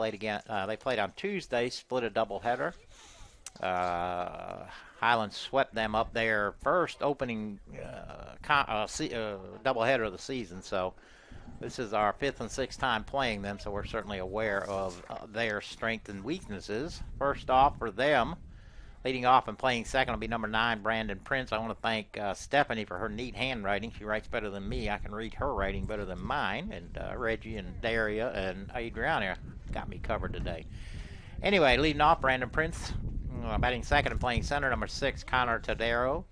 played again. They played on Tuesday, split a doubleheader. Highlands swept them up their first opening doubleheader of the season. So this is our fifth and sixth time playing them, so we're certainly aware of their strengths and weaknesses. First off, for them, leading off and playing second will be number 9, Brandon Prince. I want to thank Stephanie for her neat handwriting. She writes better than me. I can read her writing better than mine. And Reggie and Daria and Adriana got me covered today. Anyway, leading off, Brandon Prince. Batting second and playing center, number 6, Connor Todero.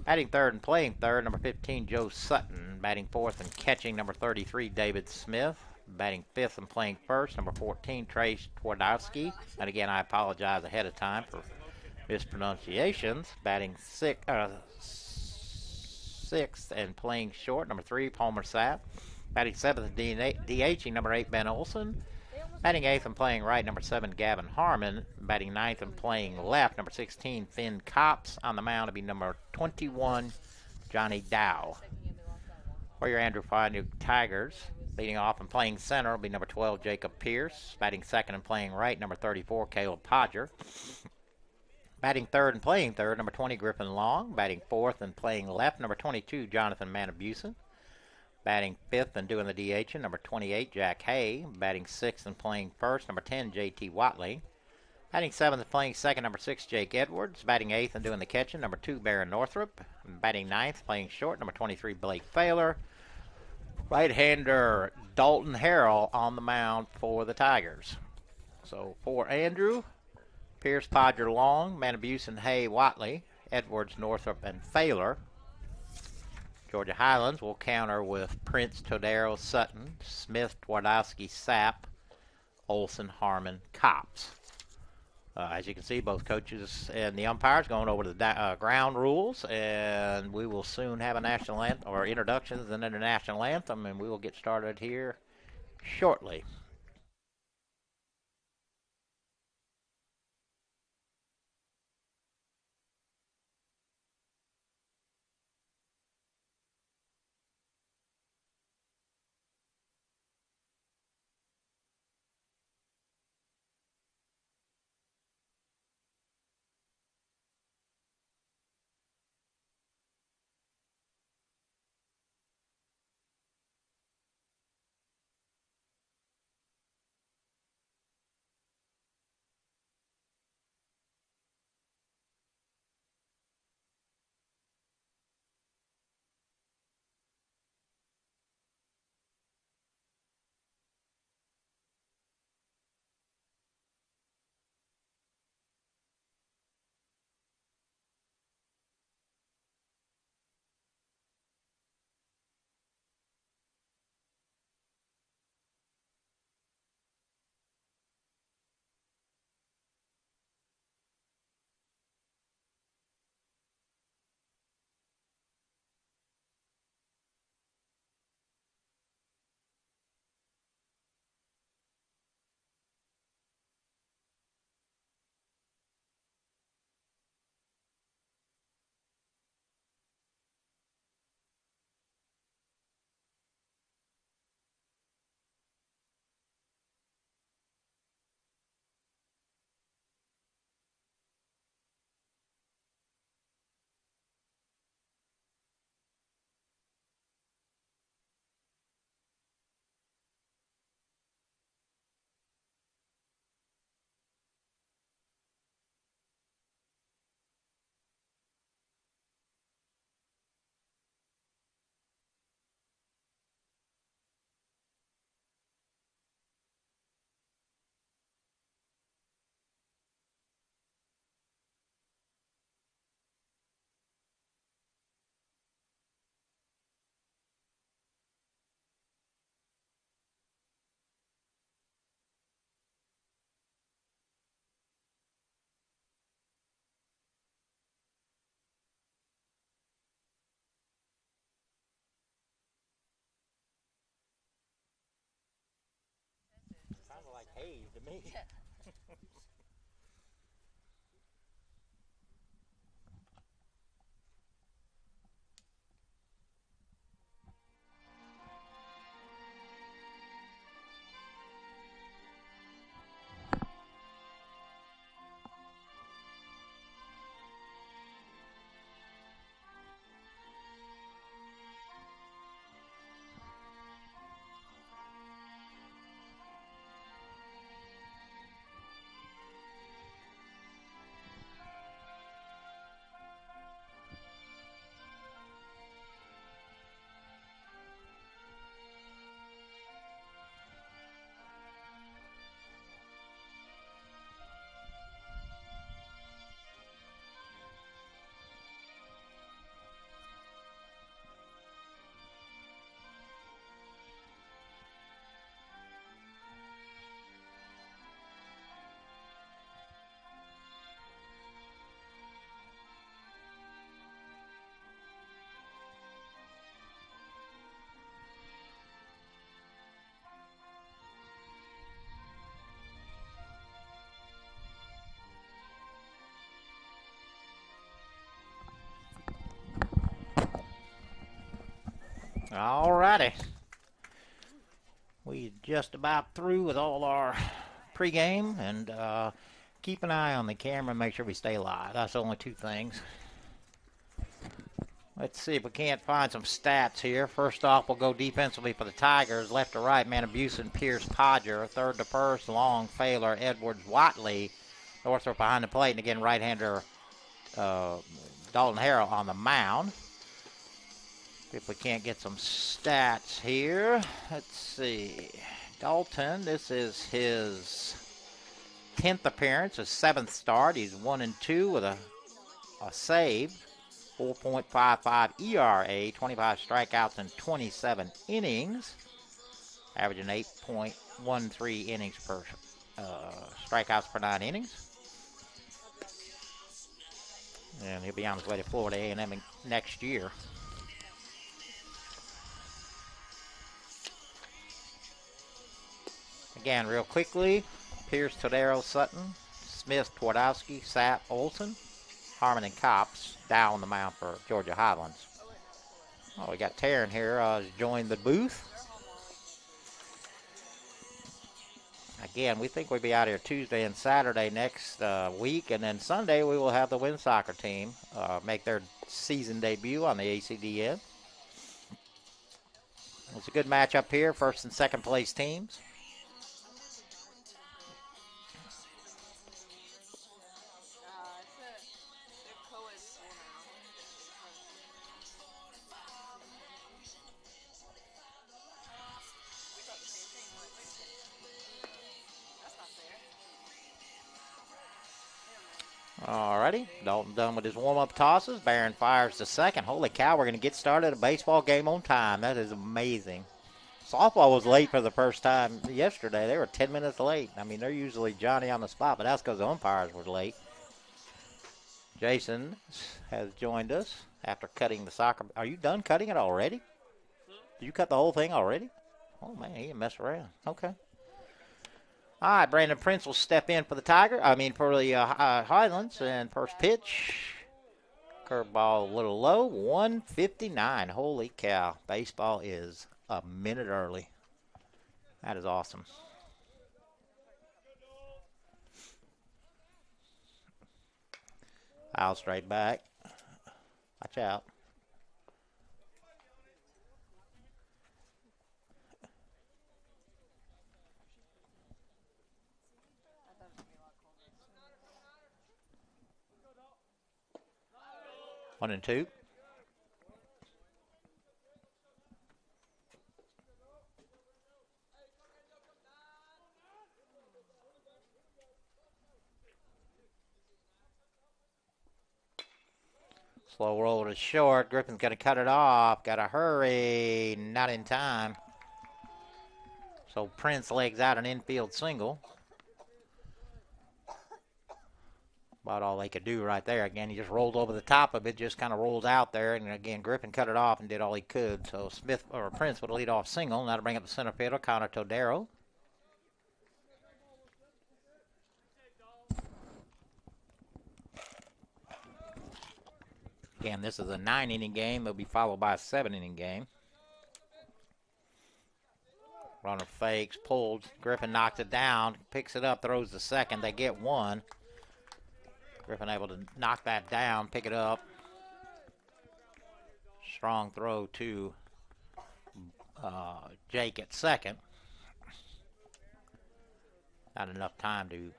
Batting third and playing third, number 15, Joe Sutton. Batting fourth and catching, number 33, David Smith. Batting fifth and playing first, number 14, Trey Twardowski. And again, I apologize ahead of time for mispronunciations. Batting sixth and playing short, number 3, Palmer Sapp. Batting seventh and DHing, number 8, Ben Olson. Batting eighth and playing right, number 7, Gavin Harmon. Batting ninth and playing left, number 16, Finn Copps. On the mound to be number 21, Johnny Dow. For your Andrew Fynuk Tigers, leading off and playing center will be number 12, Jacob Pierce. Batting second and playing right, number 34, Caleb Podger. Batting third and playing third, number 20, Griffin Long. Batting fourth and playing left, number 22, Jonathan Manabusen. Batting fifth and doing the DH, number 28, Jack Hay. Batting sixth and playing first, number 10, J.T. Watley. Batting seventh and playing second, number 6, Jake Edwards. Batting eighth and doing the catching, number 2, Baron Northrup. Batting ninth, playing short, number 23, Blake Failer. Right-hander Dalton Harrell on the mound for the Tigers. So for Andrew, Pierce, Podger, Long, Manabusen, Hay, Watley, Edwards, Northrup, and Failer. Georgia Highlands will counter with Prince, Todero, Sutton, Smith, Twardowski, Sapp, Olson, Harmon, Copps. As you can see, both coaches and the umpires going over the ground rules, and we will soon have a national anthem, or introductions and then a national anthem, and we will get started here shortly. Sounded like haze to me. All righty. We just about through with all our pregame, and keep an eye on the camera and make sure we stay live. That's only two things. Let's see if we can't find some stats here. First off, we'll go defensively for the Tigers. Left to right, Manabusen, Pierce, Podger. Third to first, Long, Failer, Edwards, Watley. Northrop behind the plate, and again, right-hander Dalton Harrell on the mound. If we can't get some stats here. Let's see. Dalton, this is his 10th appearance, his 7th start. He's 1-2 with a save. 4.55 ERA, 25 strikeouts in 27 innings, averaging 8.13 innings per strikeouts per 9 innings. And he'll be on his way to Florida A&M next year. Again, real quickly, Pierce, Todaro, Sutton, Smith, Twardowski, Sapp, Olson, Harmon, and Copps down on the mound for Georgia Highlands. Oh, we got Taryn here joined the booth. Again, we think we'll be out here Tuesday and Saturday next week, and then Sunday we will have the women's soccer team make their season debut on the ACDN. It's a good matchup here, first and second place teams. Alrighty, Dalton done with his warm-up tosses. Barron fires to second. Holy cow, we're going to get started a baseball game on time. That is amazing. Softball was late for the first time yesterday. They were 10 minutes late. I mean, they're usually Johnny on the spot, but that's because the umpires were late. Jason has joined us after cutting the soccer. Are you done cutting it already? Did you cut the whole thing already? Oh, man, he didn't mess around. Okay. All right, Brandon Prince will step in for the for the Highlands. And first pitch, curveball a little low, 159. Holy cow, baseball is a minute early. That is awesome. Foul straight back. Watch out. One and two. Slow roll to short. Griffin's going to cut it off. Got to hurry. Not in time. So Prince legs out an infield single. About all they could do right there. Again, he just rolled over the top of it, just kind of rolled out there. And again, Griffin cut it off and did all he could. So Prince with a leadoff single. Now to bring up the center fielder, Connor Todaro. Again, this is a 9-inning game. It'll be followed by a 7-inning game. Runner fakes, pulled. Griffin knocks it down, picks it up, throws the second. They get one. Griffin able to knock that down, pick it up. Strong throw to Jake at second. Not enough time to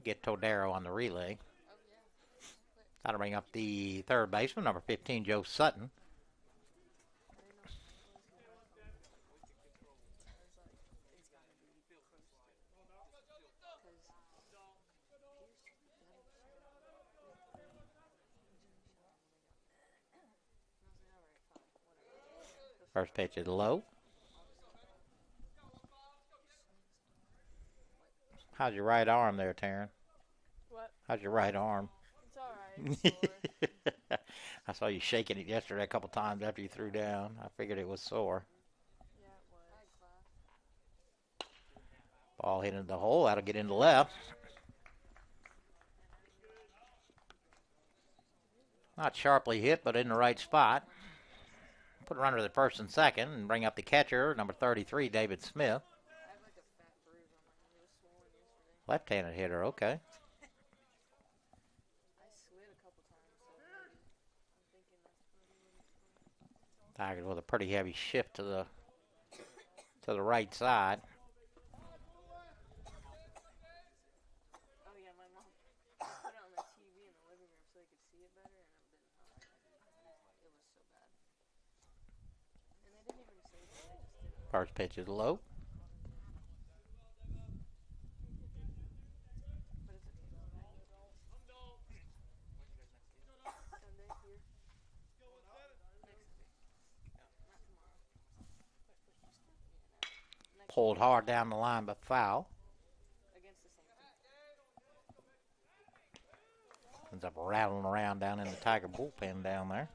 get Todaro on the relay. That'll bring up the third baseman, number 15, Joe Sutton. First pitch is low. How's your right arm there, Taryn? What? How's your right arm? It's all right. I saw you shaking it yesterday a couple times after you threw down. I figured it was sore. Yeah, it was. Ball hit into the hole. That'll get into left. Not sharply hit, but in the right spot. Put a runner to the first and second and bring up the catcher, number 33, David Smith. I have like a fat bruise on my knee. It was swollen yesterday. Left-handed hitter, okay. I slid a couple times, so maybe I'm thinking that's probably what it's from. Tigers with a pretty heavy shift to the right side. Oh yeah, my mom put it on the TV in the living room so they could see it better, and it didn't help. It was so bad. And they didn't even say that. They just did it. First pitch is low. But it's okay. Sunday here. Next week. Not tomorrow. Next Pulled hard down the line, but foul. against the same team. Ends up rattling around down in the Tiger bullpen down there.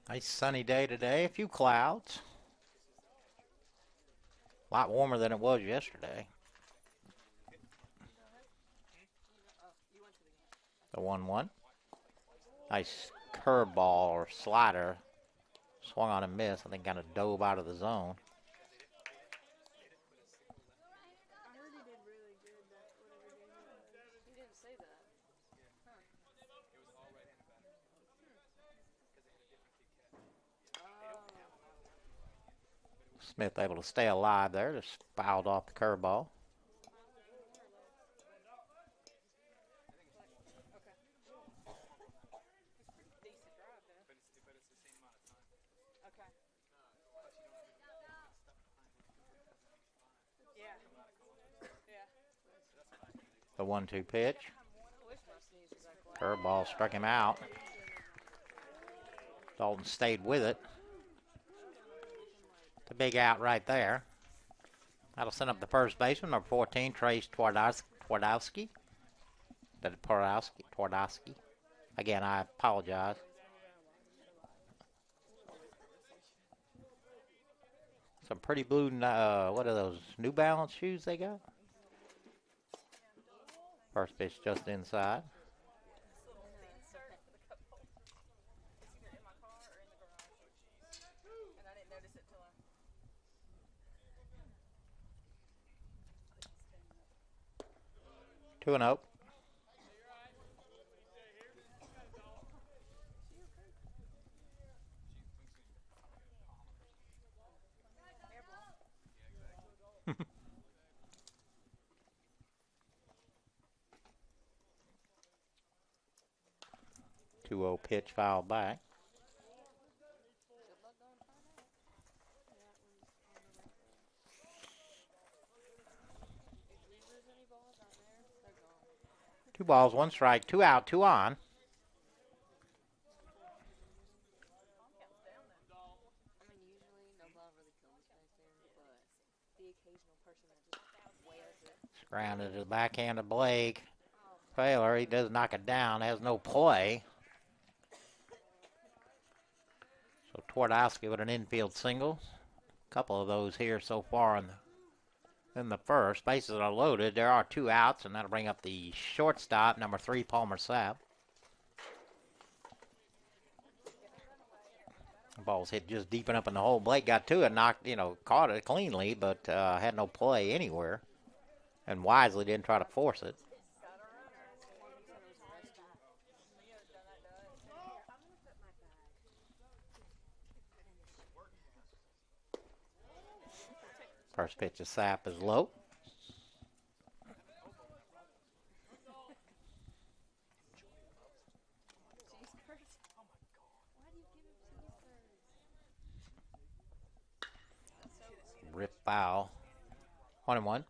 Nice sunny day today. A few clouds. A lot warmer than it was yesterday. The 1-1. Nice curveball or slider. Swung on and missed. I think kind of dove out of the zone. I heard he did really good that whatever game it was. He didn't say that. Smith able to stay alive there. Just fouled off the curveball. Decent drive there. Okay. Yeah. Yeah. The 1-2 pitch. I wish my sneeze was that quiet. Curveball struck him out. Dalton stayed with it. The big out right there. That'll send up the first baseman, number 14, Trace Twardowski. Twardowski. Again, I apologize. Some pretty blue, what are those, New Balance shoes they got? First pitch just inside. 2-0. Two-0 pitch fouled back. Two balls, one strike, 2 out, 2 on. I mean, usually no ball really comes back there, but the occasional person that just wails it. It's grounded to the backhand of Blake. Taylor, he does knock it down, has no play. So Twardowski with an infield single. A couple of those here so far in the first. Bases are loaded. There are 2 outs, and that'll bring up the shortstop, number 3, Palmer Sapp. The ball's hit just deep enough in the hole. Blake got to it, caught it cleanly, but had no play anywhere. And wisely didn't try to force it. First pitch of Sapp is low. Rip foul. 1-1.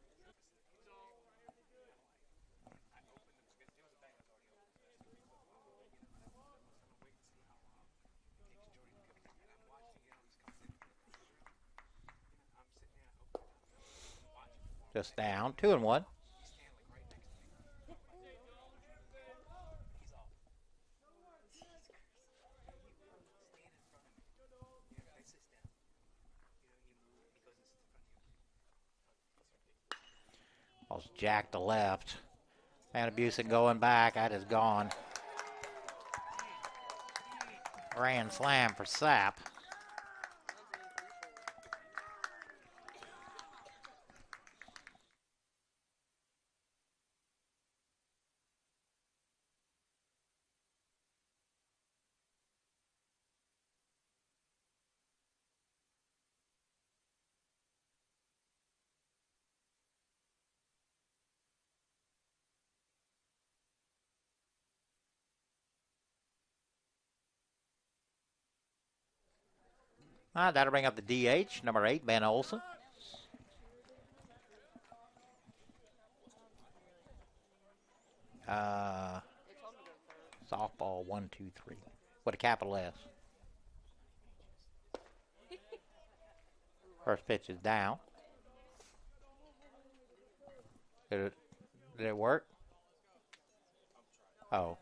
Just down. 2-1. Ball's jacked to left. Van Abusen going back. That is gone. Grand slam for Sapp. That'll bring up the DH, number 8, Ben Olson. Softball 1, 2, 3. With a capital S. First pitch is down. Did it work? Oh.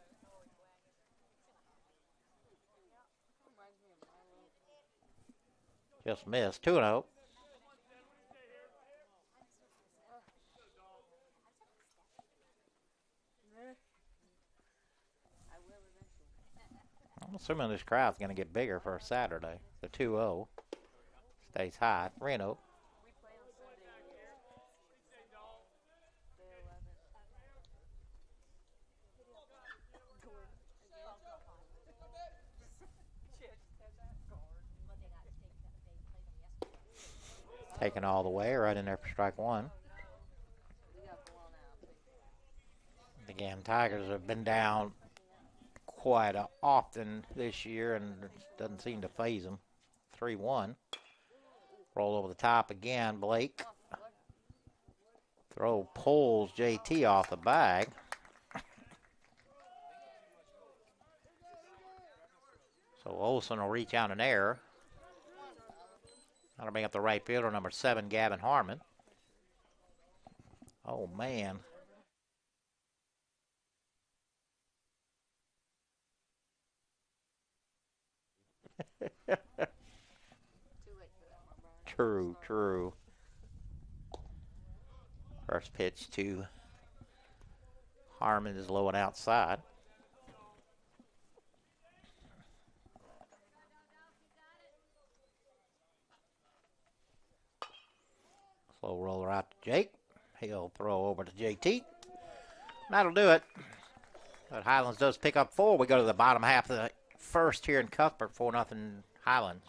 Just missed. 2-0. I'm assuming this crowd's going to get bigger for a Saturday. The 2-0 stays high. 3-0. Taken all the way, right in there for strike one. Again, Tigers have been down quite often this year, and it doesn't seem to phase them. 3-1. Roll over the top again, Blake. Throw pulls JT off the bag. So Olson will reach out an error. That'll bring up the right fielder, number 7, Gavin Harmon. Oh, man. True. First pitch to Harmon is low and outside. Slow roller out to Jake. He'll throw over to JT. That'll do it. But Highlands does pick up 4. We go to the bottom half of the first here in Cuthbert, 4-0 Highlands.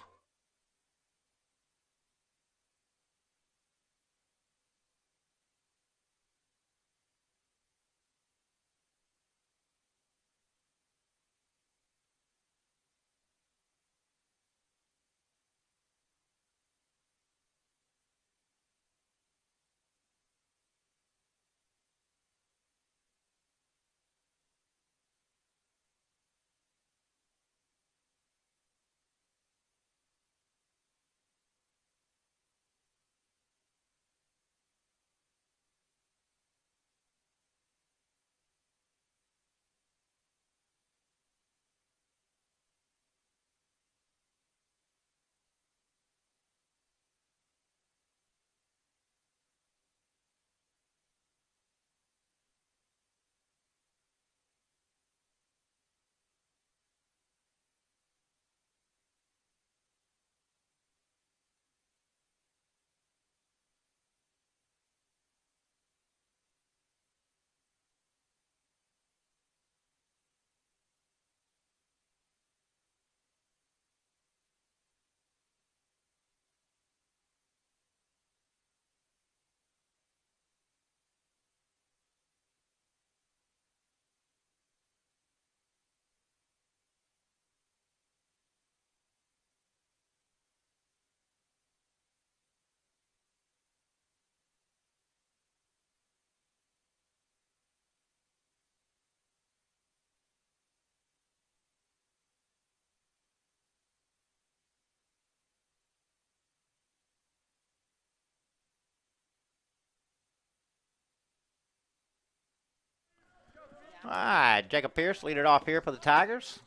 All right, Jacob Pierce lead it off here for the Tigers.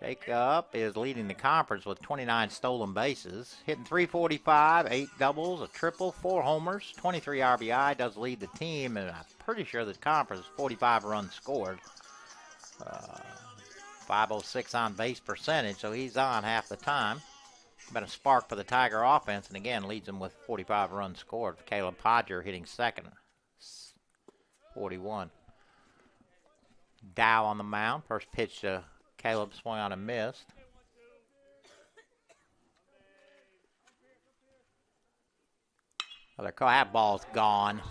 Jacob is leading the conference with 29 stolen bases, hitting .345, 8 doubles, a triple, 4 homers, 23 RBI, does lead the team, and I'm pretty sure the conference 45 runs scored. .506 on base percentage, so he's on half the time. Been a spark for the Tiger offense, and again leads them with 45 runs scored. Caleb Podger hitting second, 41. Dow on the mound. First pitch to Caleb, swung on and missed. That ball's gone.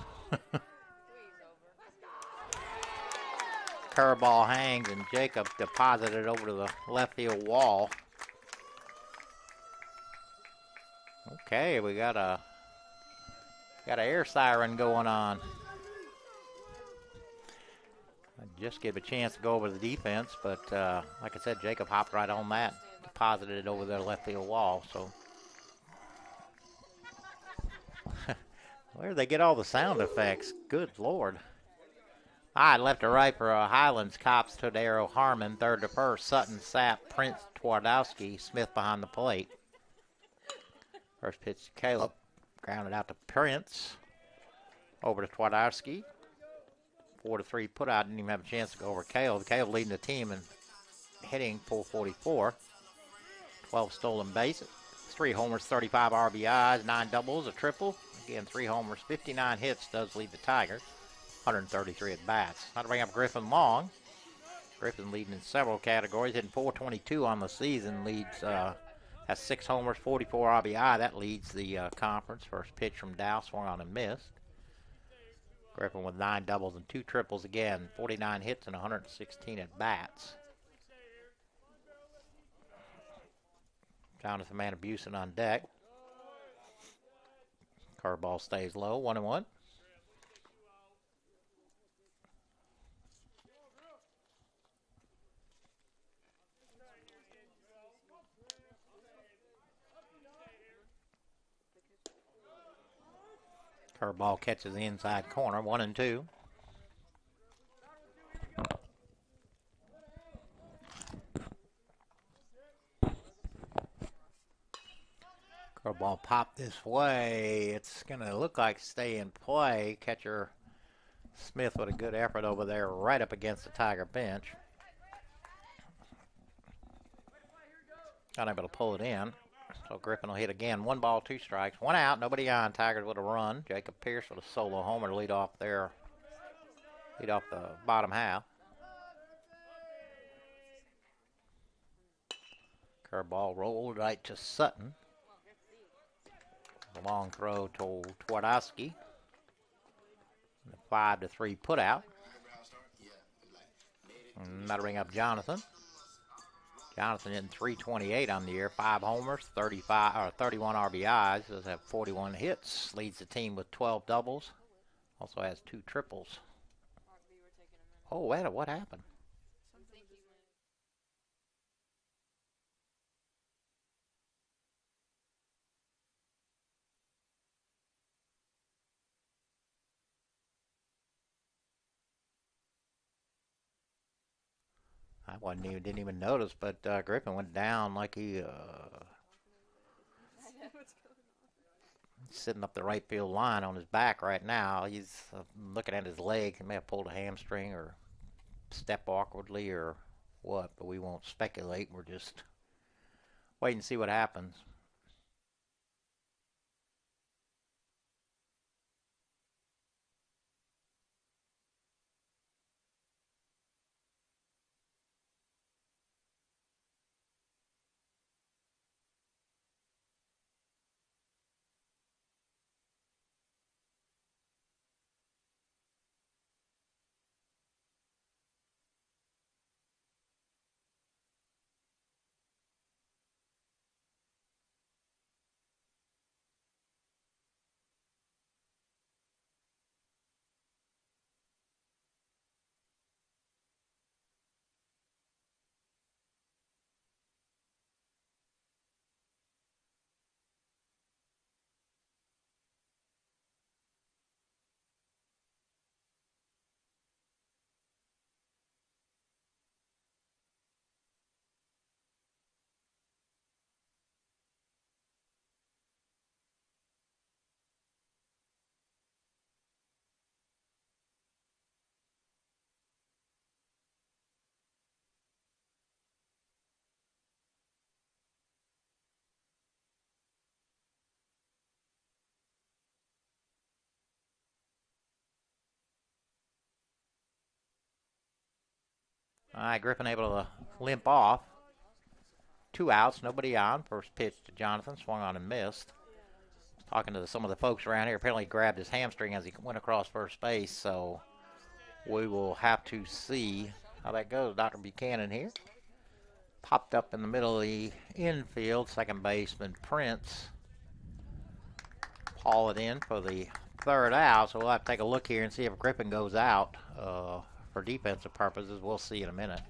Curveball hangs, and Jacob deposited it over to the left field wall. Okay, we got an air siren going on. I just give a chance to go over the defense, but like I said, Jacob hopped right on that, deposited it over their left field wall. So where did they get all the sound effects? Good Lord. All right, left to right for Highlands. Cops, Todaro, Harmon. Third to first, Sutton, Sapp, Prince, Twardowski. Smith behind the plate. First pitch to Caleb. Grounded out to Prince. Over to Twardowski. 4-3 put out. Didn't even have a chance to go over Caleb. Caleb leading the team and hitting .444. 12 stolen bases. 3 homers, 35 RBIs, 9 doubles, a triple. Again, 3 homers, 59 hits does lead the Tigers. 133 at bats. Now to bring up Griffin Long. Griffin leading in several categories, hitting .422 on the season. Leads has 6 homers, 44 RBI. That leads the conference. First pitch from Dow, swung on and missed. Griffin with 9 doubles and 2 triples again. 49 hits and 116 at bats. Jonathan Manabusen on deck. Curveball stays low, 1-1. Curveball catches the inside corner, 1-2. Curveball popped this way. It's going to look like stay in play. Catcher Smith with a good effort over there right up against the Tiger bench. Unable to pull it in. So Griffin will hit again. 1 ball, 2 strikes. 1 out, nobody on. Tigers with a run. Jacob Pierce with a solo homer to lead off the bottom half. Curveball rolled right to Sutton. A long throw to Twardowski. 5-3 put out. And that'll bring up Jonathan. Jonathan hitting .328 on the year, 5 homers, 31 RBIs, does have 41 hits, leads the team with 12 doubles, also has 2 triples. Oh, wait, what happened? I didn't even notice, but Griffin went down like he sitting up the right field line on his back right now. He's looking at his leg. He may have pulled a hamstring or stepped awkwardly or what, but we won't speculate. We're just waiting to see what happens. right, Griffin able to limp off. 2 outs, nobody on. First pitch to Jonathan, swung on and missed. Talking to some of the folks around here, apparently grabbed his hamstring as he went across first base, so we will have to see how that goes. Dr. Buchanan here. Popped up in the middle of the infield, second baseman Prince. Haul it in for the third out, so we'll have to take a look here and see if Griffin goes out for defensive purposes. We'll see in a minute.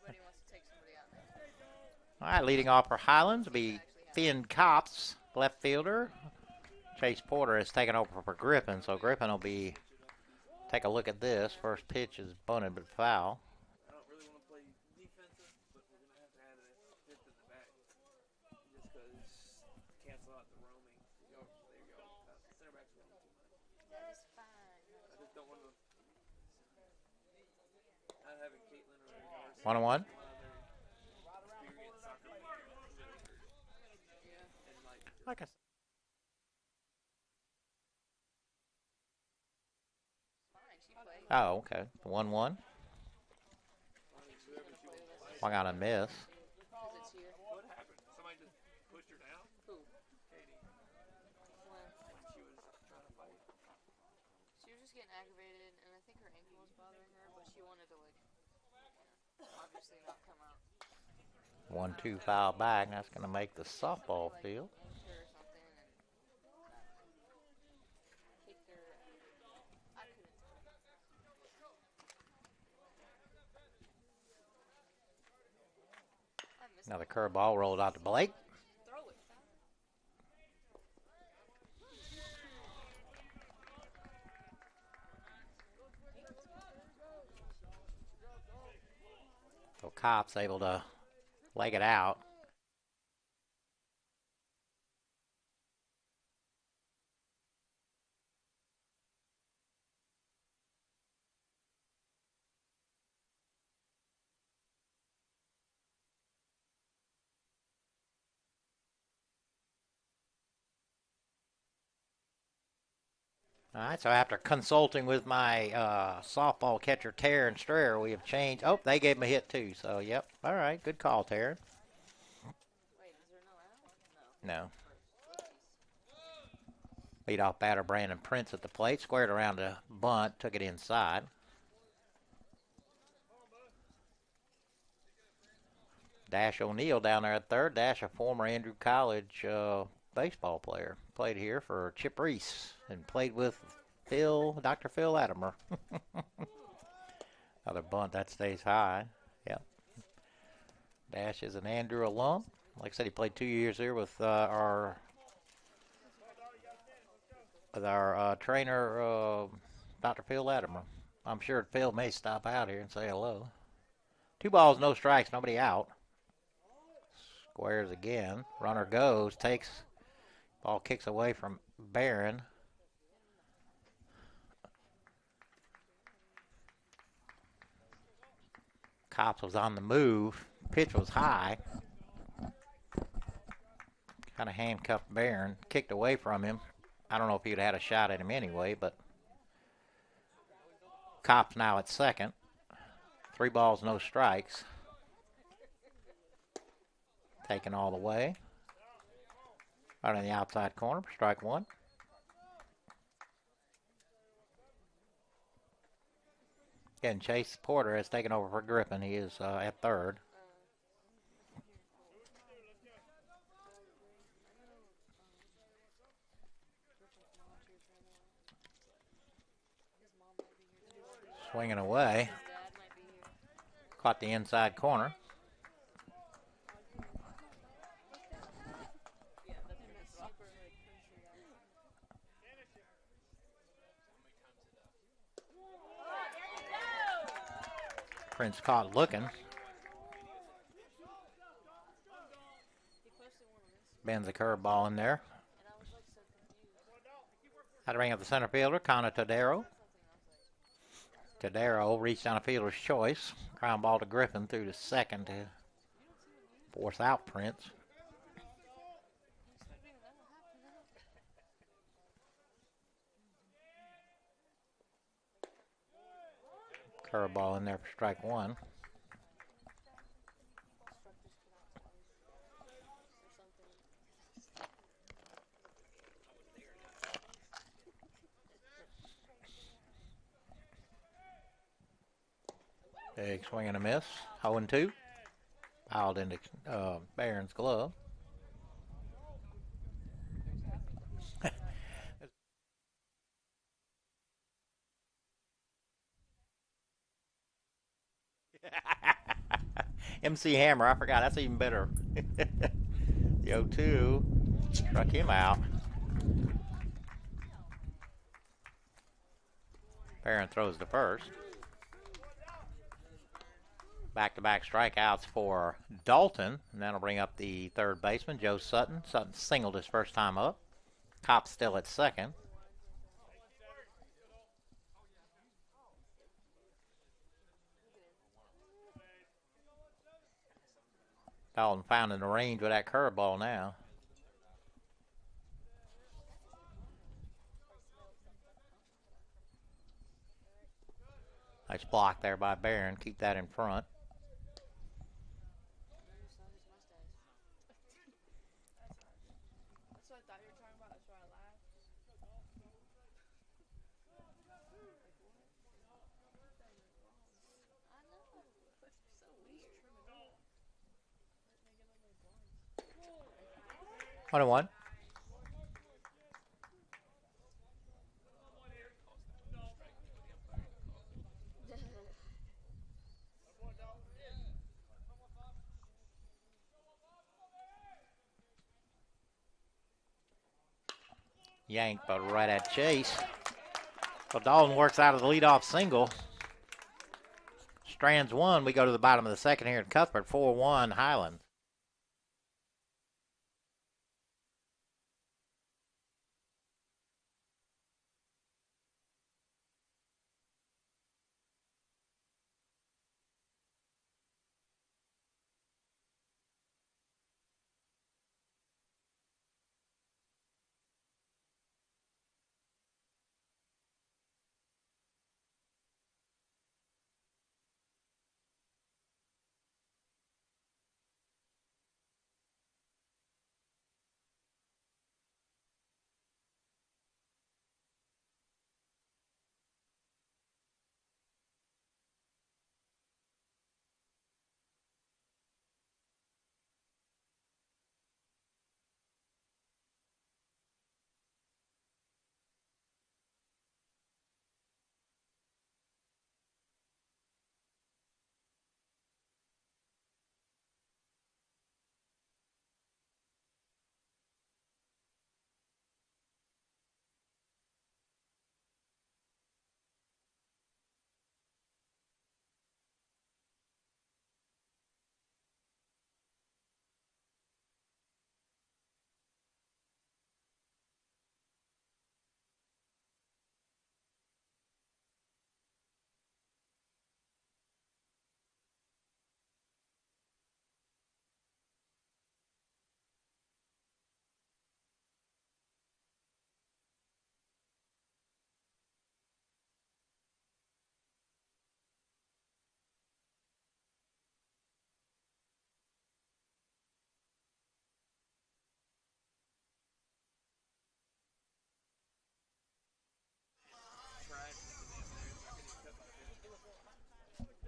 Everybody wants to take somebody out now. All right, leading off for Highlands will be Finn Copps, left fielder. Chase Porter has taken over for Griffin, so Griffin will be take a look at this. First pitch is bunted but foul. I don't really want to play defensive, but we're going to have to add a fifth in the back just because cancel out the roaming. There you go. Center back's roaming too much. That is fine. I just don't want to not having Caitlin or Darcy. 1-1. A lot of their experienced soccer players really hurt. Yeah. And Like I said. Fine, she played. Oh, okay. 1-1. Swung on and miss. Because it's here. what happened? Somebody just pushed her down? Who? Katie. When? She was trying to fight. She was just getting aggravated, and I think her ankle was bothering her, but she wanted to, like, obviously not come out. 1-2 foul back. That's going to make the softball field. Yanked her or something, and kicked her. I couldn't tell. I missed Another curveball rolled out to Blake. throw it. So Copp's able to leg it out. All right, so after consulting with my softball catcher, Taryn Strayer, we have changed. Oh, they gave him a hit too, so yep. All right, good call, Taryn. Wait, is there no out? No. Leadoff batter Brandon Prince at the plate, squared around the bunt, took it inside. Dash O'Neill down there at third. Dash, a former Andrew College baseball player. Played here for Chip Reese and played with Dr. Phil Latimer. Another bunt, that stays high. Yep. Dash is an Andrew alum. Like I said, he played 2 years here with our trainer, Dr. Phil Latimer. I'm sure Phil may stop out here and say hello. 2 balls, no strikes, nobody out. Squares again. Runner goes, takes. Ball kicks away from Barron. Copps was on the move. Pitch was high. Kind of handcuffed Barron, kicked away from him. I don't know if he'd had a shot at him anyway, but Cops now at second. 3 balls, no strikes. Taken all the way. Right on the outside corner for strike 1. Again, Chase Porter has taken over for Griffin. He is at third. Swinging away. Caught the inside corner. Prince caught looking. Bends a curveball in there. Had to bring up the center fielder, Connor Todero. Todero reached on a fielder's choice. Ground ball to Griffin through to second to force out Prince. Curveball in there for strike 1. Big swing and a miss. 0-2. Fouled into Barron's glove. MC Hammer, I forgot. That's even better. The 0-2 struck him out. Barron throws to first. Back-to-back strikeouts for Dalton, and that'll bring up the third baseman, Joe Sutton. Sutton singled his first time up. Cops still at second. Dalton found in the range with that curveball now. Nice block there by Barron. Keep that in front. That's what I thought you were talking about. That's why I laughed. I know. It's so weird. 1-1. Yanked, but right at Chase. So Dalton works out of the leadoff single. Strands 1. We go to the bottom of the second here in Cuthbert. 4-1 Highlands.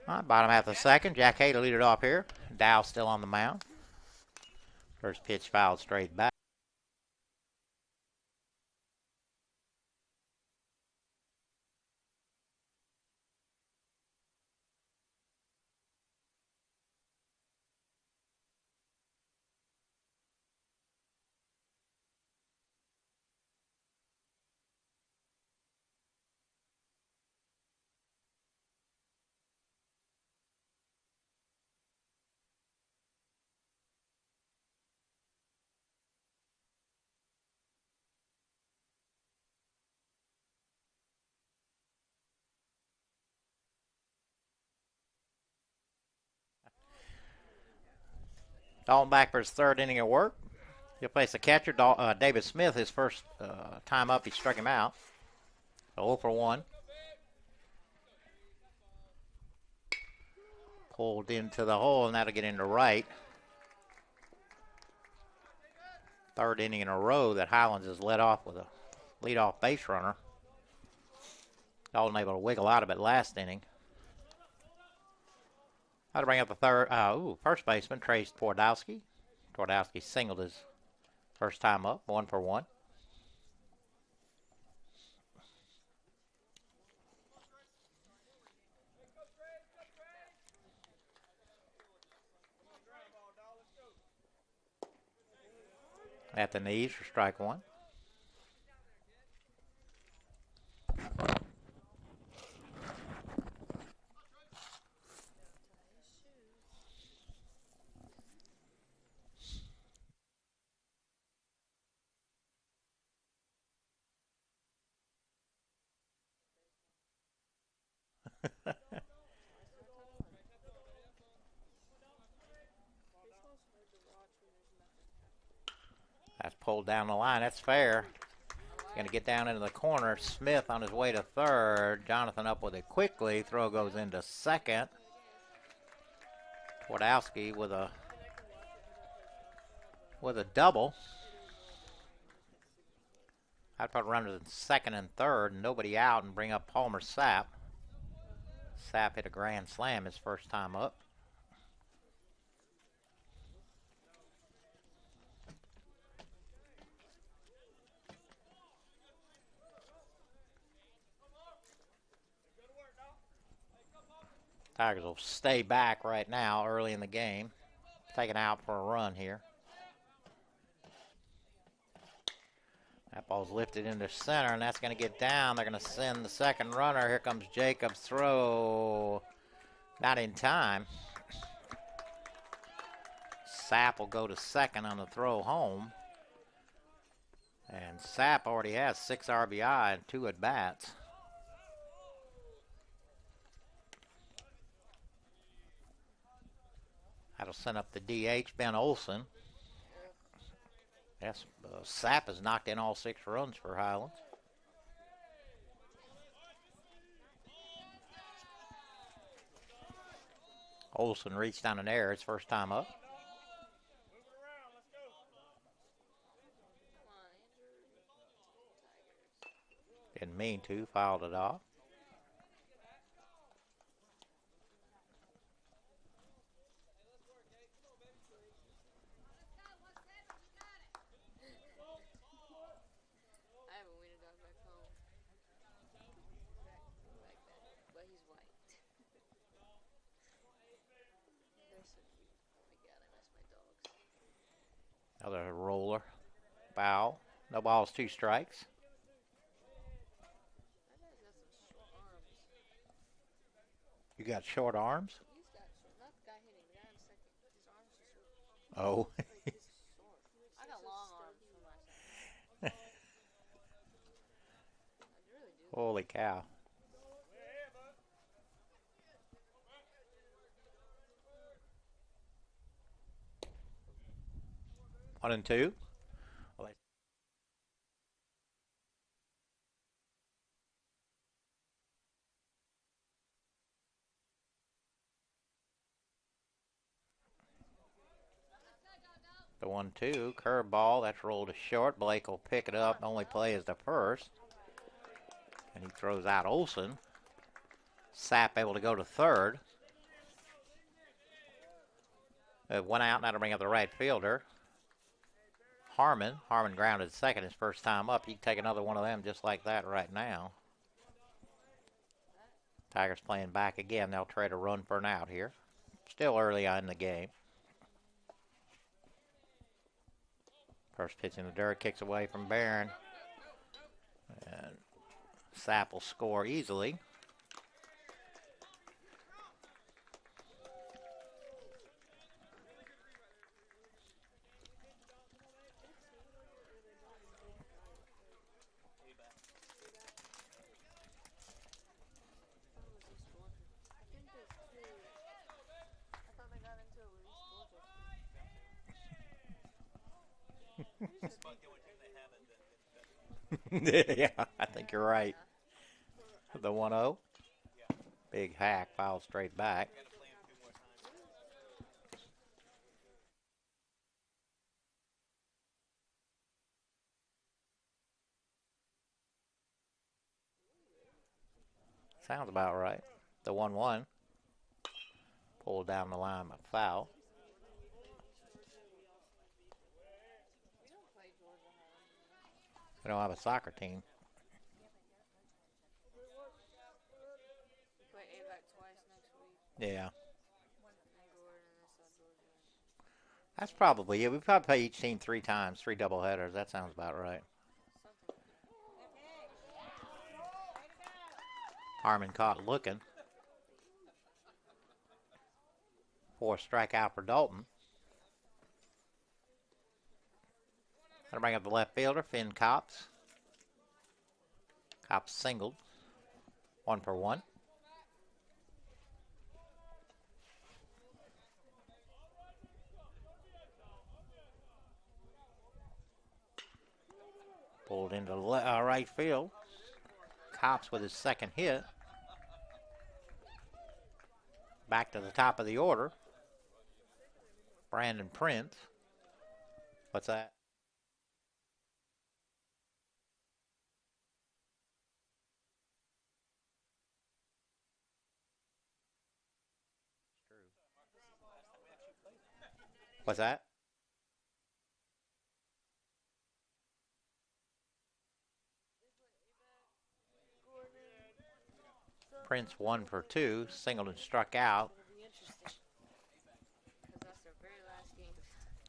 All right, bottom half of the second. Jack Hay to lead it off here. Dow still on the mound. First pitch fouled straight back. Dalton back for his third inning of work. He'll face the catcher, David Smith. His first time up, he struck him out. 0 for 1. Pulled into the hole, and that'll get into right. Third inning in a row that Highlands has led off with a leadoff base runner. Dalton able to wiggle out of it last inning. That'll bring up the first baseman, Trace Twardowski. Twardowski singled his first time up, 1 for 1. At the knees for strike 1. That's pulled down the line. That's fair. Going to get down into the corner. Smith on his way to third. Jonathan up with it quickly. Throw goes into second. Twardowski with a double. I'd put runners in second and third, nobody out, and bring up Palmer Sapp. Sapp hit a grand slam his first time up. Tigers will stay back right now early in the game. Taken out for a run here. That ball's lifted into center, and that's going to get down. They're going to send the second runner. Here comes Jacobs' throw. Not in time. Sapp will go to second on the throw home. And Sapp already has 6 RBI and 2 at-bats. That'll send up the DH, Ben Olson. Yes, Sapp has knocked in all 6 runs for Highlands. Olson reached on an error his first time up. Didn't mean to, fouled it off. Another roller. Foul. No balls, 2 strikes. You got short arms? Oh. I got long arms for myself. Holy cow. One and two. The 1-2 curveball, that's rolled to short. Blake will pick it up. Only play is the first. And he throws out Olson. Sapp able to go to third. One out, now to bring up the right fielder. Harmon. Harmon grounded second his first time up. He can take another one of them just like that right now. Tigers playing back again. They'll trade a run for an out here. Still early on in the game. First pitch in the dirt, kicks away from Barron. And Sapp will score easily. Yeah, I think you're right. The 1-0. Big hack, foul straight back. Sounds about right. The 1-1. Pulled down the line by foul. We don't have a soccer team. Play AVAC twice next week. Yeah. That's probably it. We probably play each team 3 times, 3 doubleheaders. That sounds about right. Harmon caught looking. 4 strikeout for Dalton. Gonna bring up the left fielder, Finn Copps. Copps singled. 1 for 1. Pulled into right field. Copps with his second hit. Back to the top of the order. Brandon Prince. What's that? What's that? Prince 1 for 2, singled and struck out.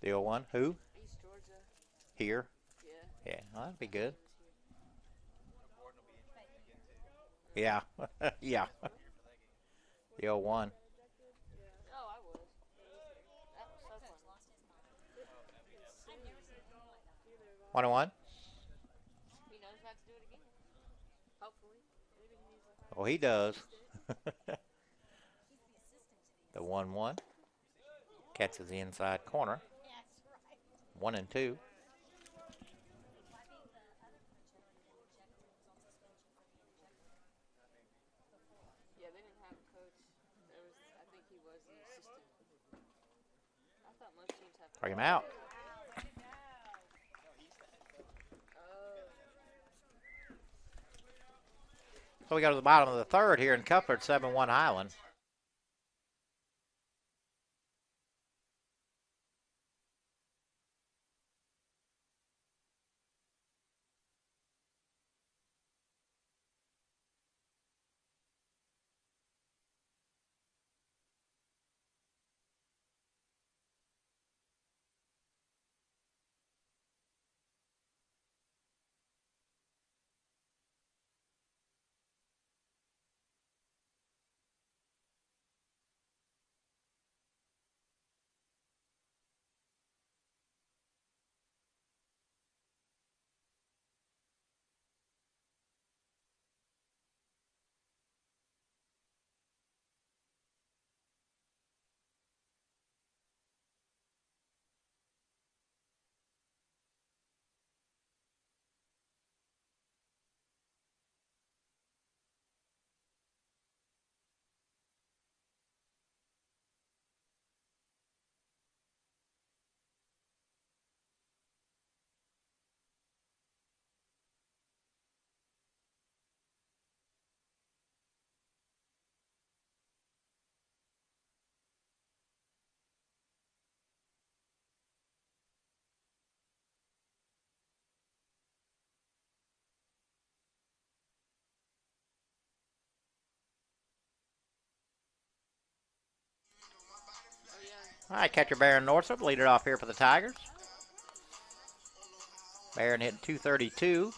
The 0-1, who? East Georgia. Here? Yeah. Yeah, well, that'd be good. Yeah, yeah. The 0-1. Oh, I was. That was so fun. 1-1. He knows how to do it again. Hopefully. Oh, he does. The 1-1. Catches the inside corner. 1-2. Yeah, they didn't have a coach. I think he was the assistant. I thought most teams have. Bring him out. So we go to the bottom of the third here in Cuthbert, 7-1 Highland. All right, catcher Baron Northrop, leader off here for the Tigers. Baron hitting 232.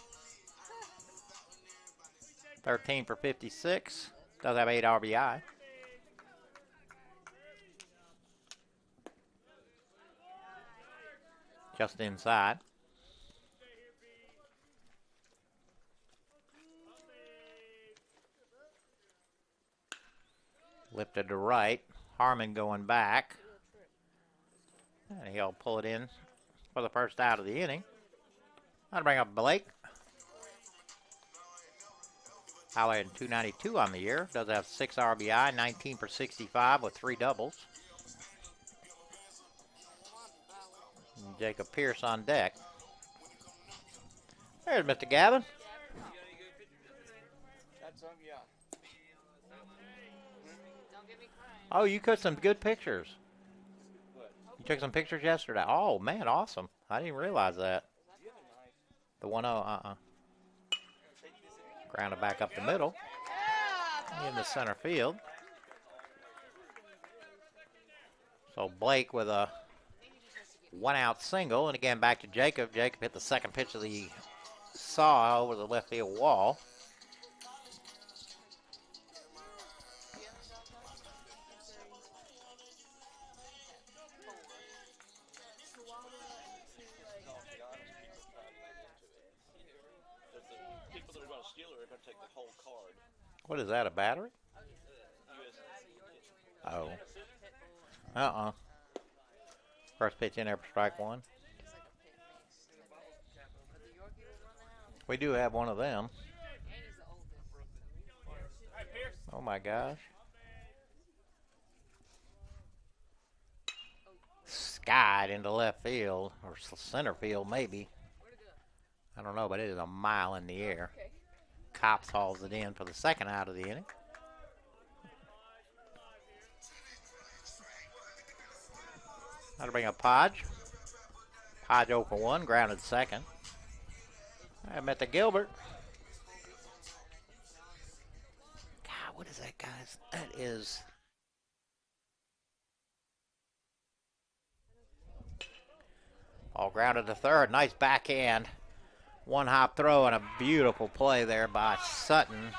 13 for 56. Does have 8 RBI. Just inside. Lifted to right. Harmon going back. And he'll pull it in for the first out of the inning. That'll bring up Blake. Highlands 292 on the year. Does have 6 RBI, 19 for 65 with 3 doubles. And Jacob Pierce on deck. There's Mr. Gavin. That's yeah. Don't get me crying. Oh, you took some good pictures. What? You took some pictures yesterday. Oh, man, awesome. I didn't realize that. You have a knife. The 1-0, Grounded back up the middle. In the center field. So Blake with a 1-out single. And again, back to Jacob. Jacob hit the second pitch of the saw over the left field wall. People that are going to steal it are going to take the whole card. What is that, a battery? Oh. First pitch in there for strike one. It's like a pit mix. But the Yorkie will run the house. We do have one of them. And he's the oldest. Oh my gosh. Skied into left field, or center field maybe. Where'd it go? I don't know, but it is a mile in the air. Okay. Cops hauls it in for the second out of the inning. That'll bring up Podge. Podge 0 for 1, grounded second. I met the Gilbert. God, what is that, guys? That is... All grounded to third. Nice backhand. One hop throw and a beautiful play there by Sutton.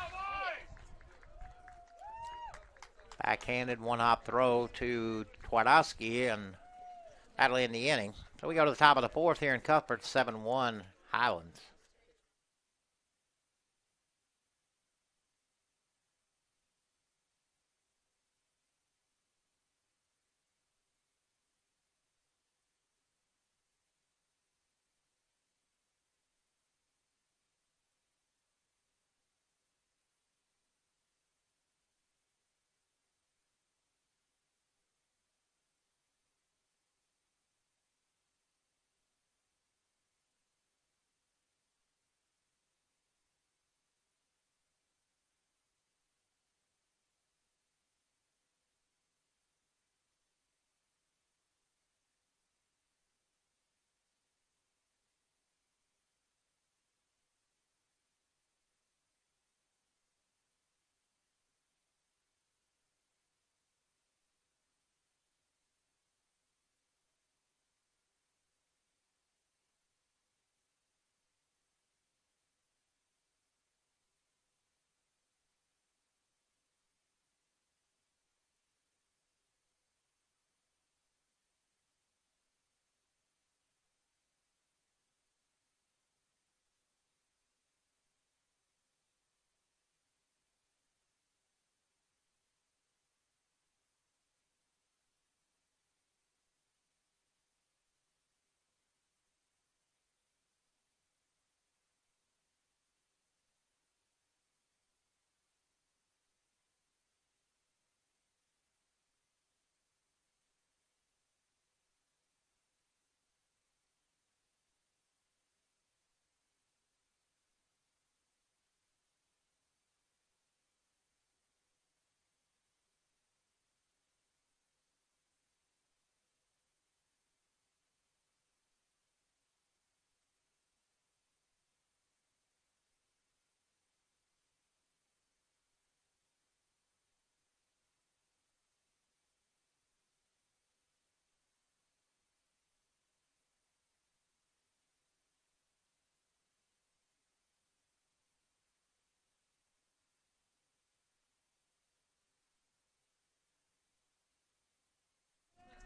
Backhanded one hop throw to Twardowski, and that'll end the inning. So we go to the top of the fourth here in Cuthbert, 7-1 Highlands.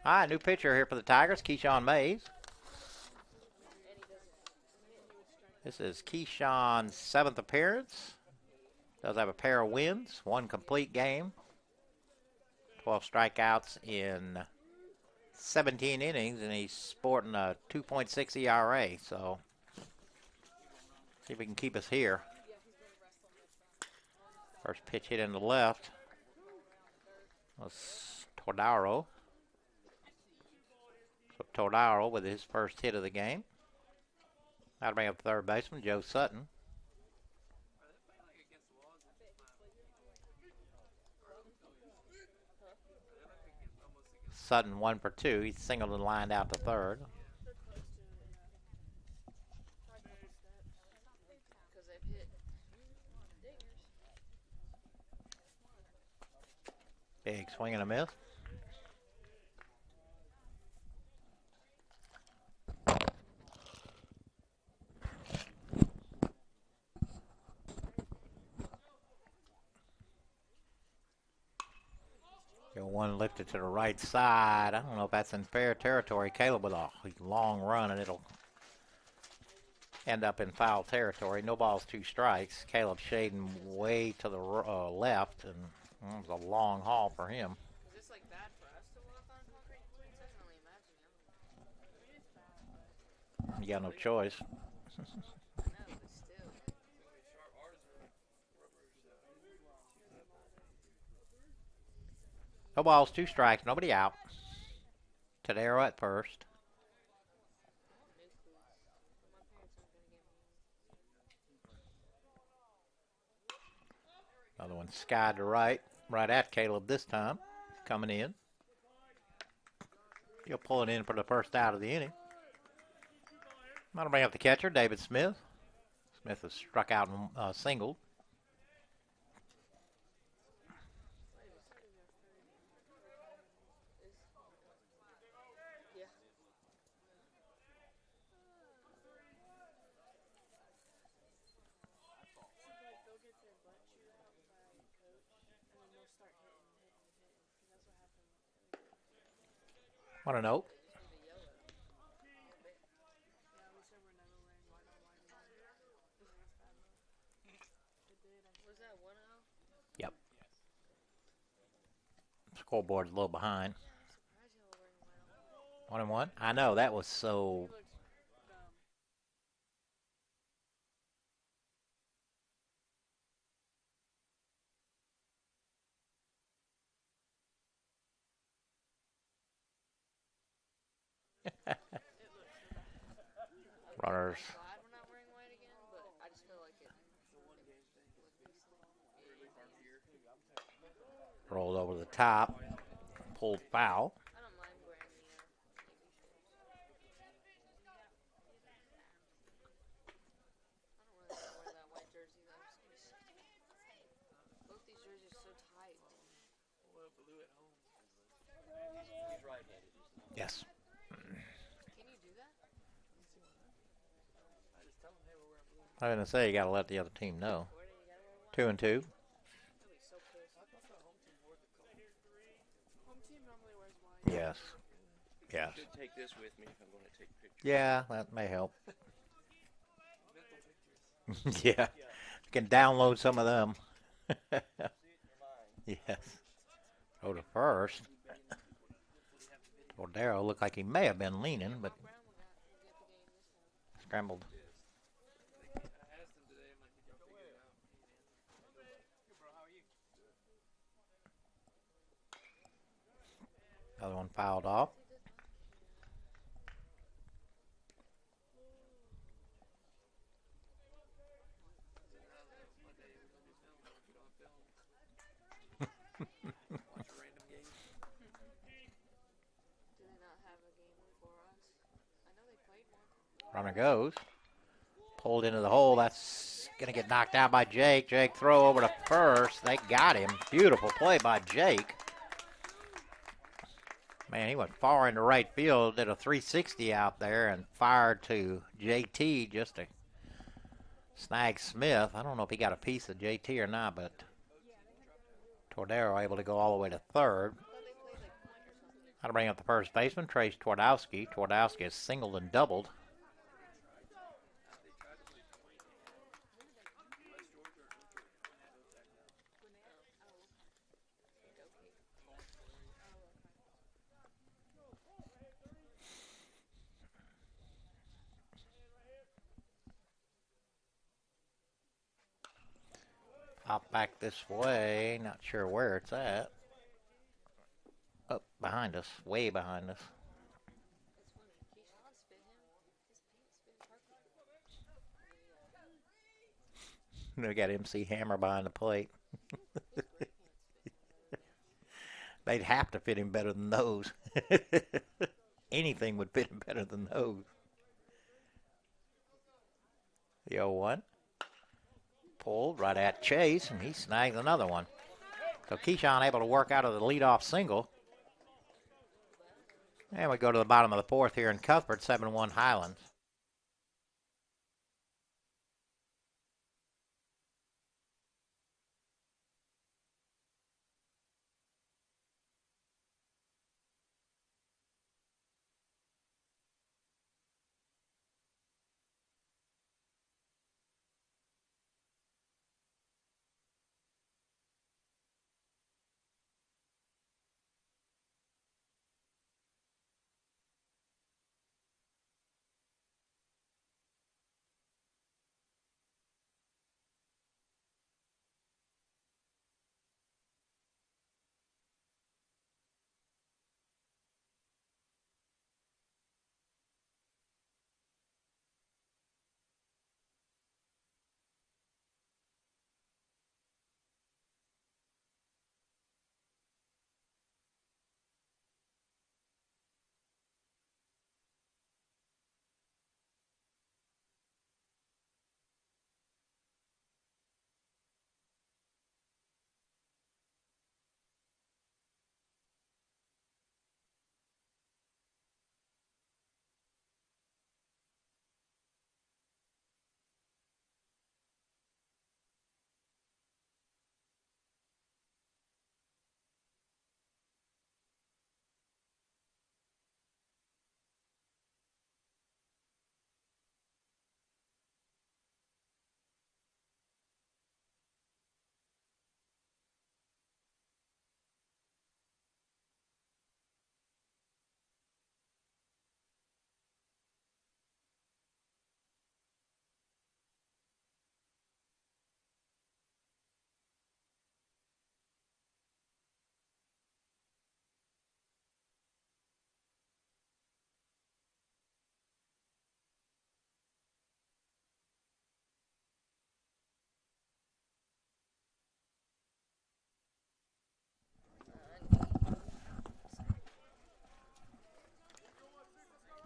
All right, new pitcher here for the Tigers, Keyshawn Mays. This is Keyshawn's 7th appearance. Does have a pair of wins, 1 complete game, 12 strikeouts in 17 innings, and he's sporting a 2.6 ERA. So, see if he can keep us here. First pitch hit in the left was Tordaro. So Tordaro with his first hit of the game. That'll bring up third baseman Joe Sutton. Sutton 1 for 2. He's singled and lined out to third. Big swing and a miss. One lifted to the right side. I don't know if that's in fair territory. Caleb with a long run, and it'll end up in foul territory. No balls, 2 strikes. Caleb shading way to the left, and it was a long haul for him. Is this like bad for us to walk on concrete cleats? I can only imagine. You got no choice. I know, but still. No balls, 2 strikes, nobody out. Tadero at first. Another one skied to right at Caleb this time. Coming in. He'll pull it in for the first out of the inning. That'll bring up the catcher, David Smith. Smith has struck out and singled. Want to know? Yep. Scoreboard's a little behind. 1-1. I know, that was so. Runners. Rolled over the top. Pulled foul. I don't mind wearing the navy shirts. I don't really want to wear that white jersey though. Both these jerseys are so tight. Blue at home. He's right-handed. Yes. Can you do that? I just tell them, hey, we're wearing blue. I was going to say, you got to let the other team know. Where do you gotta wear 2-2. white? I'd be so pissed. I thought the home team wore the color. Home team normally wears white. Yes. Yes. I could take this with me if I'm going to take pictures. Yeah, that may help. Mental pictures. Yeah. You can download some of them. Yes. Go to first. Tordero looked like he may have been leaning, but scrambled. I asked him today, I'm like, did y'all figure it out? Hey, bro, how are you? Other one fouled off. Watch a random game. Do they not have a game before us? I know they played one. Runner goes. Pulled into the hole. That's going to get knocked out by Jake. Jake throw over to first. They got him. Beautiful play by Jake. Man, he went far into right field, did a 360 out there, and fired to JT just to snag Smith. I don't know if he got a piece of JT or not, but Tordero able to go all the way to third. I thought they played like point or something. That'll bring up the first baseman, Trace Twardowski. Twardowski has singled and doubled. Hop back this way. Not sure where it's at. Up behind us. Way behind us. We got MC Hammer behind the plate. They'd have to fit him better than those. Anything would fit him better than those. The 0-1. Pulled right at Chase, and he snags another one. So Keyshawn able to work out of the leadoff single. And we go to the bottom of the fourth here in Cuthbert, 7-1 Highlands.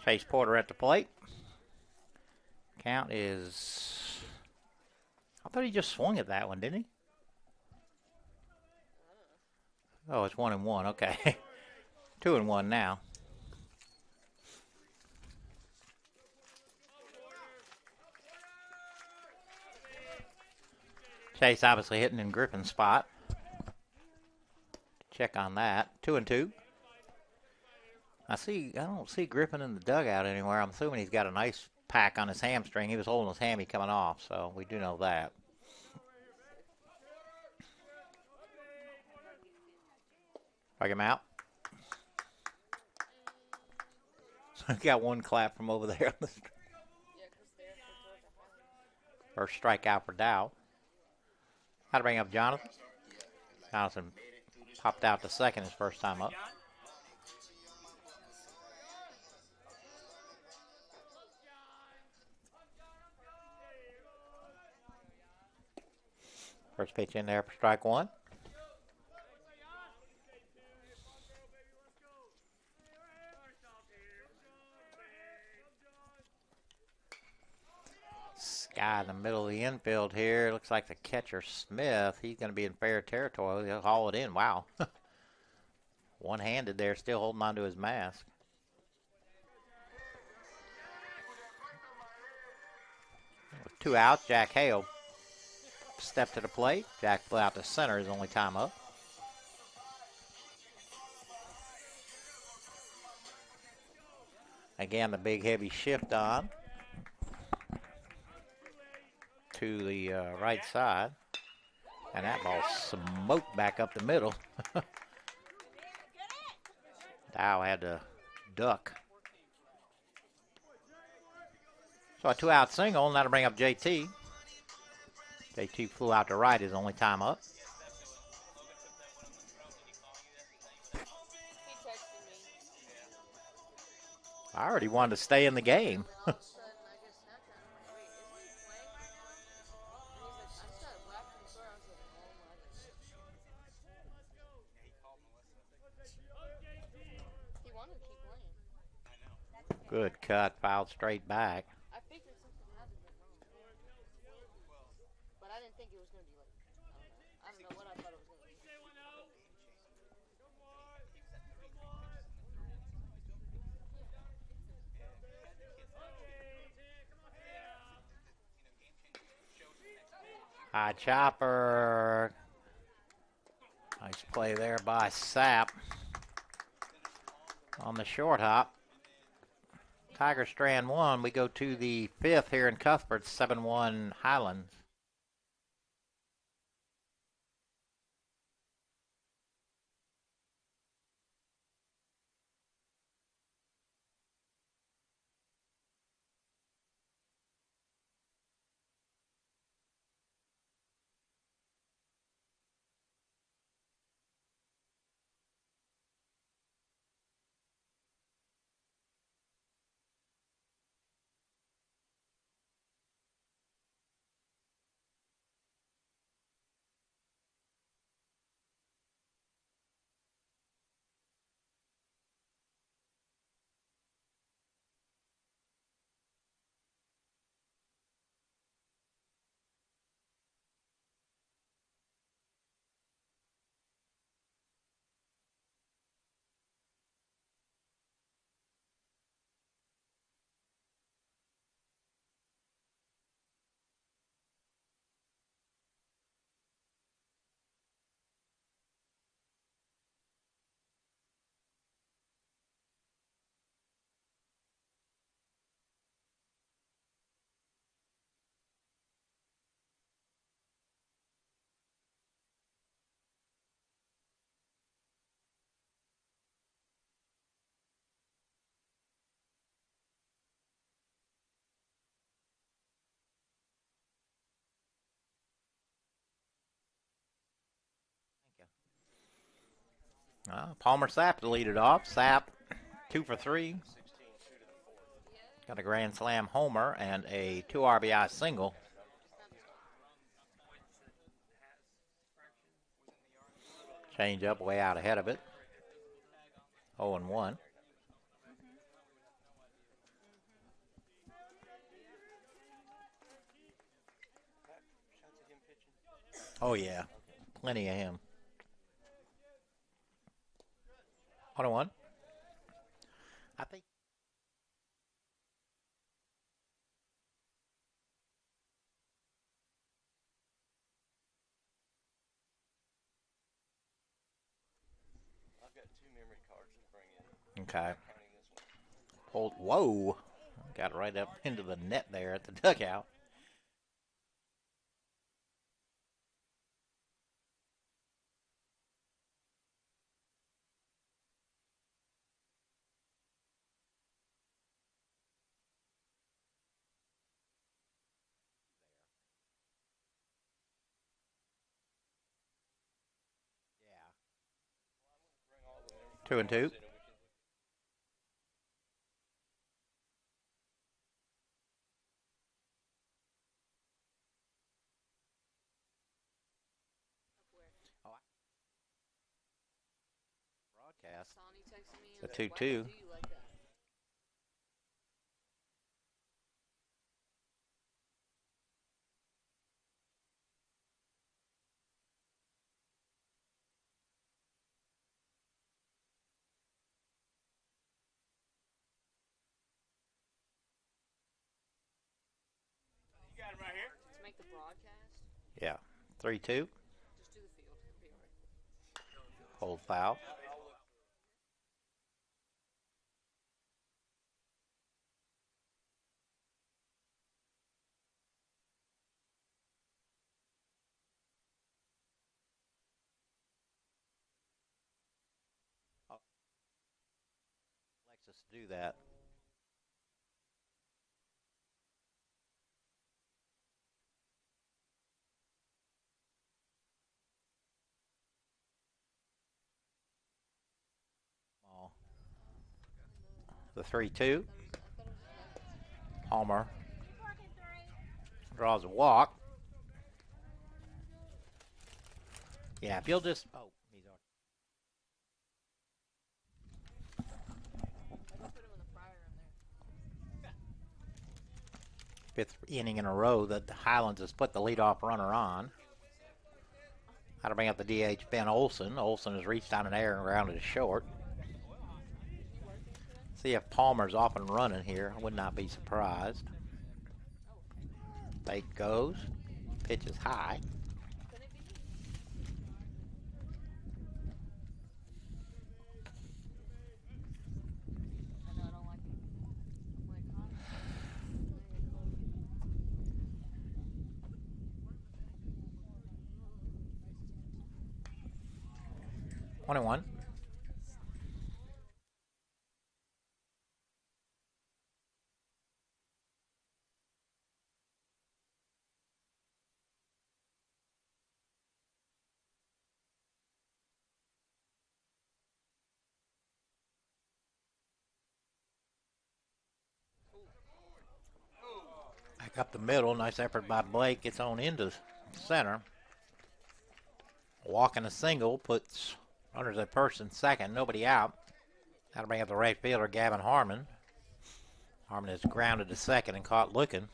Chase Porter at the plate. Count is... I thought he just swung at that one, didn't he? Oh, it's 1-1. Okay. 2-1 now. Chase obviously hitting in Griffin's spot. Check on that. 2-2. I don't see Griffin in the dugout anywhere. I'm assuming he's got an ice pack on his hamstring. He was holding his hammy coming off, so we do know that. Strike him out. Got one clap from over there. First strikeout for Dow. How to bring up Jonathan. Jonathan popped out to second his first time up. First pitch in there for strike one. Guy in the middle of the infield here. Looks like the catcher, Smith. He's going to be in fair territory. He'll haul it in. Wow. One-handed there, still holding on to his mask. With 2 outs, Jack Hale stepped to the plate. Jack flew out to center his only time up. Again, the big heavy shift on to the right side. And that ball smoked back up the middle. Dow had to duck. So a 2-out single, and that'll bring up JT. JT flew out to right his only time up. He texted me. I already wanted to stay in the game. All of a sudden, I get Snapchat. I'm like, wait, isn't he playing right now? And he's like, I just got whacked from the store. I was like, oh my goodness. He wanted to keep playing. Good cut, fouled straight back. I figured something had to be wrong. But I didn't think it was going to be like, I don't know what I thought it was going to be. High chopper. Nice play there by Sapp on the short hop. Tiger Strand 1. We go to the 5th here in Cuthbert, 7-1 Highlands. Palmer Sapp to lead it off. Sapp 2 for 3. Got a grand slam homer and a 2 RBI single. Change up way out ahead of it. 0-1. Oh, yeah. Plenty of him. 1-1. I think. I've got 2 memory cards to bring in. Okay. Counting this one. Whoa. Got right up into the net there at the dugout. Bring all the memory 2-2. cards in and we can Broadcast. Sonny texted me. The and said, 2-2. "Why do you like that?" You got him right here. To make the broadcast, Yeah. 3-2. just do the field. It'll be alright. Hold foul. us to do that. The 3-2. Palmer draws a walk. Yeah, if you'll just. Oh, he's on. Fifth inning in a row that the Highlands has put the leadoff runner on. That'll bring up the DH Ben Olson. Olson has reached on an error and grounded to short. See if Palmer's off and running here. I would not be surprised. Fake goes. Pitch is high. I know, I don't like it. I'm like, huh? 21. Back up the middle. Nice effort by Blake. Gets on into center. Walking a single. Puts runners at first and second. Nobody out. That'll bring up the right fielder, Gavin Harmon. Harmon is grounded to second and caught looking.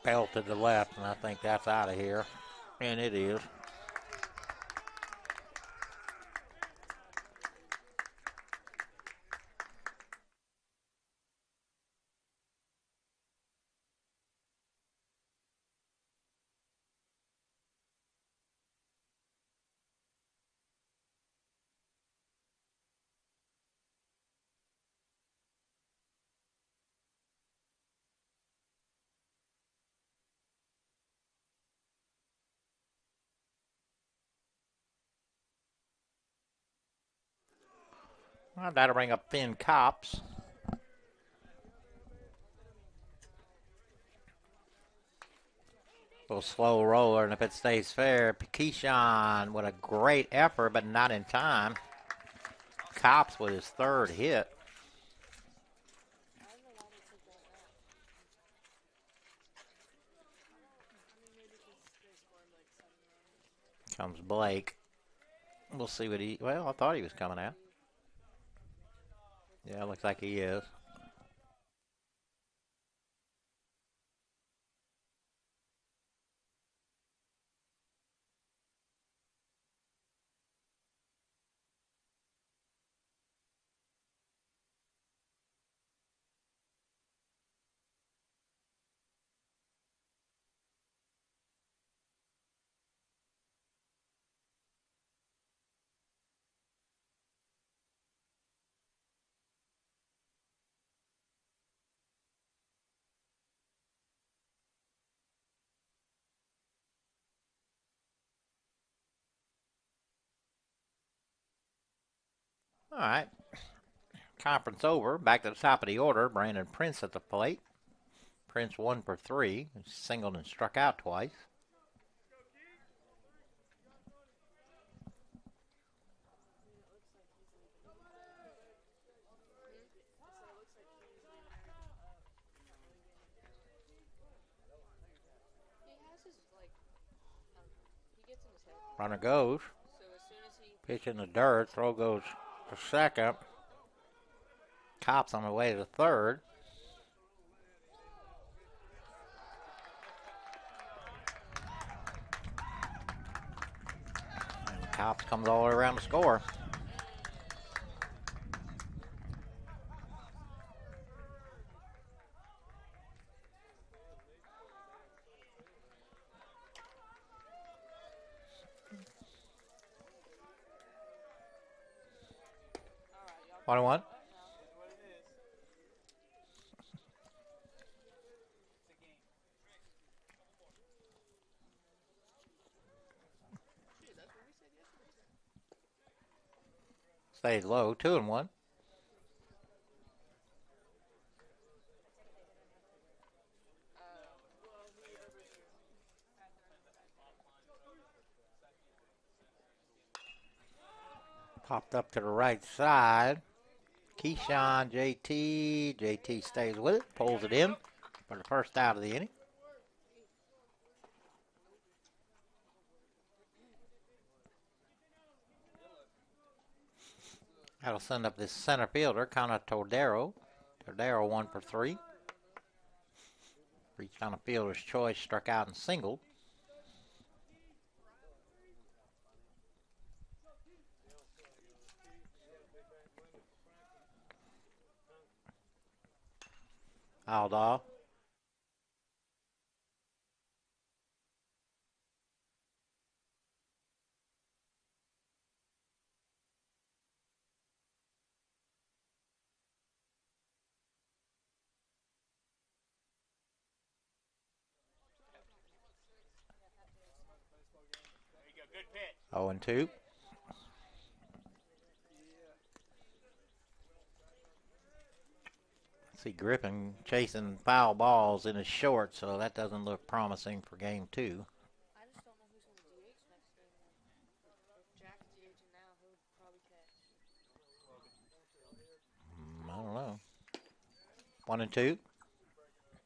Bell to the left, and I think that's out of here. And it is. Well, that'll bring up Finn Copps. Little slow roller, and if it stays fair, Keyshawn with a great effort, but not in time. Copps with his third hit. Comes Blake. We'll see what he. Well, I thought he was coming out. Yeah, looks like he is. All right. Conference over. Back to the top of the order. Brandon Prince at the plate. Prince 1 for 3. Singled and struck out twice. Runner goes. Pitch in the dirt. Throw goes to second. Copps on the way to third. And Copps comes all the way around to score. 1-1. That's what it is. It's a game. Shit, that's what we said yesterday. Stays low. 2-1. Popped up to the right side. Keyshawn, JT. JT stays with it. Pulls it in for the first out of the inning. That'll send up this center fielder, Connor Todero. Todero 1 for 3. Reached on a fielder's choice, struck out and singled. Fouled off. There you go. Good pitch. 0-2. See Griffin chasing foul balls in his short, so that doesn't look promising for game 2. I just don't know who's going to DH next game. If Jack's DHing now, he'll probably catch. I don't know. 1-2. That would be the day.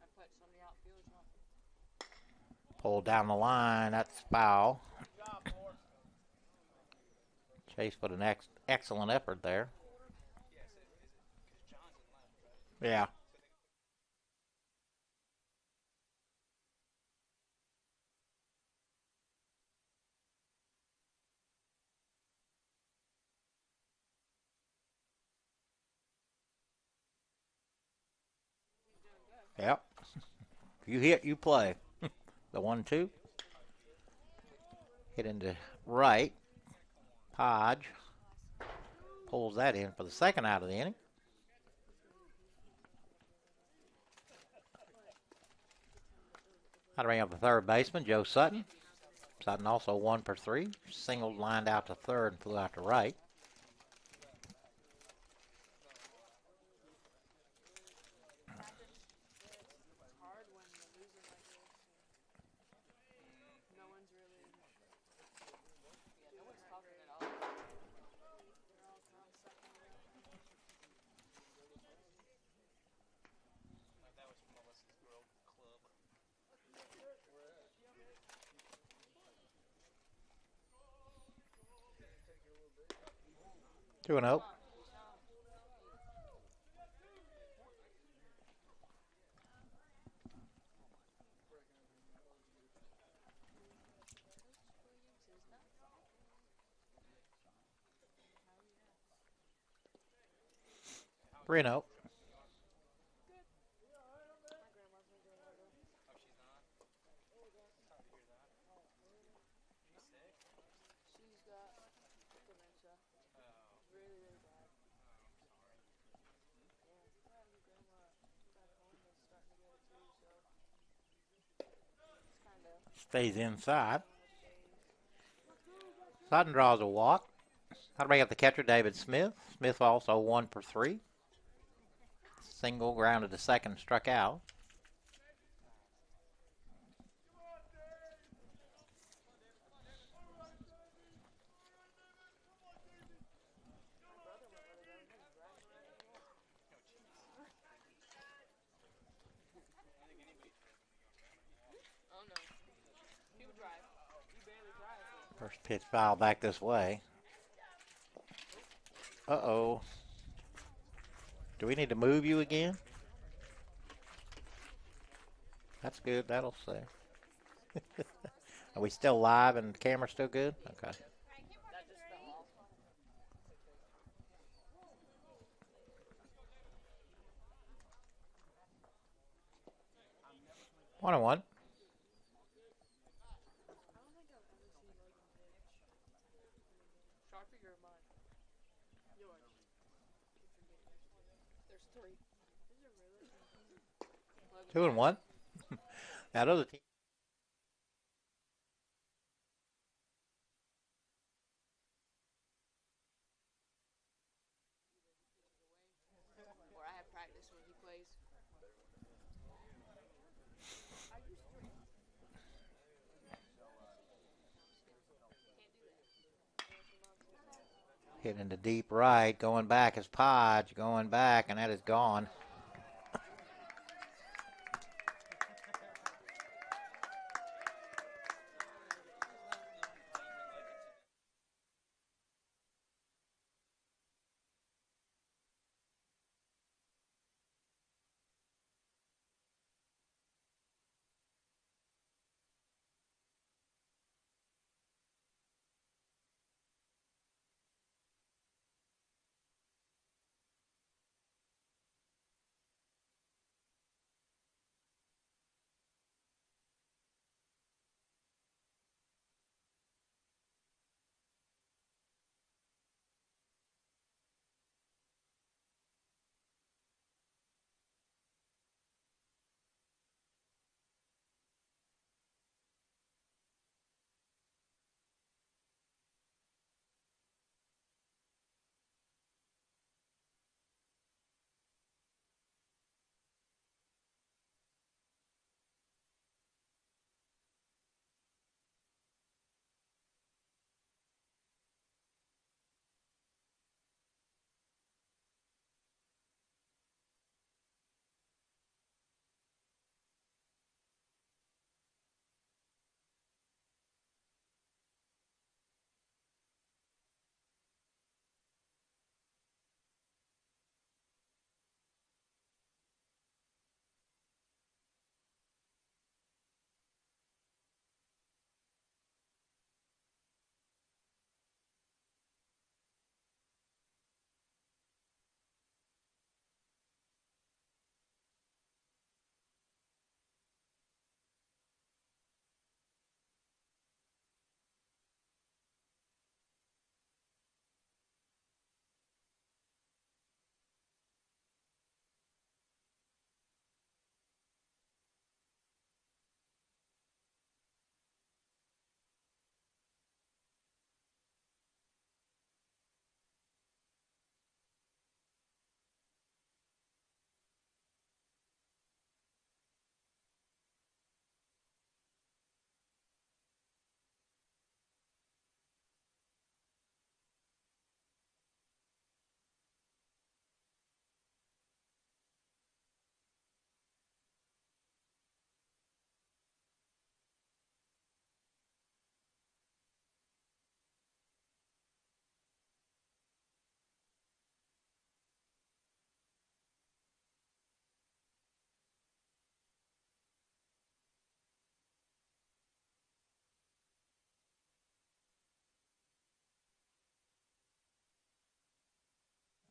I put some of the outfielders on. Pulled down the line. That's foul. Good job, Morse. Chase put an excellent effort there. Yes, is it? Because Johnson left, right? Yeah. Yep. If you hit, you play. The 1-2. Hit into right. Podge pulls that in for the second out of the inning. How to bring up the third baseman, Joe Sutton. Sutton also 1 for 3. Singled, lined out to third, and flew out to right. It's hard when you're losing like this. And no one's really. Yeah, no one's talking at all. They're all kind of sucking it up. That was from Melissa's Grove Club. 2-0. Reno. She's got dementia. Really, really bad. Yeah, her grandma back home is starting to get it too, so it's kind of Stays inside. days. Sutton draws a walk. How to bring up the catcher, David Smith. Smith also 1 for 3. Single, grounded to second, struck out. Oh no. He would drive. He barely drives. First pitch foul back this way. Uh-oh. Do we need to move you again? That's good. That'll say. Are we still live and the camera's still good? Okay. That just fell off. 1-1. I don't think I've ever seen Logan pitch. Sharpie or mine? Yours. Keep forgetting there's three. Is there really? Logan. 2-1. That other team. Or I have practice when he plays. I used to. Can't do that. Hit into deep right. Going back is Podge. Going back, and that is gone.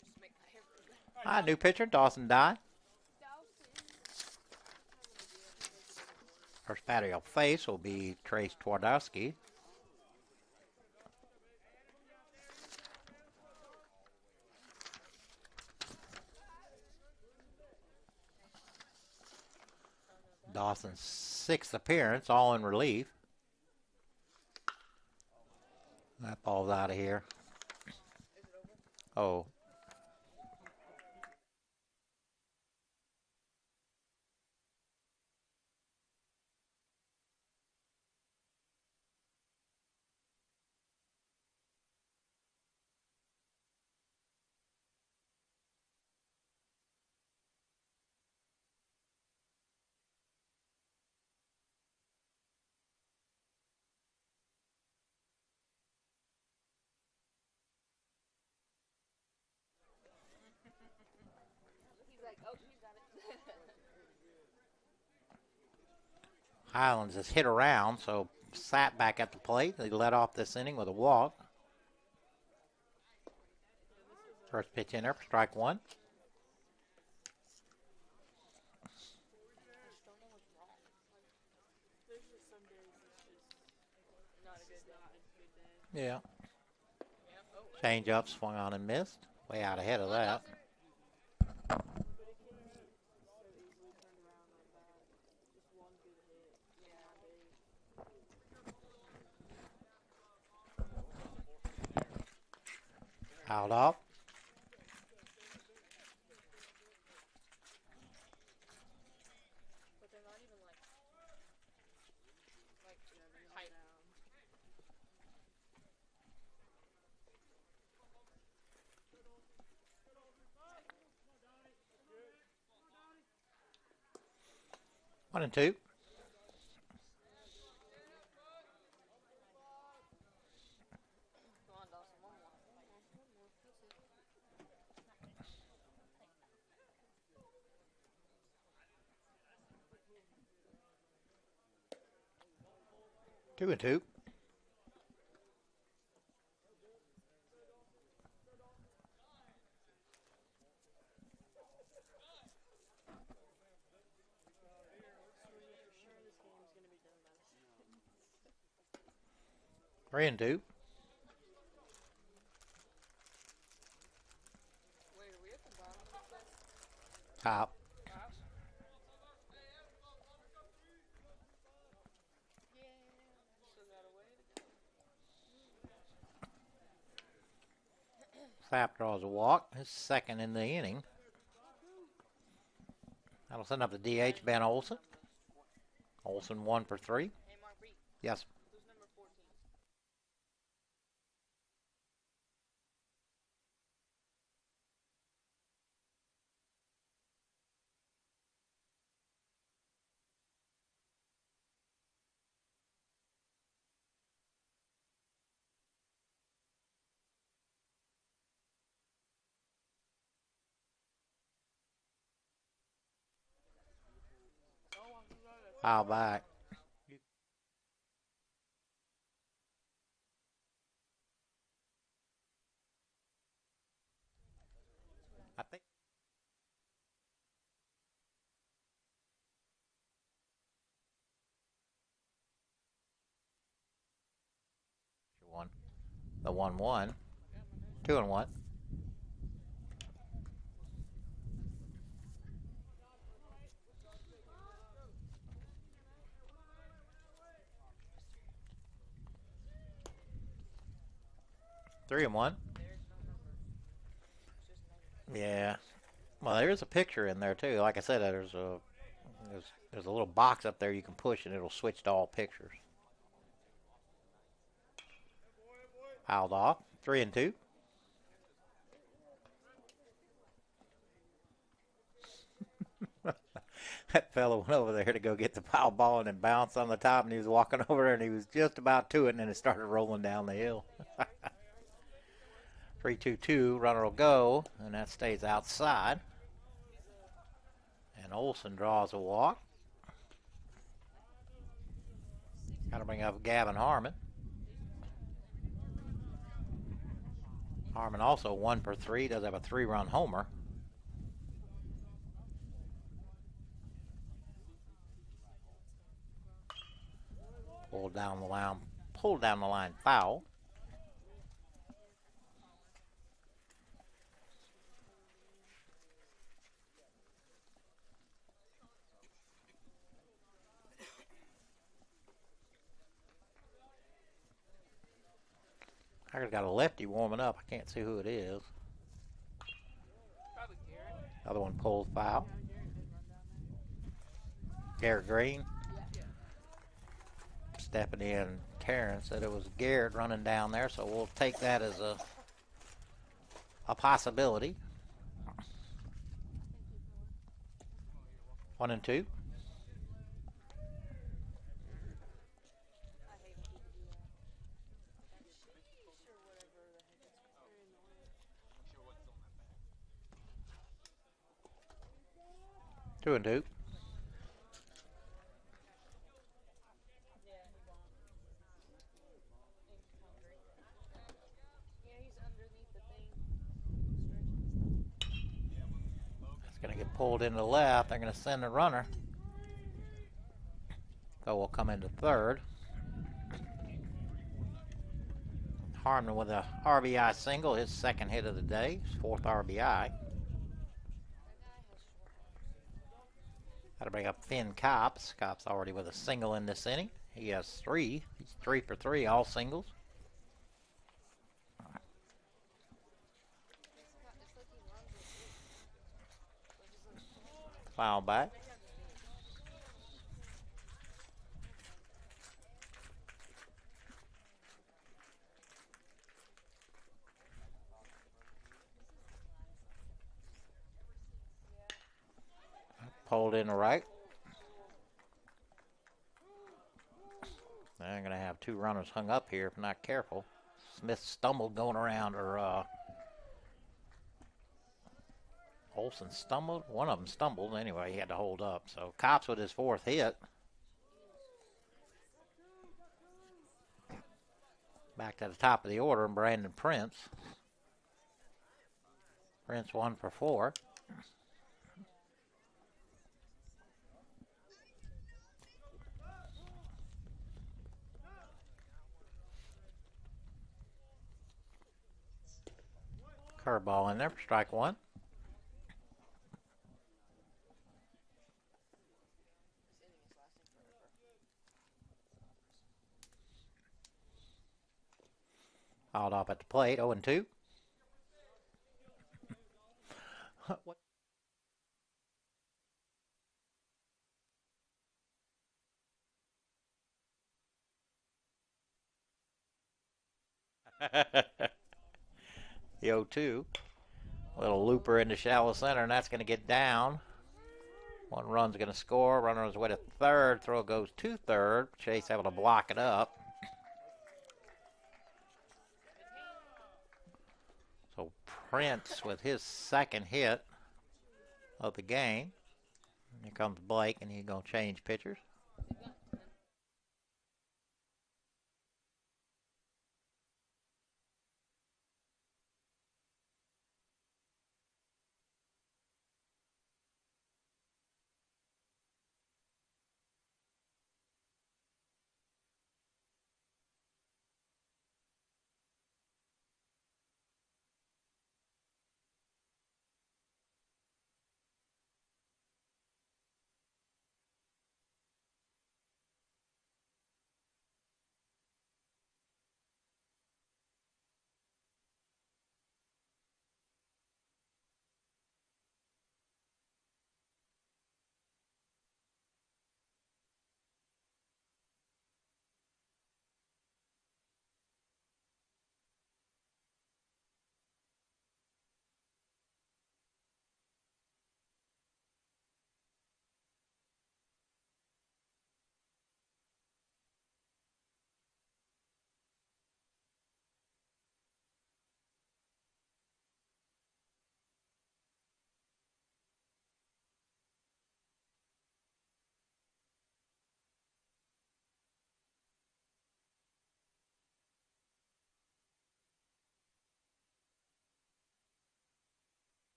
Just make my hair red. New pitcher, Dawson Dye. First batter he'll face will be Trace Twardowski. Dawson's sixth appearance, all in relief. That ball's out of here. Oh. He's like, oh, he's got it. Highlands has hit around, so sat back at the plate. They led off this inning with a walk. First pitch in there for strike one. Yeah. Change up, swung on and missed. Way out ahead of that. Fouled off. But they're not even like height. 1-2. Come on, Dawson, one more. 2-2. Three and two. Wait, are we at the bottom of the list? Top. Yeah, still got a way to go. Sapp draws a walk. His second in the inning. That'll send up the DH, Ben Olson. Olson 1 for 3. Hey, Mark B. Yes. Who's number 14? Foul back. I think. One. The 1-1. 2-1. Three and one. Yeah. Well, there's a picture in there too. Like I said, there's a little box up there you can push and it'll switch to all pictures. Fouled off. 3 and 2. That fellow went over there to go get the foul ball and then bounced on the top, and he was walking over there and he was just about to it, and then it started rolling down the hill. 3-2-2, runner will go, and that stays outside. And Olson draws a walk. Got to bring up Gavin Harmon. Harmon also 1 for 3, does have a 3-run homer. Pulled down the line, foul. I got a lefty warming up. I can't see who it is. Probably Garrett. Other one pulled foul. Garrett Green. Yeah. Stepping in, Terrence said it was Garrett running down there, so we'll take that as a possibility. 1 and 2. I hate when people do that. Sheesh, or whatever the heck it's called. Very annoying. 2 and 2. Yeah, he won't. He's hungry. Yeah, he's underneath the thing. Stretching. It's going to get pulled into left. They're going to send the runner. So we'll come into third. Harmon with a RBI single, his second hit of the day, his fourth RBI. That'll bring up Finn Copps. Copps already with a single in this inning. He has three. He's 3 for 3, all singles. Foul back. Pulled in the right. I'm going to have two runners hung up here if not careful. Smith stumbled going around, or Olsen stumbled. One of them stumbled. Anyway, he had to hold up. So Copps with his fourth hit. Back to the top of the order, Brandon Prince. Prince 1 for 4. Curveball in there for strike one. Fouled off at the plate, 0-2. The 0-2. Little looper into shallow center, and that's going to get down. One run's going to score. Runner is way to third. Throw goes to third. Chase able to block it up. So Prince with his second hit of the game. Here comes Blake, and he's going to change pitchers.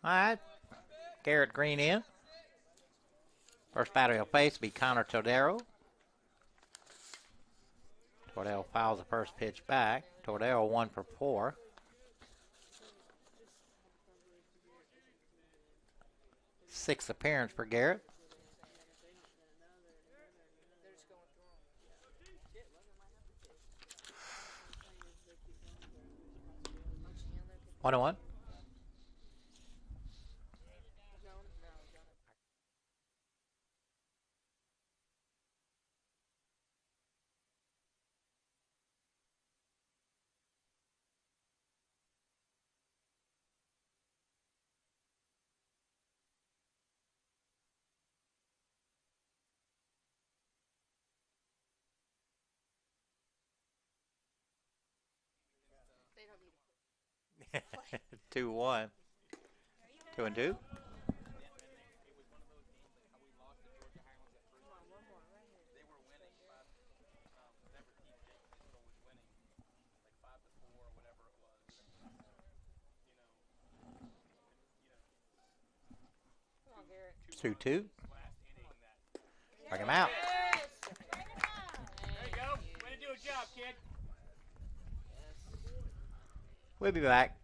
All right. Garrett Green in. First batter he'll face will be Connor Tordero. Tordero fouls the first pitch back. Tordero 1 for 4. Sixth appearance for Garrett. shit, Logan might have to take. All I'm saying is they keep going, there's possibility. Oh, Chandler could be. 1-1. Jones? No, Jonas. They don't need it. 2-1. 2-2. Come on, one more, right here. They were winning by, whenever Team Jake Digital was winning, like 5-4 or whatever it was. Come on, Garrett. 2-2. Last inning that. Strike him out. Yes! There you go. Way to do a job, kid. Yes. We'll be back.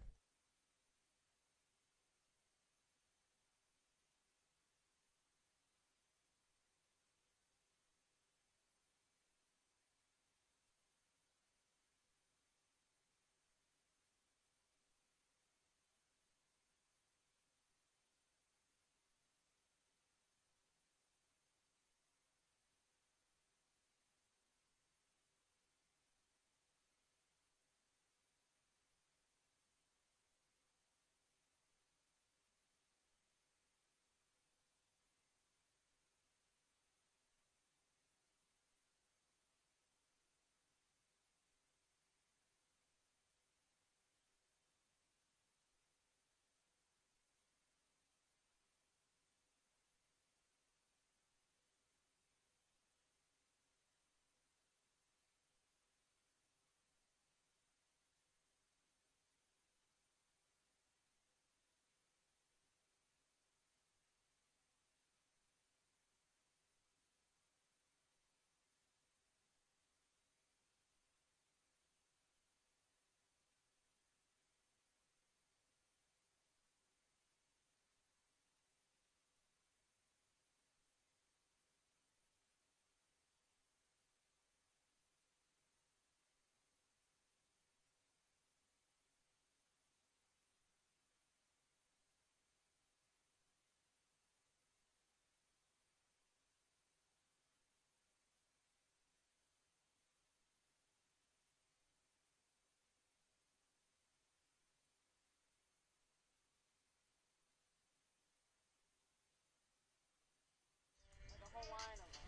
Like a whole line of them.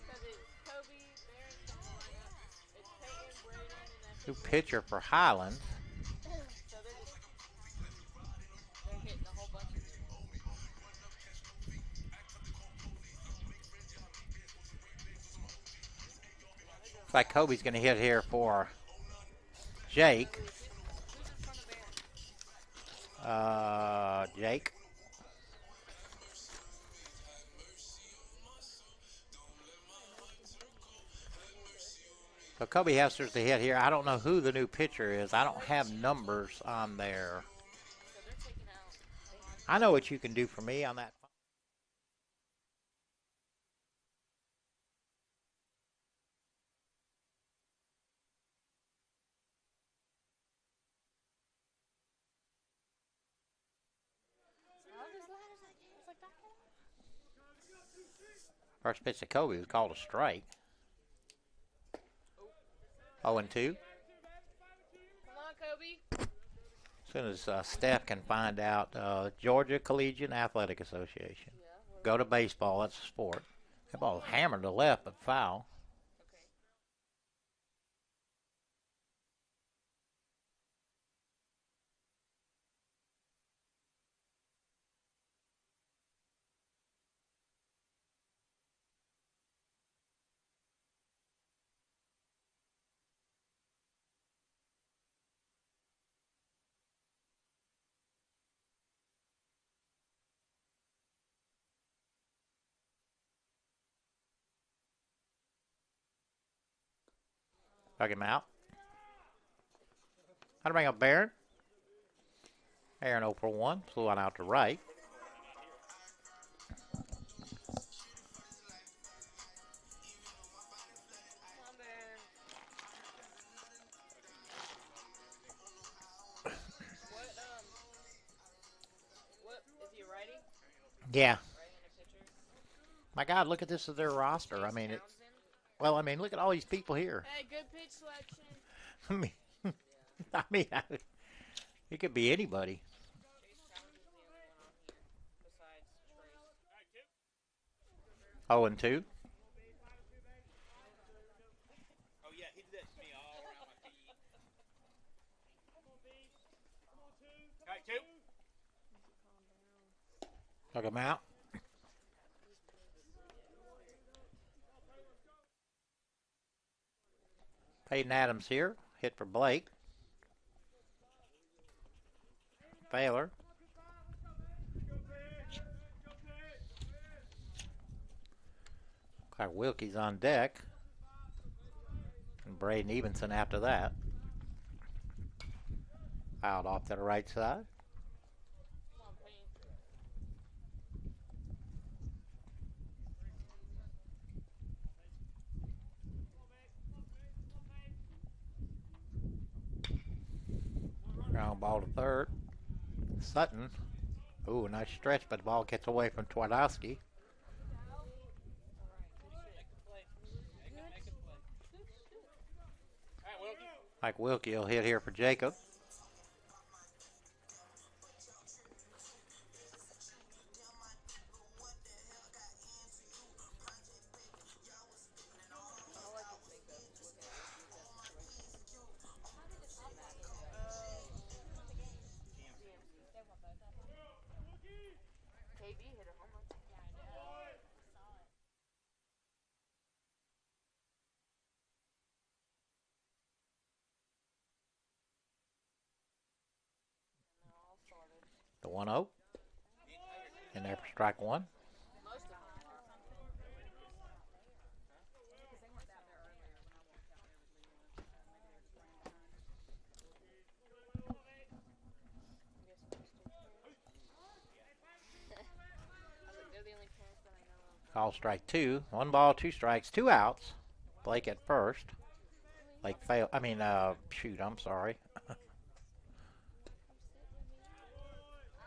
Because it's Kobe, Barron's got the lineup. It's Peyton, Braden, and that's New pitcher for Highlands. So they're hitting a whole bunch of new ones. Looks like Kobe's going to hit here for Jake. Who's in front of Barron? Jake. So Kobe Hester's the hit here. I don't know who the new pitcher is. I don't have numbers on there. So they're taking out. I know what you can do for me on that. First pitch to Kobe was called a strike. 0-2. Come on, Kobe. As soon as Steph can find out, Georgia Collegiate Athletic Association. Yeah. Go to baseball. That's a sport. That ball hammered to left, but foul. Okay. Dug him out. How to bring up Barron? Aaron 0 for 1. Flew one out to right. Yeah. right-handed pitcher. My God, look at this as their roster. I Chase mean, it's Townsend. well. I mean, look at all these people here. Hey, good pitch selection. I mean, Yeah. I mean, it could be anybody. Chase Townsend's the only one on here besides Trace. 0-2. Oh yeah, he did that to me all around my feet. All right, 2. Took him out. Peyton Adams here. Hit for Blake. Baylor. Clark Wilkie's on deck. And Braden Evenson after that. Out off to the right side. Come on, Payne. Ground ball to third. Sutton. Ooh, nice stretch, but the ball gets away from Twardowski. Mike Wilkie will hit here for Jacob. KB hit a home run. And they're all started. The 1-0. In there for strike one. Most of them are. They're the only parents that I know of. Call strike two. 1 ball, 2 strikes, 2 outs. Blake at first. Blake failed. Shoot, I'm sorry.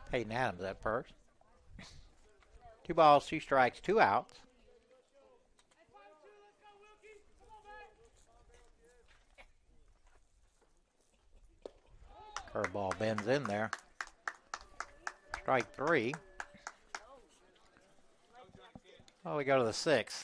Peyton Adams at first. 2 balls, 2 strikes, 2 outs. Curveball bends in there. Strike 3. Oh, we go to the 6th.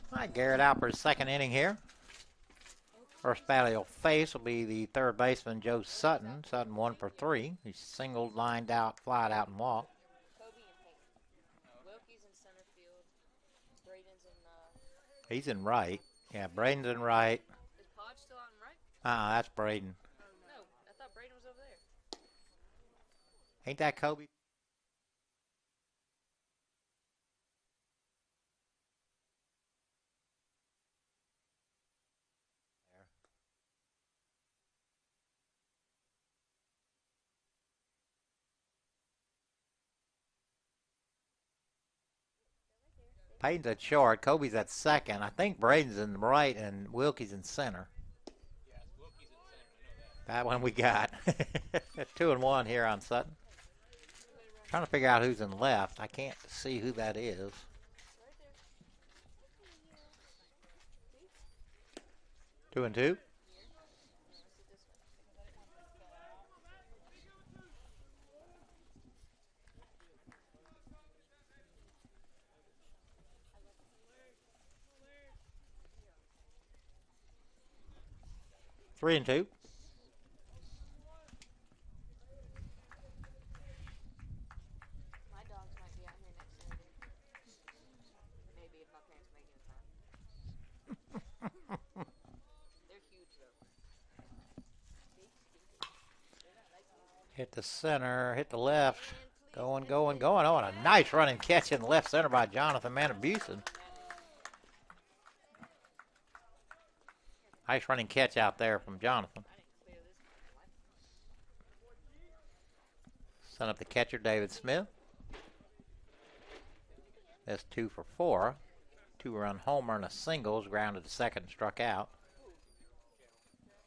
All right, Garrett Alper's second inning here. First batter he'll face will be the third baseman, Joe Sutton. Sutton 1 for 3. He's singled, lined out, flied out, and walked. Kobe and Peyton. Wilkie's in center field. Braden's in. He's in right. Yeah, Braden's in right. Is Podge still out in right? That's Braden. No, I thought Braden was over there. Ain't that Kobe? Payton's at short. Kobe's at second. I think Braden's in right and Wilkie's in center. Yes, Wilkie's in center. I know that. That one we got. 2-1 here on Sutton. Trying to figure out who's in left. I can't see who that is. Right there. 2-2. Here. No, sit this way. 3-2. My dogs might be out here next Saturday. Maybe if my parents make it in time. They're huge though. Big stinkers. Hit the center, hit the left. Going. Oh, and a nice running catch in the left center by Jonathan Manabusen. Nice running catch out there from Jonathan. I didn't clear this one. Sent up the catcher, David Smith. That's 2 for 4. 2-run homer and a singles, grounded to second and struck out.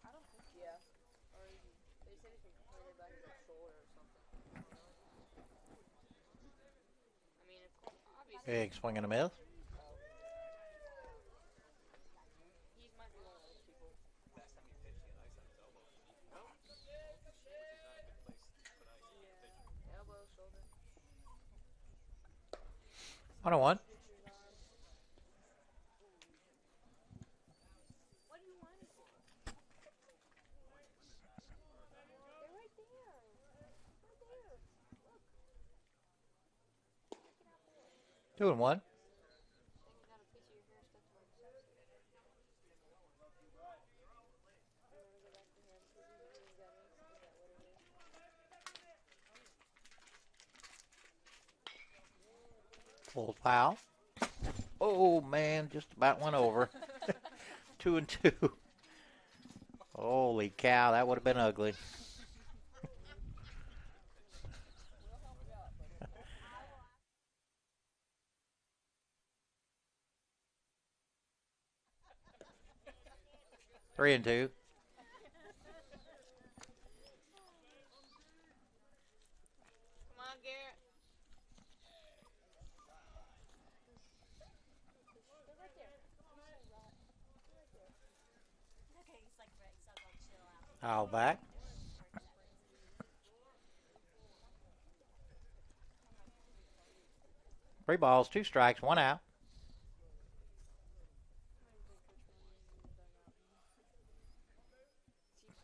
I don't think. Yeah. Or they said he's been complaining about his shoulder or something. I mean, it's obviously. Big swing and a miss. He might be one of those people. Last time he pitched, he had ice on his elbow. Which is not a good place to put ice on a pitcher. Elbow, shoulder. 1-1. What do you want it for? They're right there. Right there. Look. Check it out there. 2-1. Taking out a piece of your hair stuck to my chest. I'm gonna go back to him because he's got me. Is that what it is? Full foul. Oh, man, just about went over. 2-2. Holy cow, that would have been ugly. Three and two. Come on, Garrett. They're right there. Okay, he's like Brett, so I'll chill out. Foul back. 3 balls, 2 strikes, 1 out.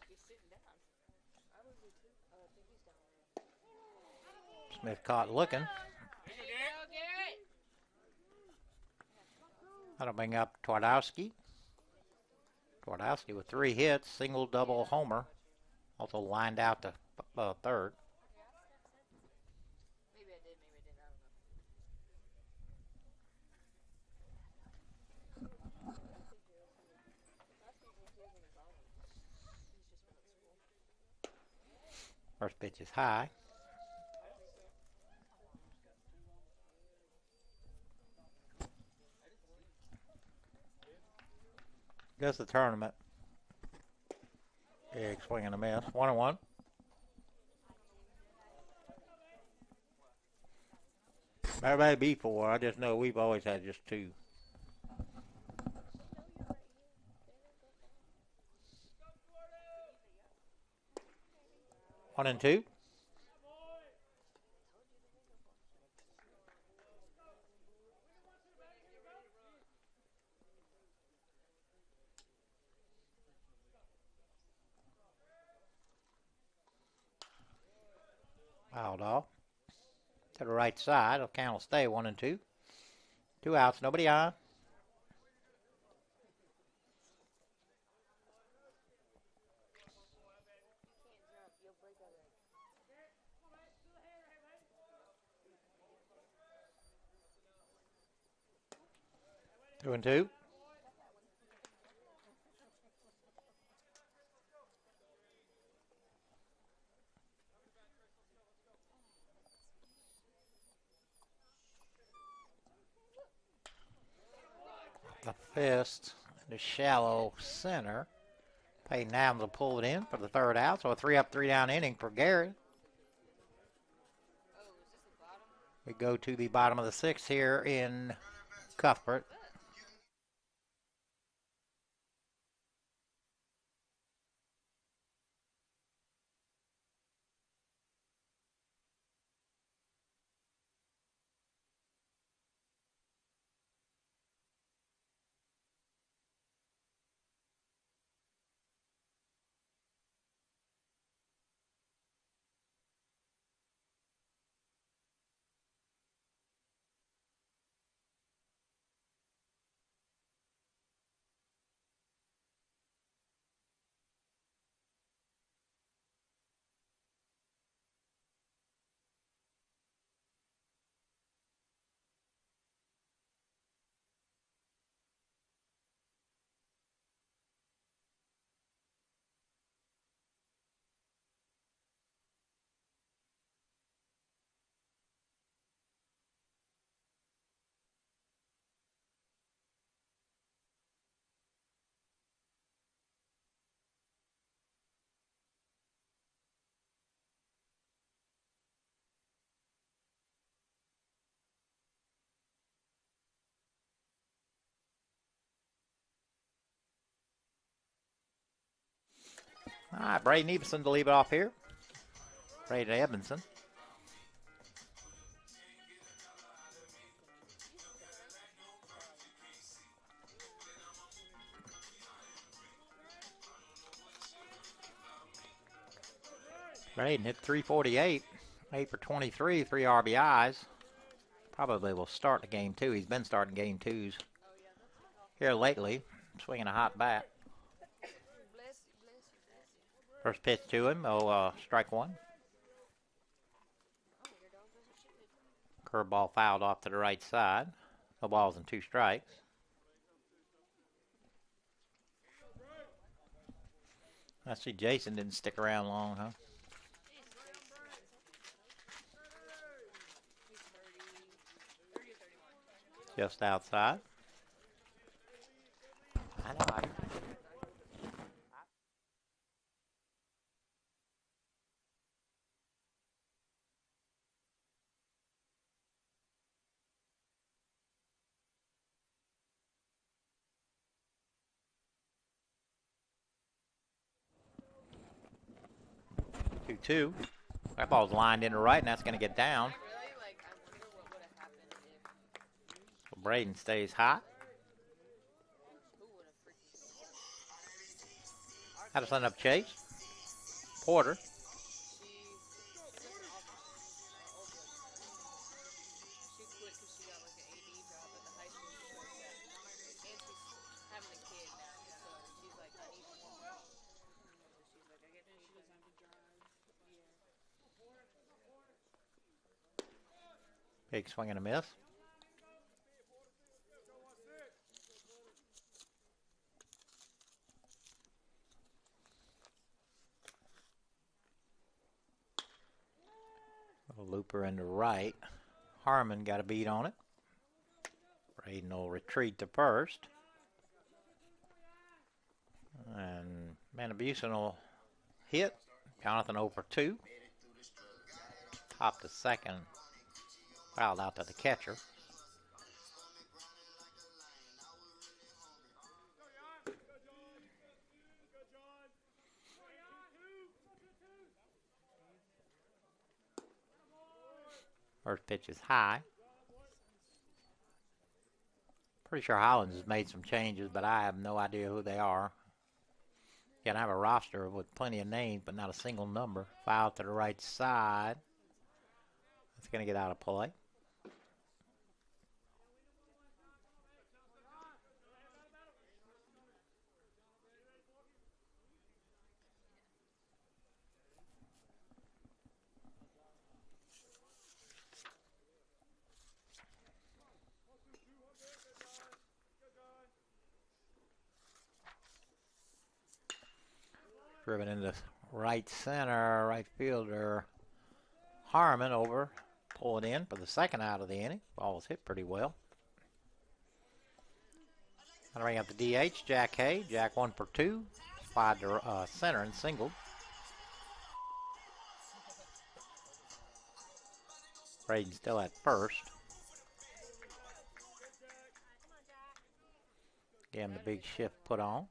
He's sitting down. I would be too. Oh, I think he's down there. Smith caught looking. Go, Garrett. That'll bring up Twardowski. Twardowski with 3 hits, single, double, homer. Also lined out to third. Maybe I did, maybe I didn't. I don't know. Last week when he was in his own. He's just been at school. First pitch is high. Just the tournament. Big swing and a miss. 1-1. There may be 4. I just know we've always had just 2. 1-2. Fouled off. To the right side. The count will stay 1-2. 2 outs. Nobody on. You'll break a leg. 2-2. The fist, the shallow center. Peyton Adams will pull it in for the third out. So a 3-up, 3-down inning for Gary. Oh, is this the bottom? We go to the bottom of the sixth here in Cuthbert. All right, Braden Ebenson to leave it off here. Braden Ebenson. Braden hit 348, 8 for 23, 3 RBIs. Probably will start the game two. He's been starting game twos here lately, swinging a hot bat. Bless you, bless you, bless you. First pitch to him, strike one. Oh, your dog does what she did. Curveball fouled off to the right side. No balls and 2 strikes. I see Jason didn't stick around long, huh? He's 30 or 31. Just outside. I know. 2-2. That ball's lined into right, and that's going to get down. Really? Like, I wonder what would have happened if. So Braden stays hot. Who would have freaking. How to send up Chase? Porter. She quit because she got like an AD job at the high school she works at. And she's having a kid now, so she's like, I need more money. She's like, I get paid. She doesn't have to drive. Yeah. Big swing and a miss. Little looper into right. Harmon got a beat on it. Braden will retreat to first. And Manabusen will hit. Jonathan 0 for 2. Top to second. Fouled out to the catcher. First pitch is high. Pretty sure Highlands has made some changes, but I have no idea who they are. Again, I have a roster with plenty of names, but not a single number. Foul to the right side. It's going to get out of play. Driven into right center, right fielder Harmon over. Pull it in for the second out of the inning. Ball was hit pretty well. Gonna bring up the DH, Jack Hay. Jack 1 for 2. Wide to center and singled. Braden still at first. Again, the big shift put on.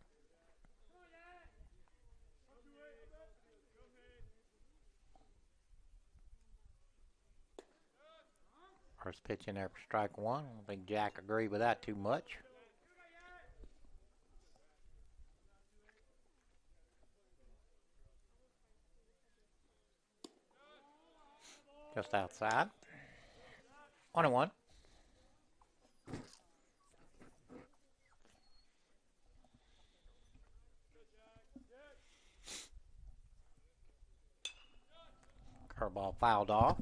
First pitch in there for strike one. I don't think Jack agreed with that too much. Just outside. 1-1. Curveball fouled off.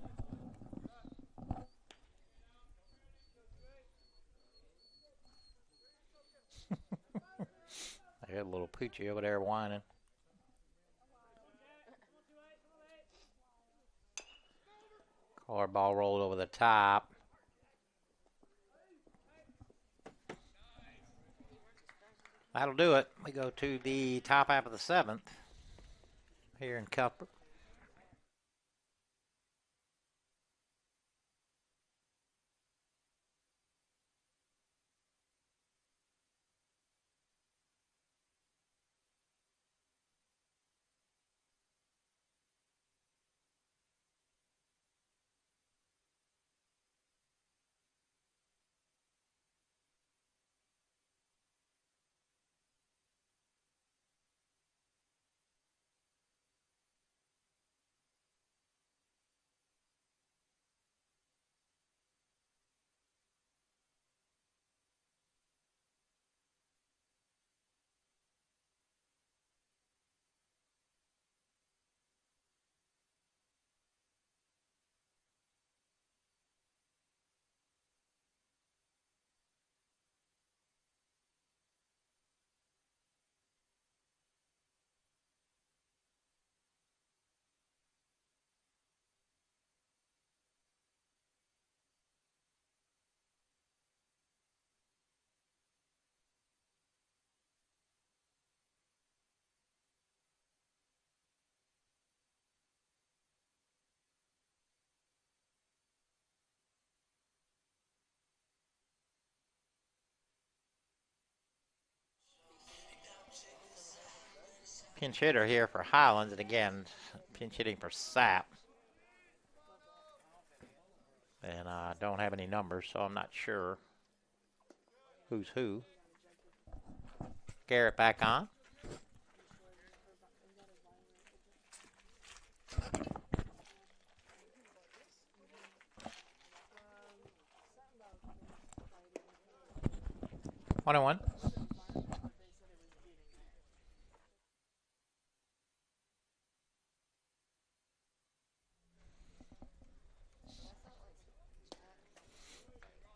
I got a little Poochie over there whining. Collar ball rolled over the top. That'll do it. We go to the top half of the seventh here in Cuthbert. Pinch hitter here for Highlands, and again, pinch hitting for Sapp. And I don't have any numbers, so I'm not sure who's who. Garrett back on. One and one.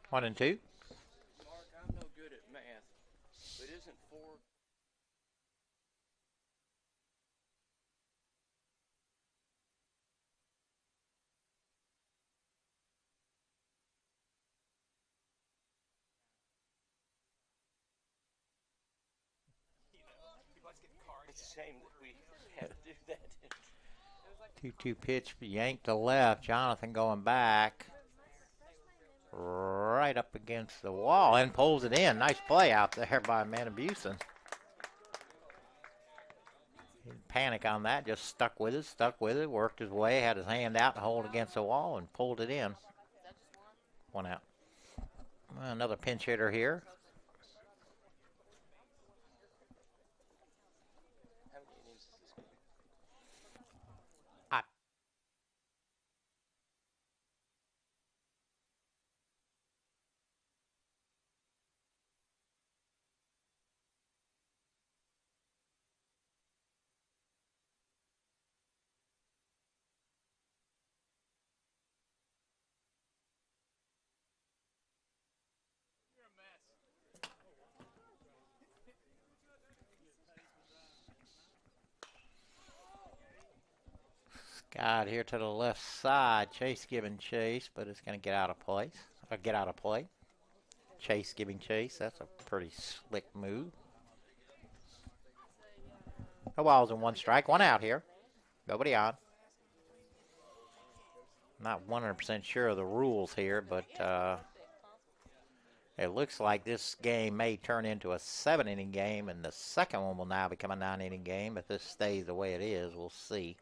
One and two. Mark, I'm no good at math, but isn't 4? It's a shame that we had to do that. 2-2 pitch yanked to left. Jonathan going back. Right up against the wall and pulls it in. Nice play out there by Manabusen. He didn't panic on that, just stuck with it, worked his way, had his hand out to hold against the wall and pulled it in. One out. Another pinch hitter here. Scott here to the left side. Chase giving chase, but it's going to get out of place. Or get out of play. Chase giving chase. That's a pretty slick move. No balls and one strike. One out here. Nobody on. Not 100% sure of the rules here, but it looks like this game may turn into a 7-inning game, and the second one will now become a 9-inning game. If this stays the way it is, we'll see.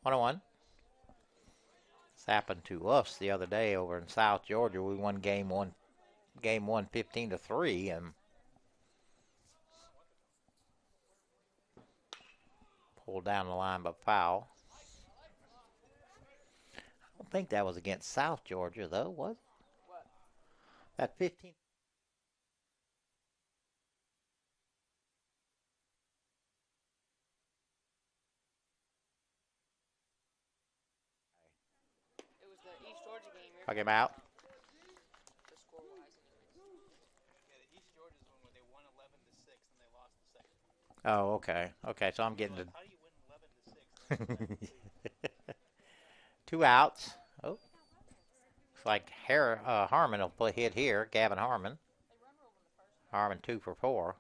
1-1. This happened to us the other day over in South Georgia. We won game one 15-3, and pulled down the line by foul. I don't think that was against South Georgia, though, was it? What? That 15. It was the East Georgia game. Fuck him out. The score wise, anyways. Yeah, the East Georgia's one where they won 11-6 and they lost the second. Oh, okay. Okay, so I'm getting Like, the how do you win 11-6? 2 outs. Oh. Looks like Harmon will hit here. Gavin Harmon. Harmon 2 for 4.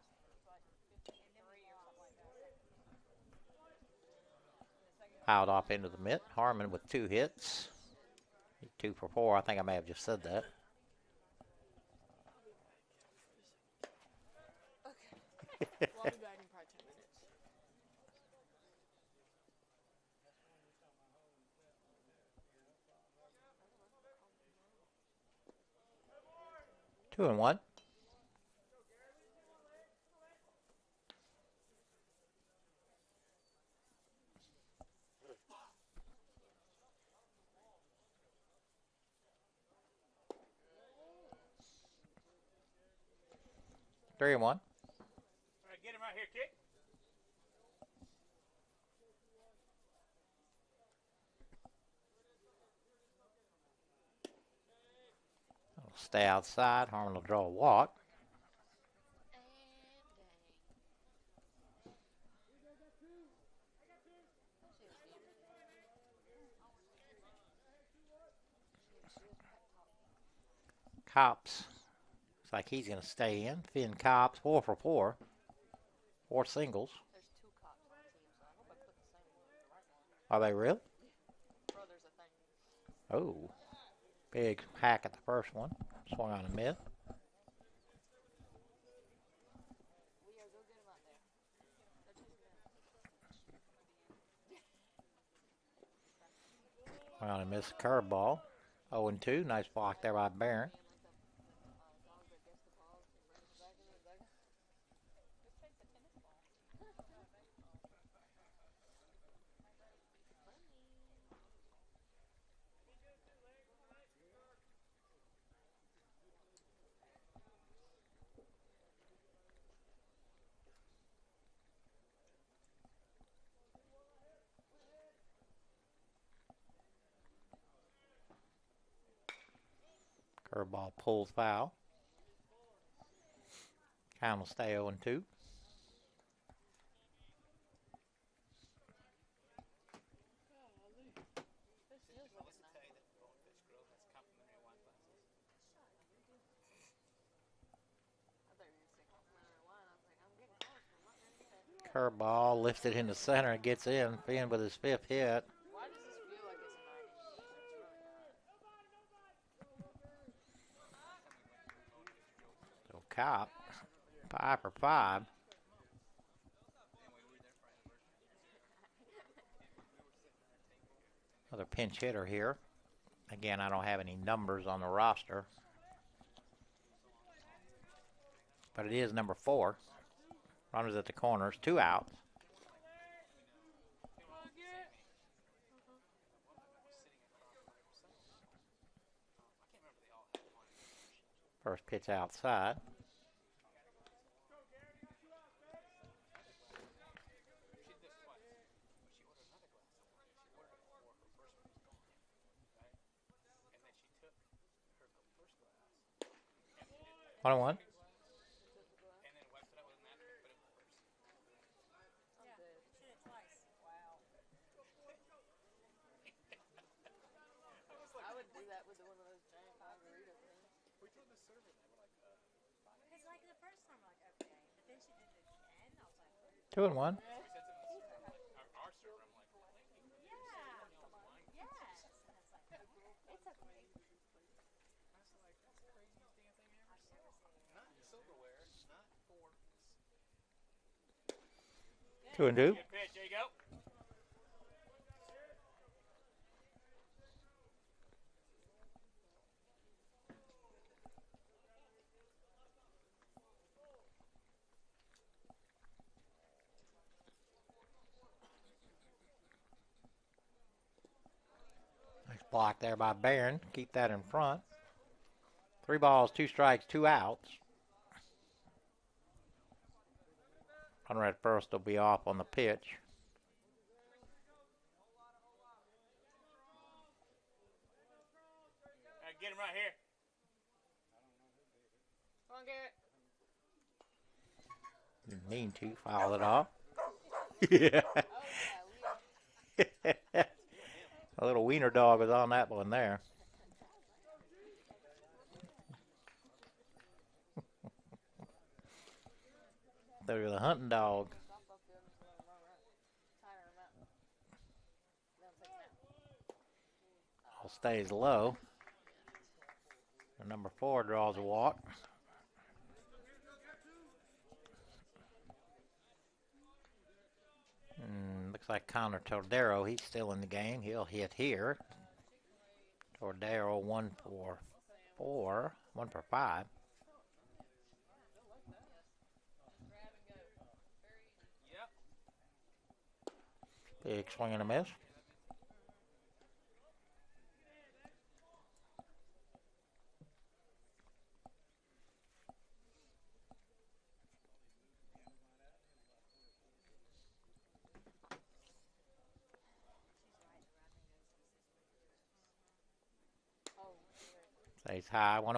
Fouled off into the mitt. Harmon with 2 hits. 2 for 4. I think I may have just said that. Okay. Well, I'll be back in probably 10 minutes. 2-1. Three and 1. All right, get him right here, kick. Stay outside. Harmon will draw a walk. Cops. Looks like he's going to stay in. Finn Cops, 4 for 4. 4 singles. There's 2 cops on the team, so I hope I put the same one, the right one. Are they real? Bro, there's a thing. Oh. Big hack at the first one. Swung on a miss. Leo, go get him out there. Go chase him down. Swung on a miss. Curveball. 0-2. Nice block there by Barron. Curveball pulls foul. Count will stay 0-2. Curveball lifted into center, gets in. Finn with his 5th hit. Why does this feel like it's a 90? It's really not. So Cop, 5 for 5. Another pinch hitter here. Again, I don't have any numbers on the roster. But it is number 4. Runners at the corners, 2 outs. First pitch outside. One and one. I would do that with one of those giant margarita things. Because like the first time, like okay, but then she did it again. I was like, 2 and 1. silverware, not forks. 2-2. Good pitch. There you go. Nice block there by Barron. Keep that in front. 3 balls, 2 strikes, 2 outs. Runner at first will be off on the pitch. Get him right here. Come on, Garrett. Didn't mean to. Foul it off. Yeah. Oh, yeah. A little wiener dog was on that one there. They're the hunting dog. Stop up there and just let him run around. Tire him out. Now take him out. Ball stays low. The number 4 draws a walk. Looks like Connor Tordero, he's still in the game. He'll hit here. Tordero 1 for 4, 1 for 5. Yep. Big swing and a miss. Oh, Stays high, 1-1. So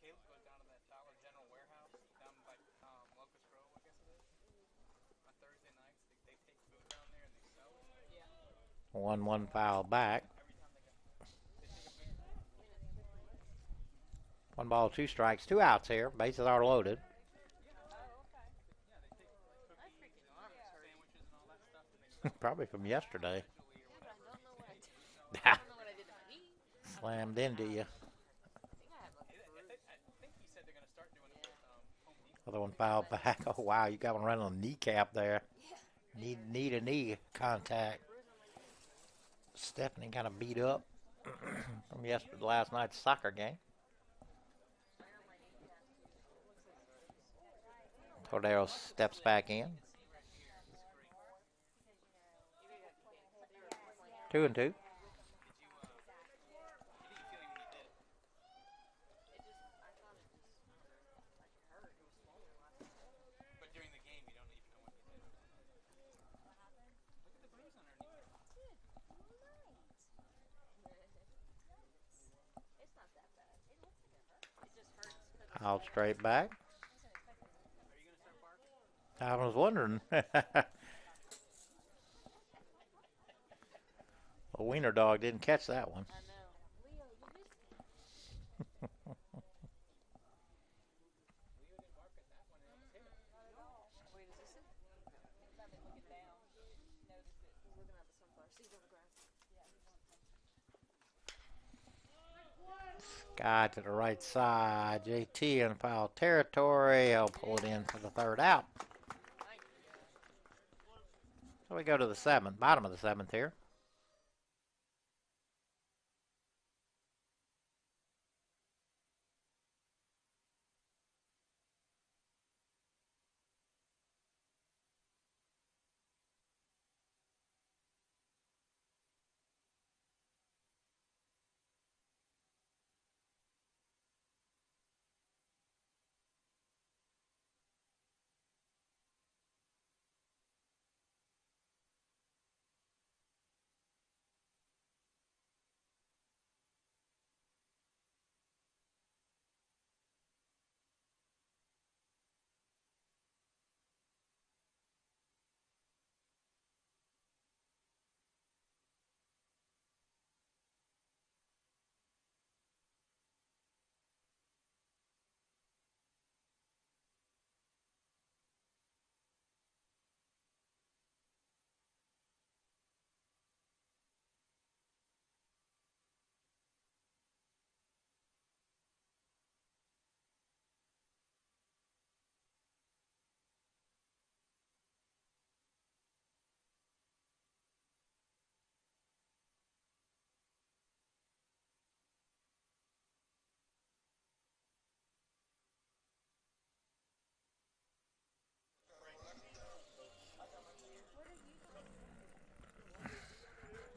Caleb goes down to that Dollar General warehouse down by Locust Grove, I guess it is. On Thursday nights, they take food down there and they sell it. 1-1 foul back. Every time they take a big 1 ball, 2 strikes, 2 outs here. Bases are loaded. they take cookies, sandwiches, and all that stuff, and they sell Probably from yesterday. it individually or yeah, but I whatever. don't know what I did. I don't know what I did to my knee. Slammed into you. I think I had like a bruise. I think he said they're going to start doing it with Home Depot. Other one foul back. Oh, wow, you got one right on the kneecap there. Knee to knee contact. Stephanie kind of beat up from last night's soccer game. Cordero steps back in. 2-2. You didn't feel him when you did it. But during the game, you don't even know what you did. Look at the bruise on her knee. It's not that bad. It looks like it hurts. It just hurts. 'Cause it's Out like- straight back. Are you going to start barking? I was wondering. A wiener dog didn't catch that one. I know. Leo, you missed me. Leo didn't bark at that one and almost hit it. Wait, is this it? I've been looking down. Noticed it. He's looking at the sunflower seeds on the ground. Guy to the right side. JT in foul territory. He'll pull it in for the 3rd out. So we go to the 7th, bottom of the 7th here.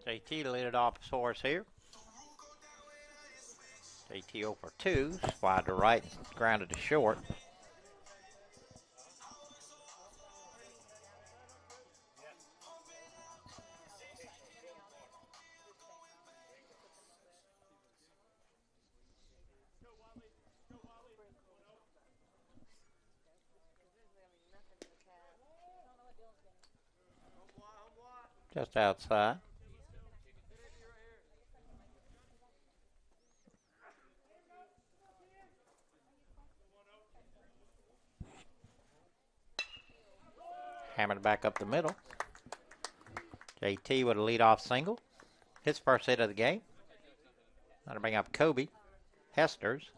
JT to lead it off for us here. JT 0 for 2. Slide to right, grounded to short. Just outside. Hammered back up the middle. JT with a leadoff single. His first hit of the game. That'll bring up Kobe Hesters.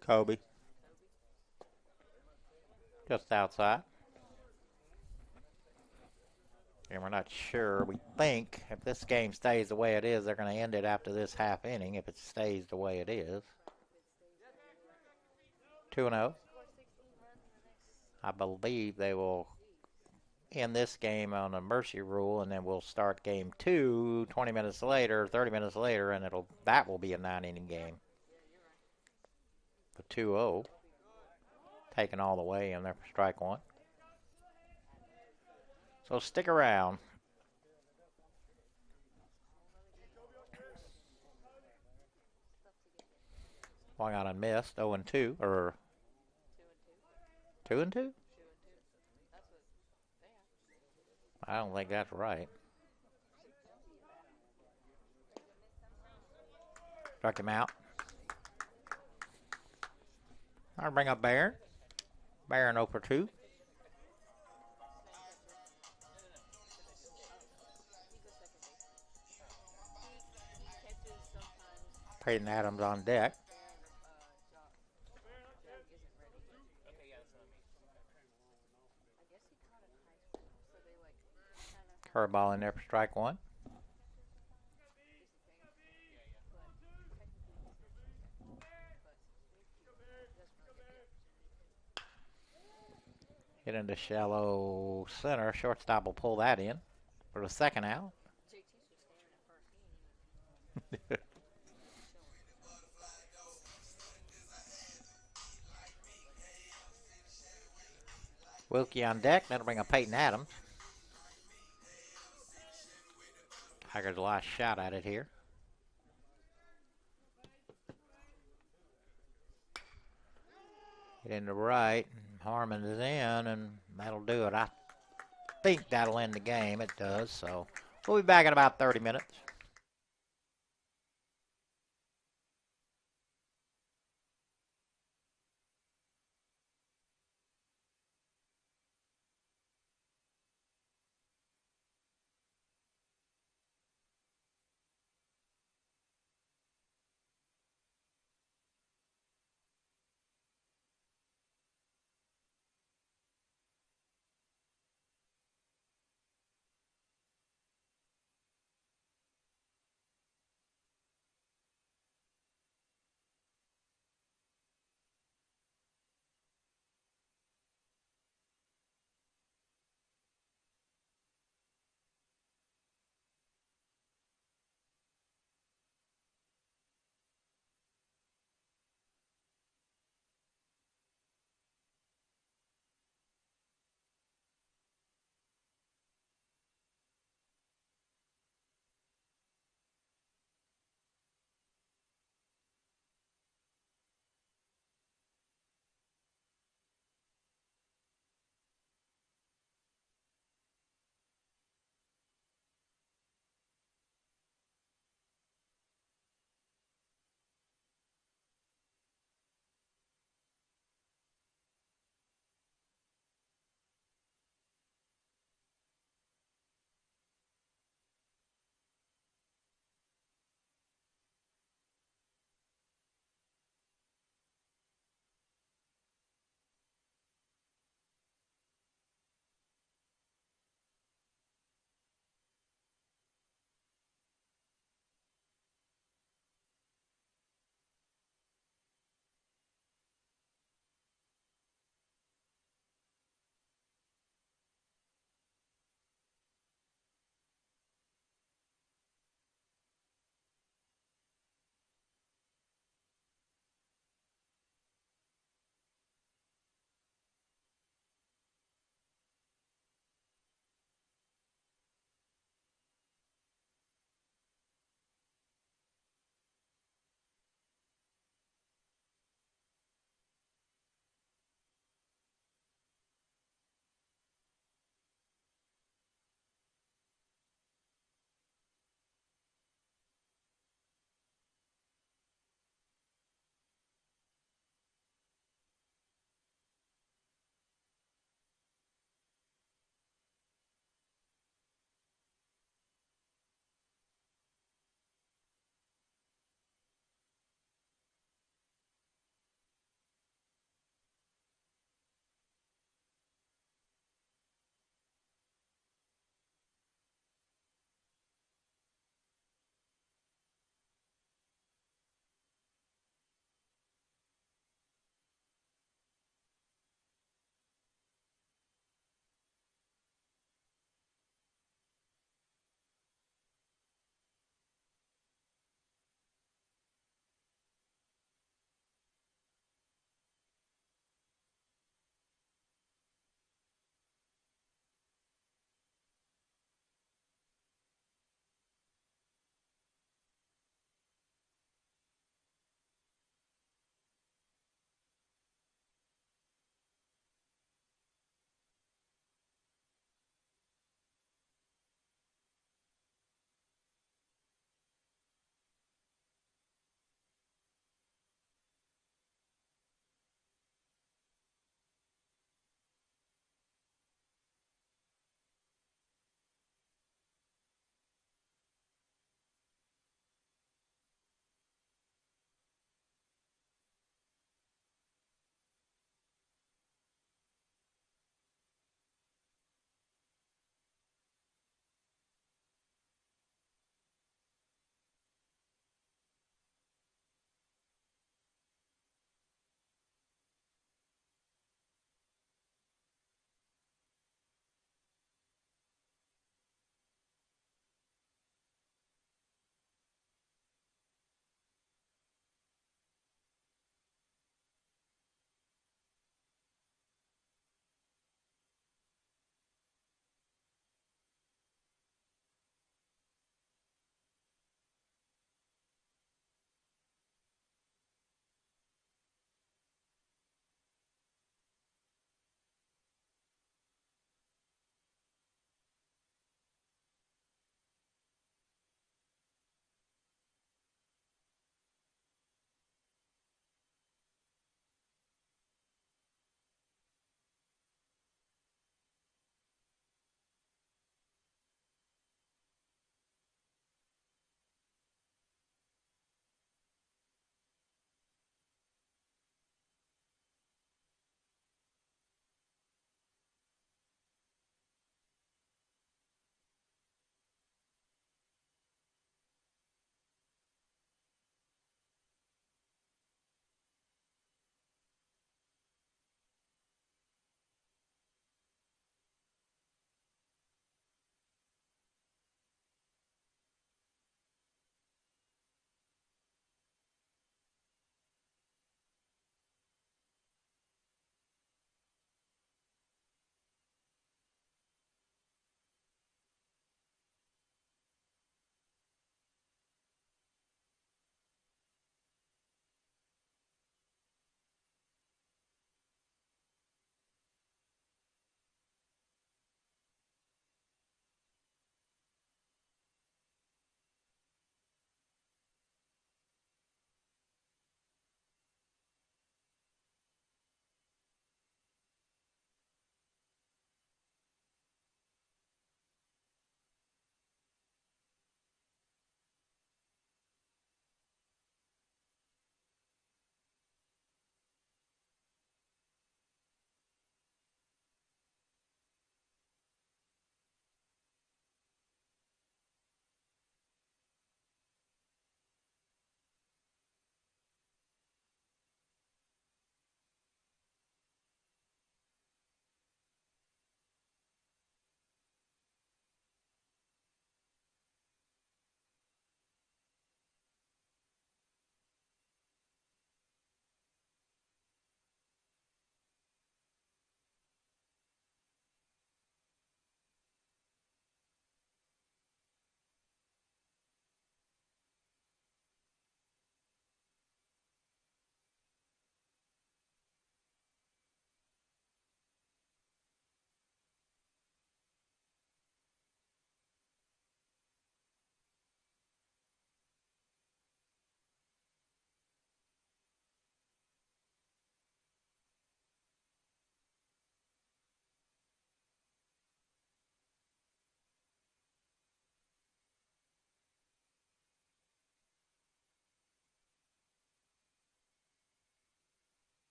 Kobe. Just outside. And we're not sure. We think if this game stays the way it is, they're going to end it after this half inning if it stays the way it is. 2-0. I believe they will end this game on a mercy rule, and then we'll start game 2 20 minutes later, 30 minutes later, and that will be a 9-inning game. The 2-0. Taken all the way in there for strike one. So stick around. Swung out and missed. 0-2 or 2-2. I don't think that's right. Struck him out. I'll bring up Barron. Barron 0 for 2. Peyton Adams on deck. Curveball in there for strike one. Hit into shallow center. Shortstop will pull that in for the second out. Wilkie on deck. That'll bring up Peyton Adams. Tigers' last shot at it here. Hit into right. Harmon is in, and that'll do it. I think that'll end the game. It does. So we'll be back in about 30 minutes.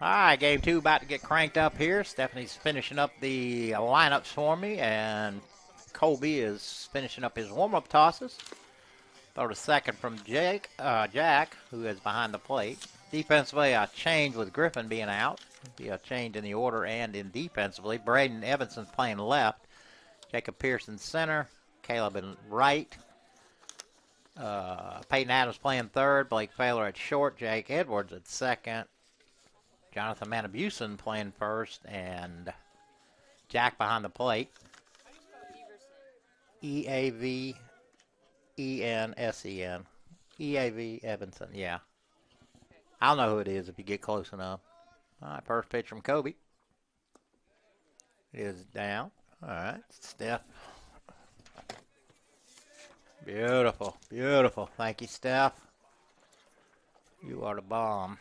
All right, game 2 about to get cranked up here. Stephanie's finishing up the lineups for me, and Colby is finishing up his warm-up tosses. Throw to second from Jack, who is behind the plate. Defensively, a change with Griffin being out. Be a change in the order and in defensively. Braden Evanson's playing left. Jacob Pearson center. Caleb in right. Peyton Adams playing third. Blake Failer at short. Jake Edwards at second. Jonathan Manabusen playing first. And Jack behind the plate. EAVENSEN. EAV Evanson, yeah. I'll know who it is if you get close enough. All right, first pitch from Kobe. Is down. All right, Steph. Beautiful, beautiful. Thank you, Steph. You are the bomb.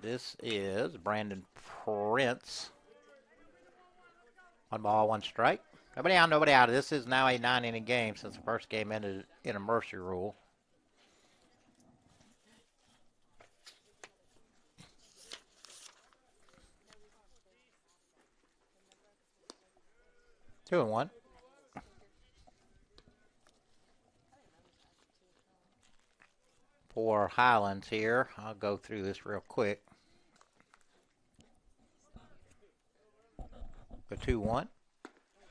This is Brandon Prince. 1 ball, 1 strike. Nobody out, nobody out. This is now a 9-inning game since the first game ended in a mercy rule. Two and one. For Highlands here, I'll go through this real quick. The 2-1.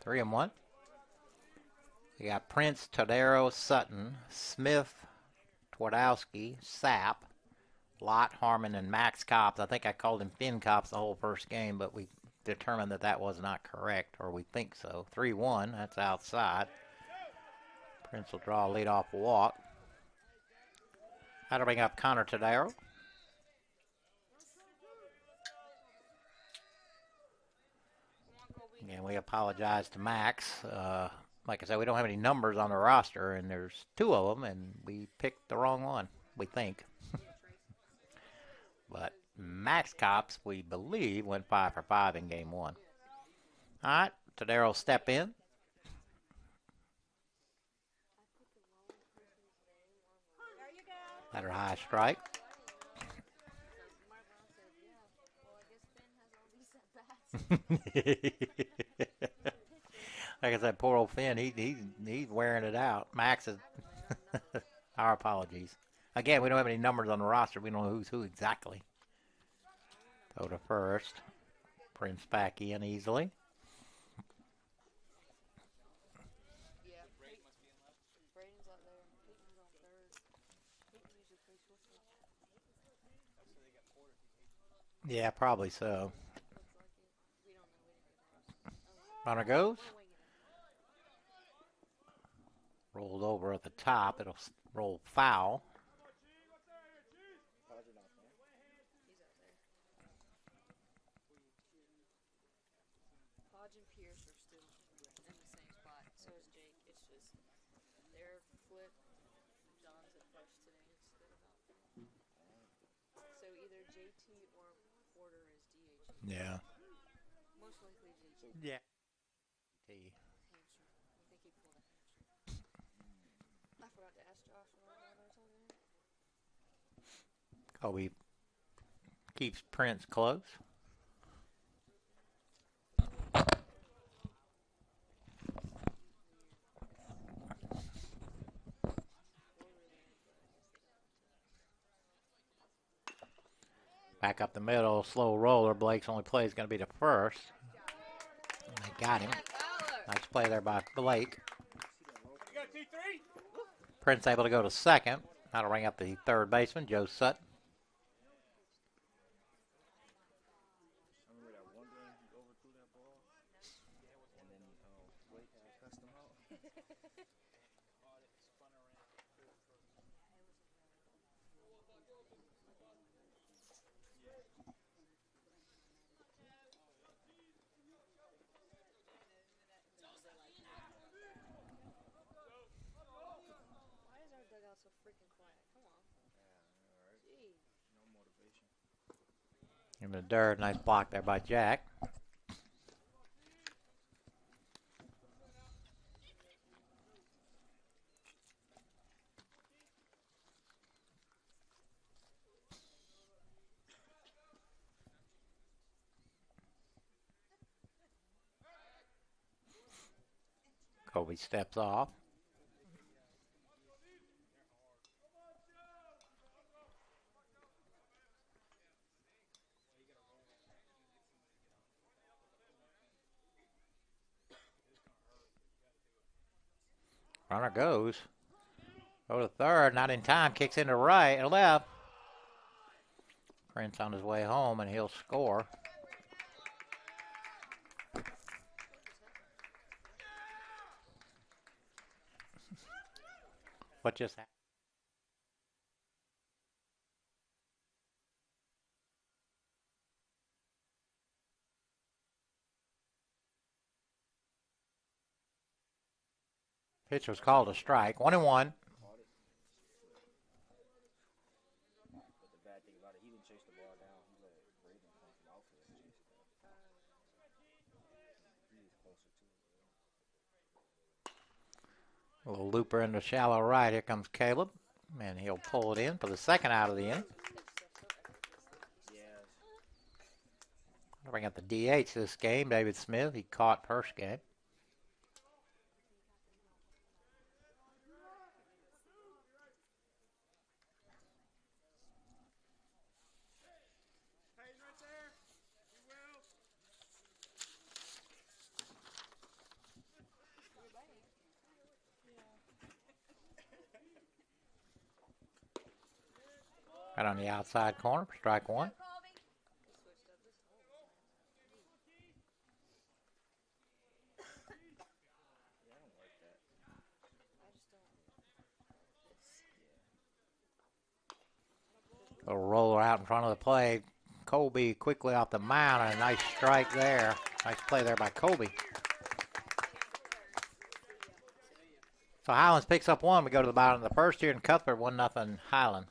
3 and 1. We got Prince, Todero, Sutton, Smith, Twardowski, Sapp, Lott, Harmon, and Max Cops. I think I called him Finn Cops the whole first game, but we determined that that was not correct, or we think so. 3-1, that's outside. Prince will draw a leadoff walk. That'll bring up Connor Todero. And we apologize to Max. Like I said, we don't have any numbers on the roster, and there's 2 of them, and we picked the wrong one, we think. But Max Cops, we believe, went 5 for 5 in game 1. All right, Todero step in. Letter high strike. Like I said, poor old Finn, he's wearing it out. Max is, our apologies. Again, we don't have any numbers on the roster. We don't know who's who exactly. Go to first. Prince back in easily. Yeah, Braden's up there. Peyton's on third. Peyton usually plays shortstop. Yeah, probably so. Looks like it. We don't know. We didn't get Runner goes. We're winging it. Rolled over at the top. It'll roll foul. Hodge and Pierce are still in the same spot. So is Jake. It's just their flip. John's at first today instead of outfield. So either JT or Porter is DH. Yeah. Most likely JT. Yeah. Hamstring. I think he pulled a hamstring. I forgot to ask Josh when I was on there. Kobe keeps Prince close. Back up the middle, slow roller. Blake's only play is going to be the first. And they got him. Nice play there by Blake. Prince able to go to second. That'll bring up the third baseman, Joe Sutton. I remember that one game he overthrew that ball, and then Blake had cussed him out. Why is our dugout so freaking quiet? Come on. Jeez. No motivation. In the dirt, nice block there by Jack. Kobe steps off. Runner goes. Go to third, not in time, kicks into right or left. Prince on his way home, and he'll score. What just happened? Pitch was called a strike. 1-1. But the bad thing about it, he didn't chase the ball down. He let Braden come from outfield and chase it down. He was closer to it. A little looper into shallow right. Here comes Caleb, and he'll pull it in for the second out of the inning. Yeah. Bring up the DH this game, David Smith. He caught first game. Right on the outside corner for strike one. A roller out in front of the plate. Colby quickly off the mound, and a nice strike there. Nice play there by Colby. So Highlands picks up one. We go to the bottom of the first here in Cuthbert, 1-0 Highlands.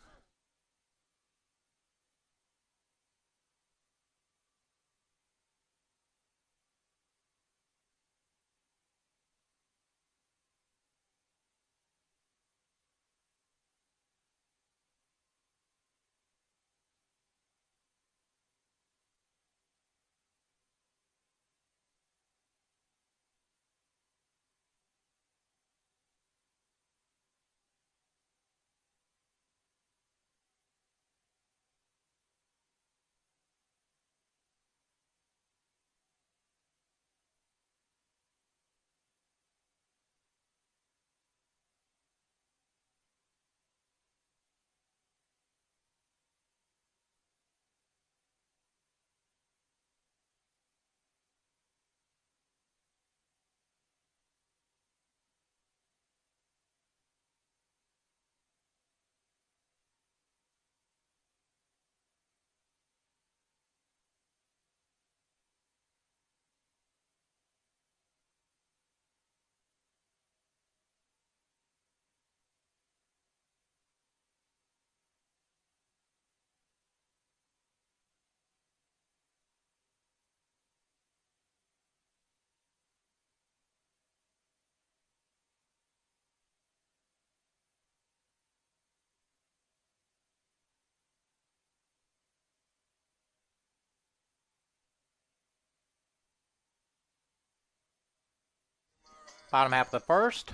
Bottom half of the first.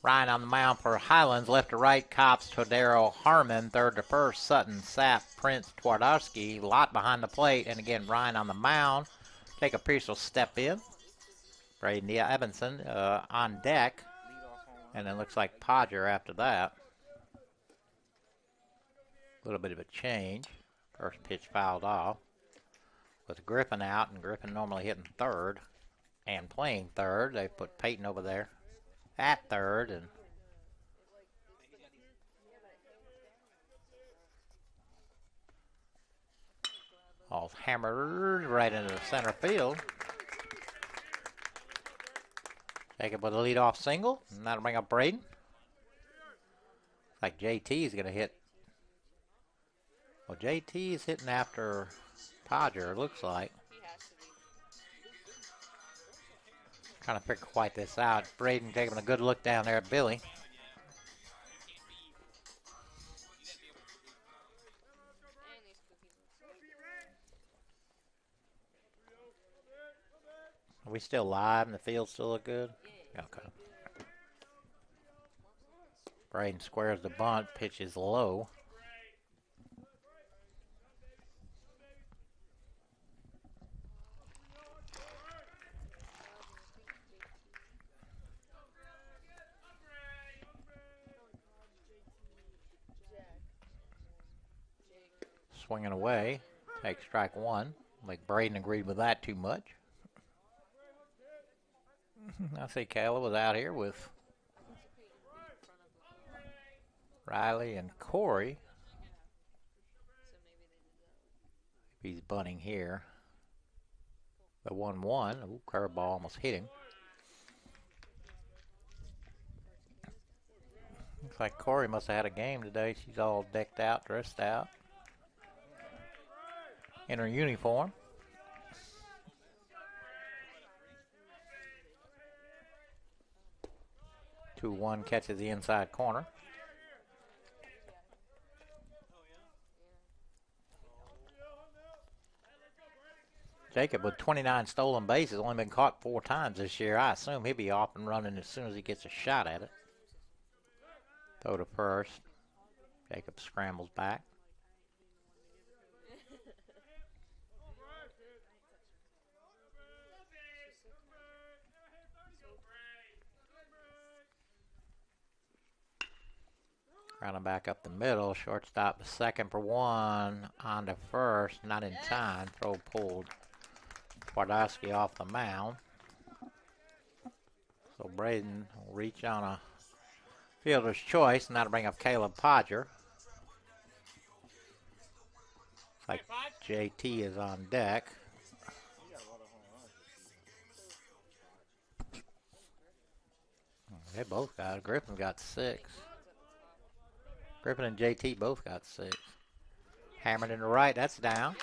Ryan on the mound for Highlands. Left to right, Cops, Todero, Harmon. Third to first, Sutton, Sapp, Prince, Twardowski. Lot behind the plate. And again, Ryan on the mound. Jacob Pierce will step in. Braden Evanson on deck. And then looks like Podger after that. A little bit of a change. First pitch fouled off. With Griffin out, and Griffin normally hitting third and playing third. They put Peyton over there at third, and all hammered right into the center field. Jacob with a leadoff single, and that'll bring up Braden. Like JT is going to hit. Well, JT is hitting after Podger, it looks like. Trying to figure quite this out. Braden taking a good look down there at Billy. Are we still live and the field still look good? Okay. Braden squares the bunt, pitch is low. Swinging away, takes strike one. Like Braden agreed with that too much. I see Kayla was out here with Riley and Corey. He's bunting here. The 1-1. Ooh, curveball almost hit him. Looks like Corey must have had a game today. She's all decked out, dressed out in her uniform. 2-1 catches the inside corner. Jacob with 29 stolen bases, only been caught 4 times this year. I assume he'll be off and running as soon as he gets a shot at it. Throw to first. Jacob scrambles back. Grounding back up the middle. Shortstop second for one. On to first. Not in time. Throw pulled Twardowski off the mound. So Braden will reach on a fielder's choice. Now to bring up Caleb Podger. Looks like JT is on deck. They both got it. Griffin got 6. Griffin and JT both got 6. Hammered in the right. That's down.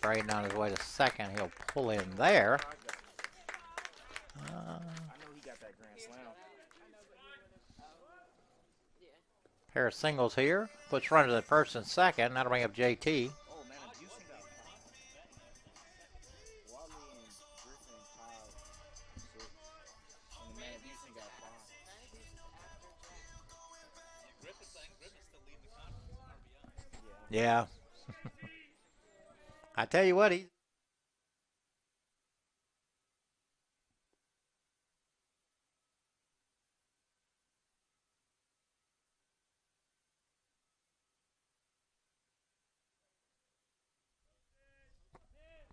Braden on his way to second. He'll pull in there. I know he got that grand slam. Pair of singles here. Puts runner to first and second. That'll bring up JT. Oh, man, Houston got 5. Wally and Griffin tied 6. And the man Houston got 5. Griffith's still leading the conference in RBI. Yeah. I tell you what, he.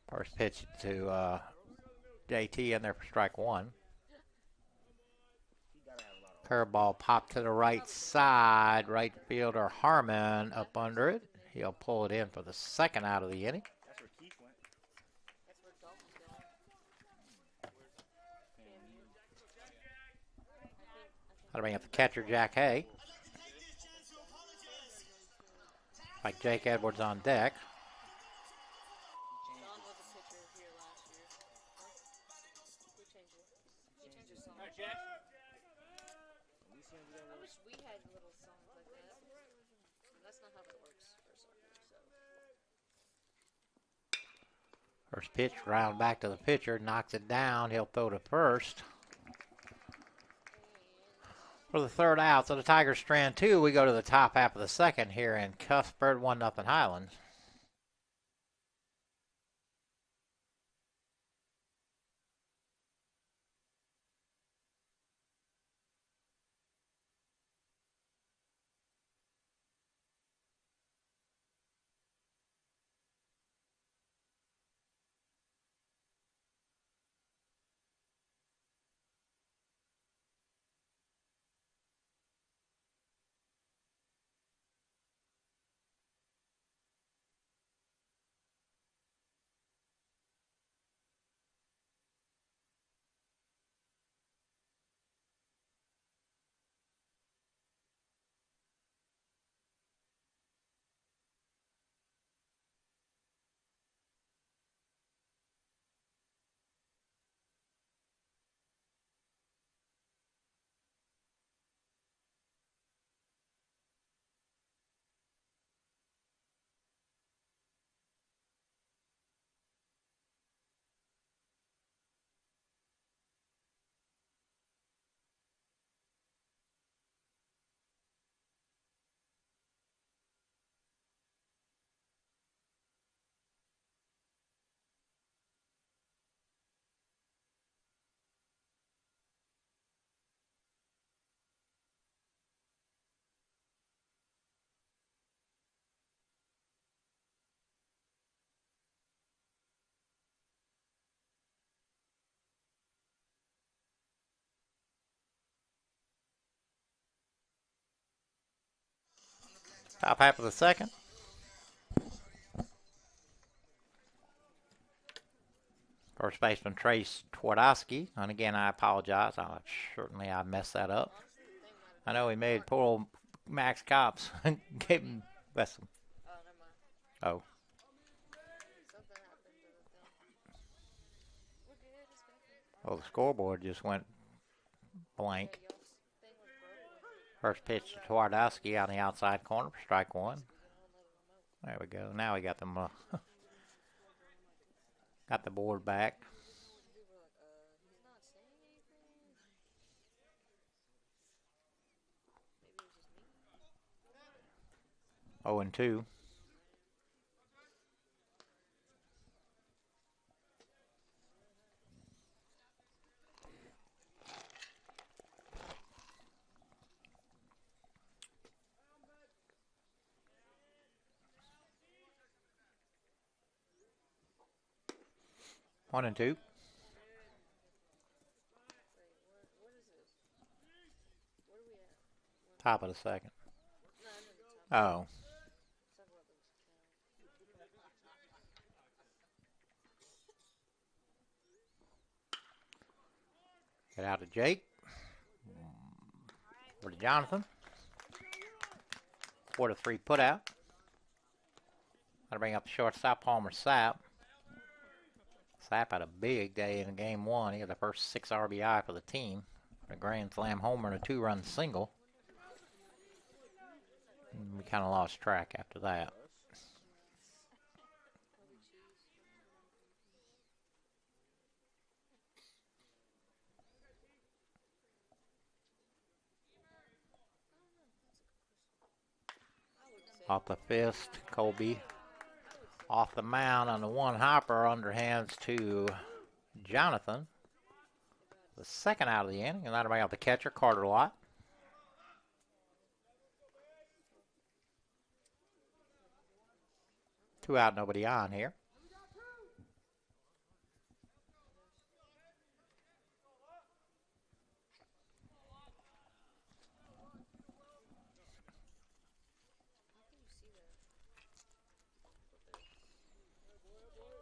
First pitch to JT in there for strike one. Curveball popped to the right side. Right fielder Harmon up under it. He'll pull it in for the second out of the inning. That's where Keith went. That's where Dalton's going. That'll bring up the catcher, Jack Hay. Like Jake Edwards on deck. Sean was a pitcher here last year. Who changed it? He changed his song. I wish we had little songs like that. That's not how that works for soccer. So. First pitch, round back to the pitcher, knocks it down. He'll throw to first for the third out. So the Tigers strand 2. We go to the top half of the second here in Cuthbert, 1-0 Highlands. Top half of the second. First baseman Trace Twardowski. And again, I apologize. Certainly I messed that up. I know he made poor old Max Cops. Gave him best. Oh, never mind. Oh. Something happened to the thing. We're good. It's good. Well, the scoreboard just went blank. Yeah, y'all's thing was broken. First pitch to Twardowski on the outside corner for strike one. We get a whole nother remote. There we go. Now we got them. Got the board back. People were like, he's not saying anything. Maybe it was just me. 0-2. One and two. Wait, what is this? Where are we at? Top of the second. No, I know the top. Oh. Talk about those cows. Get out to Jake. For to Jonathan. 4-3 put out. That'll bring up the shortstop, Palmer Sapp. Sapp had a big day in game one. He had the first 6 RBI for the team. A grand slam homer and a 2-run single. And we kind of lost track after that. Off the fist, Colby. Off the mound on the one hopper, underhands to Jonathan. The second out of the inning, and that'll bring out the catcher, Carter Lott. Two out, nobody on here.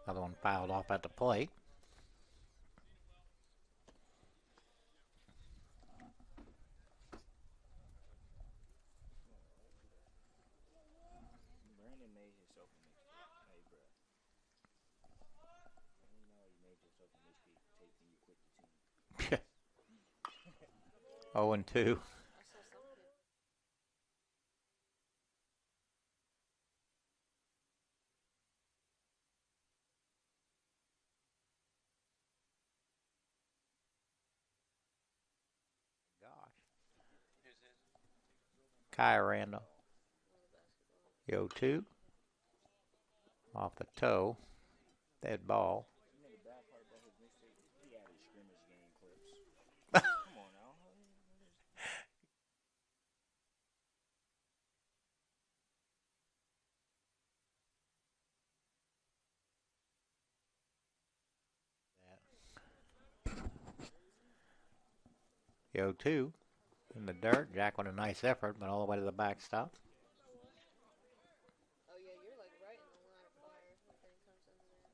Another one fouled off at the plate. Brandon made himself a mixtape. Hey, bro. You know you made yourself a mixtape tape and you quit the team. 0-2. Kai Randall. 0-2. Off the toe. Dead ball. You know the bad part about his mixtape? He added scrimmage game clips. Come on now. Yo, 2 in the dirt. Jack with a nice effort, but all the way to the backstop. Oh yeah, you're like right in the line of fire if that thing comes under there.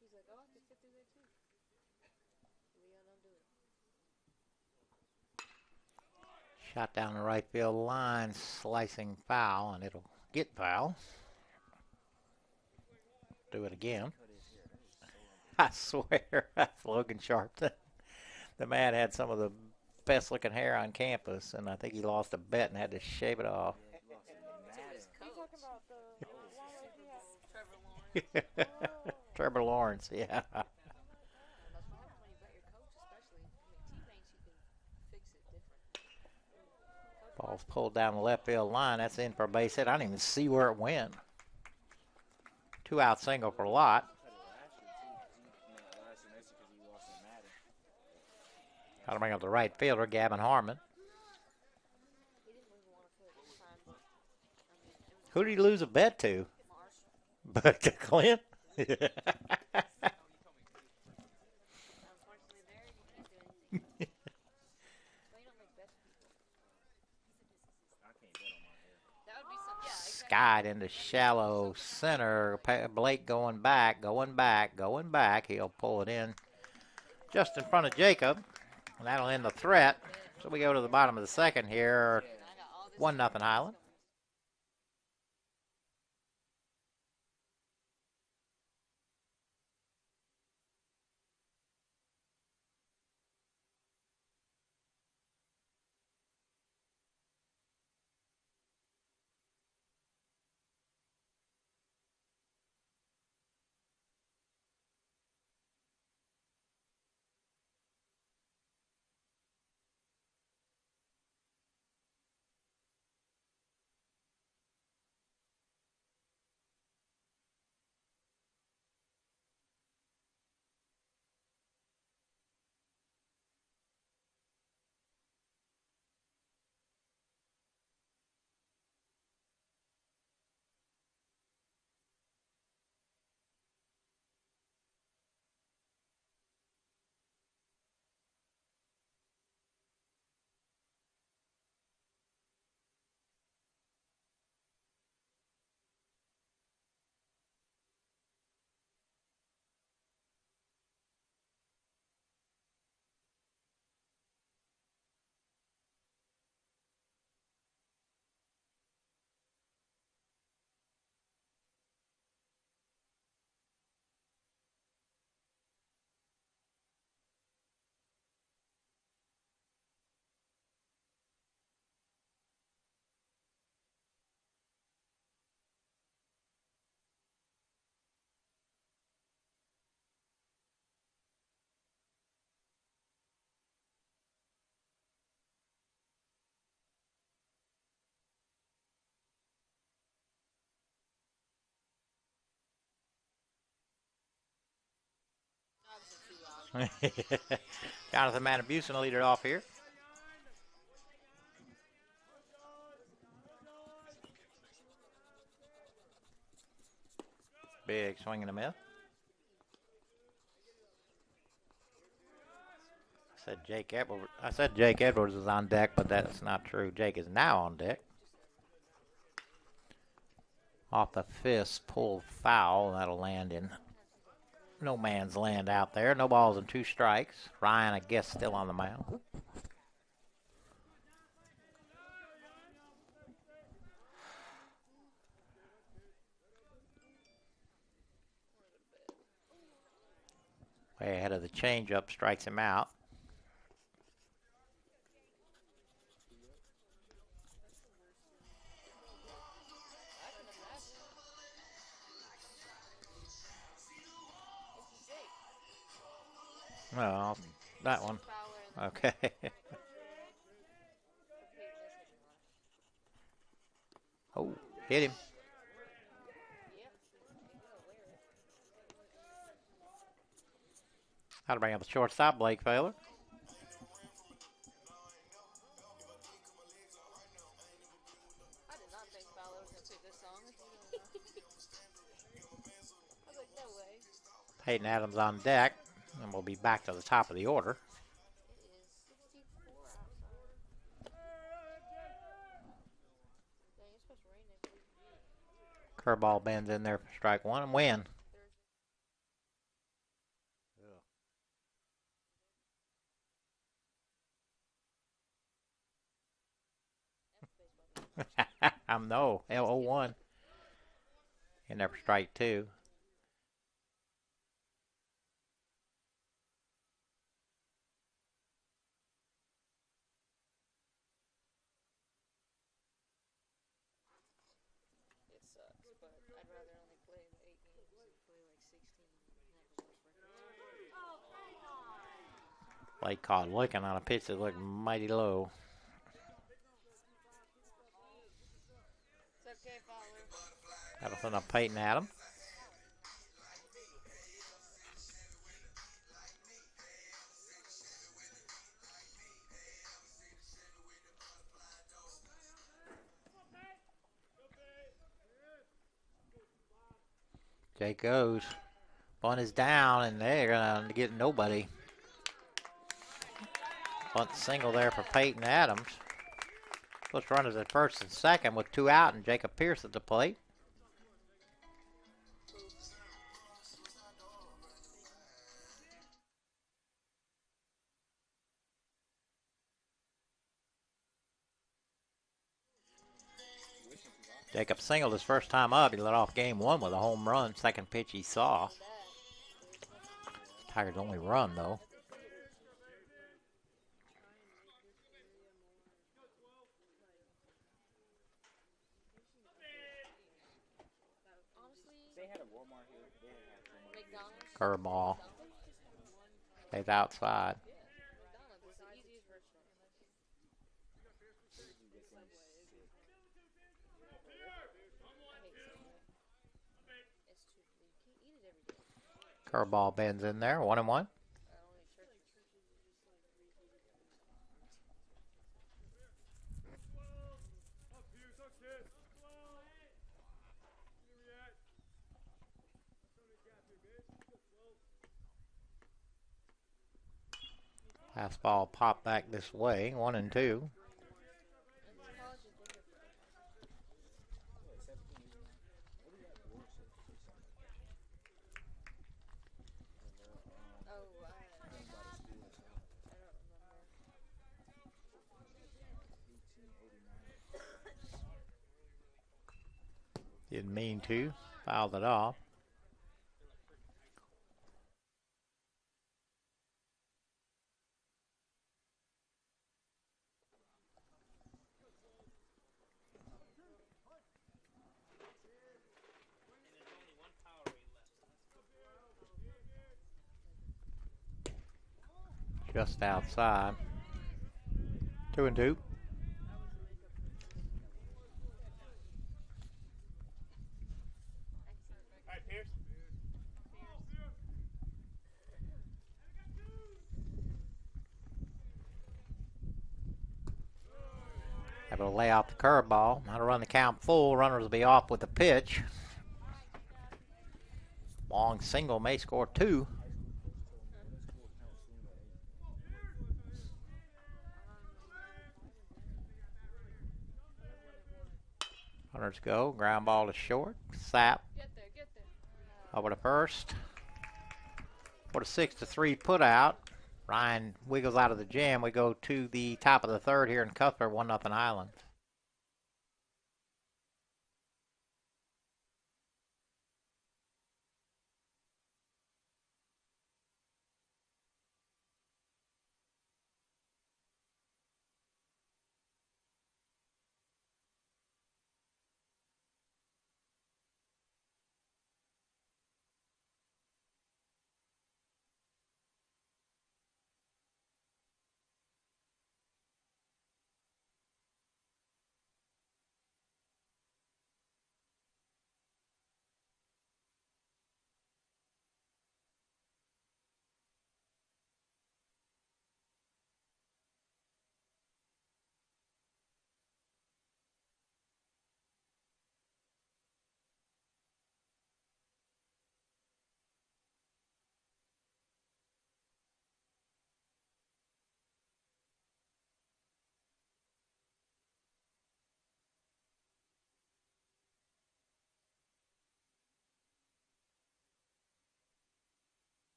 He's like, oh, I can fit through there too. Leon, don't do it. Shot down the right field line, slicing foul, and it'll get foul. Do it again. I swear, that's Logan Sharpton. The man had some of the best looking hair on campus, and I think he lost a bet and had to shave it off. Trevor Lawrence, yeah. That's what happens when you bet your coach, especially. I mean, teammates, you can fix it different. Ball's pulled down the left field line. That's in for a base hit. I didn't even see where it went. 2-out single for Lott. Got to bring up the right fielder, Gavin Harmon. He didn't even want to put it this time. I mean, it was Who did he lose a bet to? Marshall. But to Clint? skied into shallow center. Blake going back, going back, going back. He'll pull it in just in front of Jacob. And that'll end the threat. So we go to the bottom of the second here. 1-0 Highland. Jonathan Matabusen lead it off here. Big swing and a miss. I said Jake Edwards is on deck, but that's not true. Jake is now on deck. Off the fist, pulled foul. That'll land in no man's land out there. No balls and 2 strikes. Ryan, I guess, still on the mound. Way ahead of the changeup, strikes him out. Well, that one. Okay. Oh, hit him. That'll bring up the shortstop, Blake Fowler. I did not think Fowler was going to pick this song. I was like, no way. Peyton Adams on deck, and we'll be back to the top of the order. It is 64 outside. Dang, it's supposed to rain next week. Curveball bends in there for strike one and win. I'm no L01 in there for strike two. It sucks, but I'd rather only play the 8 games than play like 16 and have the worst record. Blake caught looking on a pitch that looked mighty low. It's okay, Fowler. That'll send up Peyton Adams. Jake goes. Bunt is down, and they're going to get nobody. Bunt single there for Peyton Adams. Supposed to run as at first and second with 2 out, and Jacob Pierce at the plate. Jacob singled his first time up. He led off game 1 with a home run. Second pitch he saw. Tigers' only run, though. They had a Walmart here. They had McDonald's. Curveball. Stays outside. McDonald's is the easiest restaurant. It's too. You can't eat it every day. Curveball bends in there. 1-1. Only churches. Fastball popped back this way. 1-2. Didn't mean to. Fouled it off. Just outside. 2-2. Able to lay out the curveball. How to run the count full. Runners will be off with the pitch. Long single may score 2. Runners go. Ground ball to short. Sapp Get there. over to first. For the 6-3 put out. Ryan wiggles out of the jam. We go to the top of the third here in Cuthbert. 1-0 Highlands.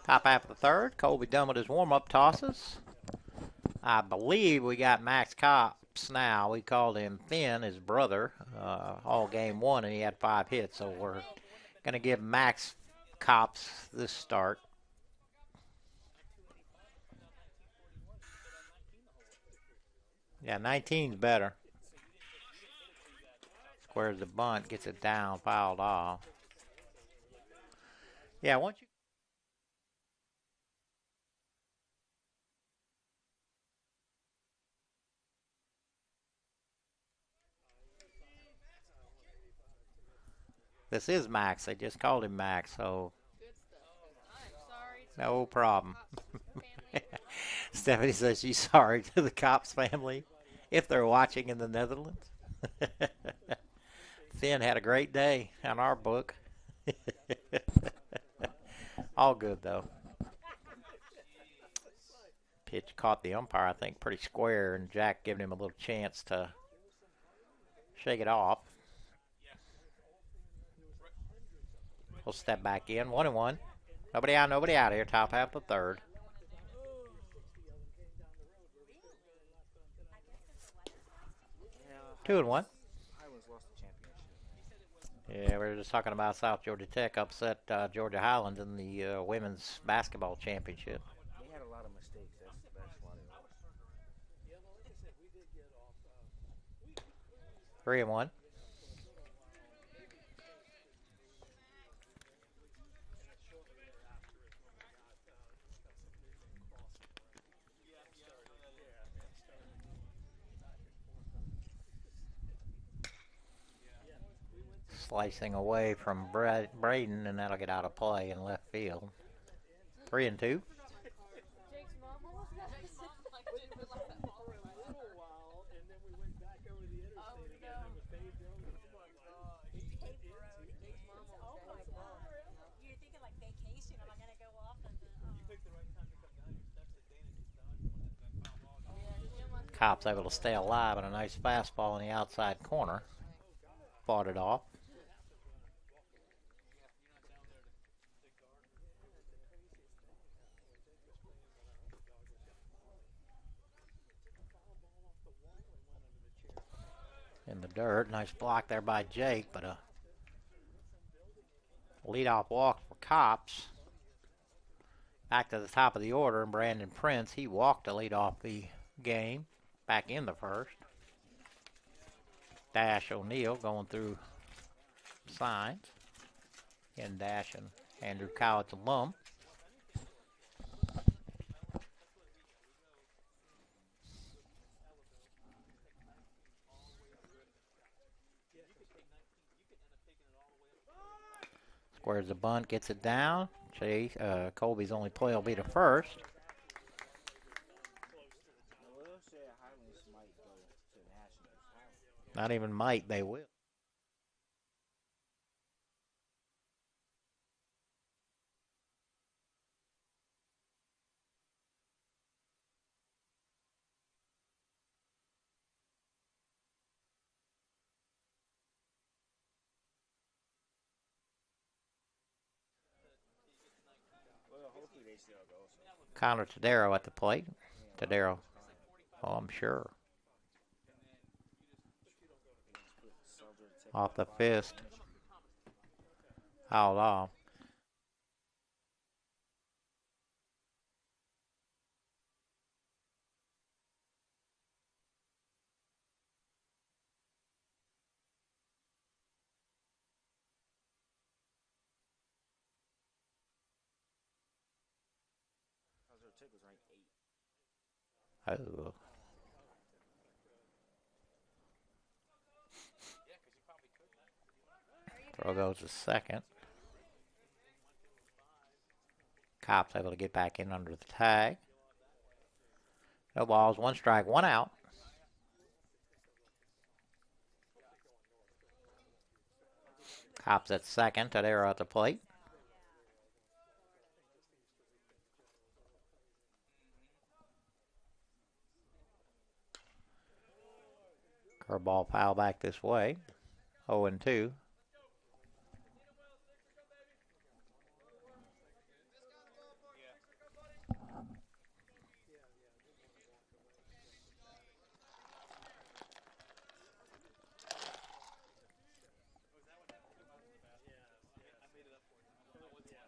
Top half of the third. Colby done with his warm-up tosses. I believe we got Max Cops now. We called him Finn, his brother, all game 1, and he had 5 hits. So we're going to give Max Cops this start. Yeah, 19's better. Squares the bunt, gets it down, fouled off. Yeah, once you This is Max. They just called him Max, so Good stuff. I'm sorry to no problem. family. Stephanie says she's sorry to the Cops family if they're watching in the Netherlands. Finn had a great day on our book. All good, though. Pitch caught the umpire, I think, pretty square, and Jack giving him a little chance to shake it off. We'll step back in. 1-1. Nobody out here. Top half of the third. Yeah, 2-1. Highlands lost the championship. Yeah, we were just talking about South Georgia Tech upset Georgia Highlands in the women's basketball championship. They had a lot of mistakes. That's why they lost. 3-1. Slicing away from Braden, and that'll get out of play in left field. 3-2. Jake's mom almost got it. Like, dude, we're like that ball. For a little while, and then we went back over the interstate again. And it was paved over. Jake's mom almost got his ball. You're thinking like vacation. Am I gonna go off and You picked the right time to come down here. Steps that Dana just dodged when that foul ball. Yeah, Jim was Cops able to stay alive on a nice fastball in the outside corner. Fought it off. In the dirt. Nice block there by Jake, but a leadoff walk for Cops. Back to the top of the order, and Brandon Prince, he walked to lead off the game. Back in the first. Dash O'Neal going through signs. And Dash and Andrew Cowitt's alum. Squares the bunt, gets it down. Colby's only play will be the first. Will said Highlands might go to nationals. Not even might, they will. Well, hopefully they still go. So. Connor Tadero at the plate. Tadero, oh, I'm sure. Off the fist. Fouled off. Tick was ranked 8. Oh. Throw goes to second. Cops able to get back in under the tag. No balls, 1 strike, 1 out. Cops at second. Tadero at the plate. Curveball foul back this way. 0-2. You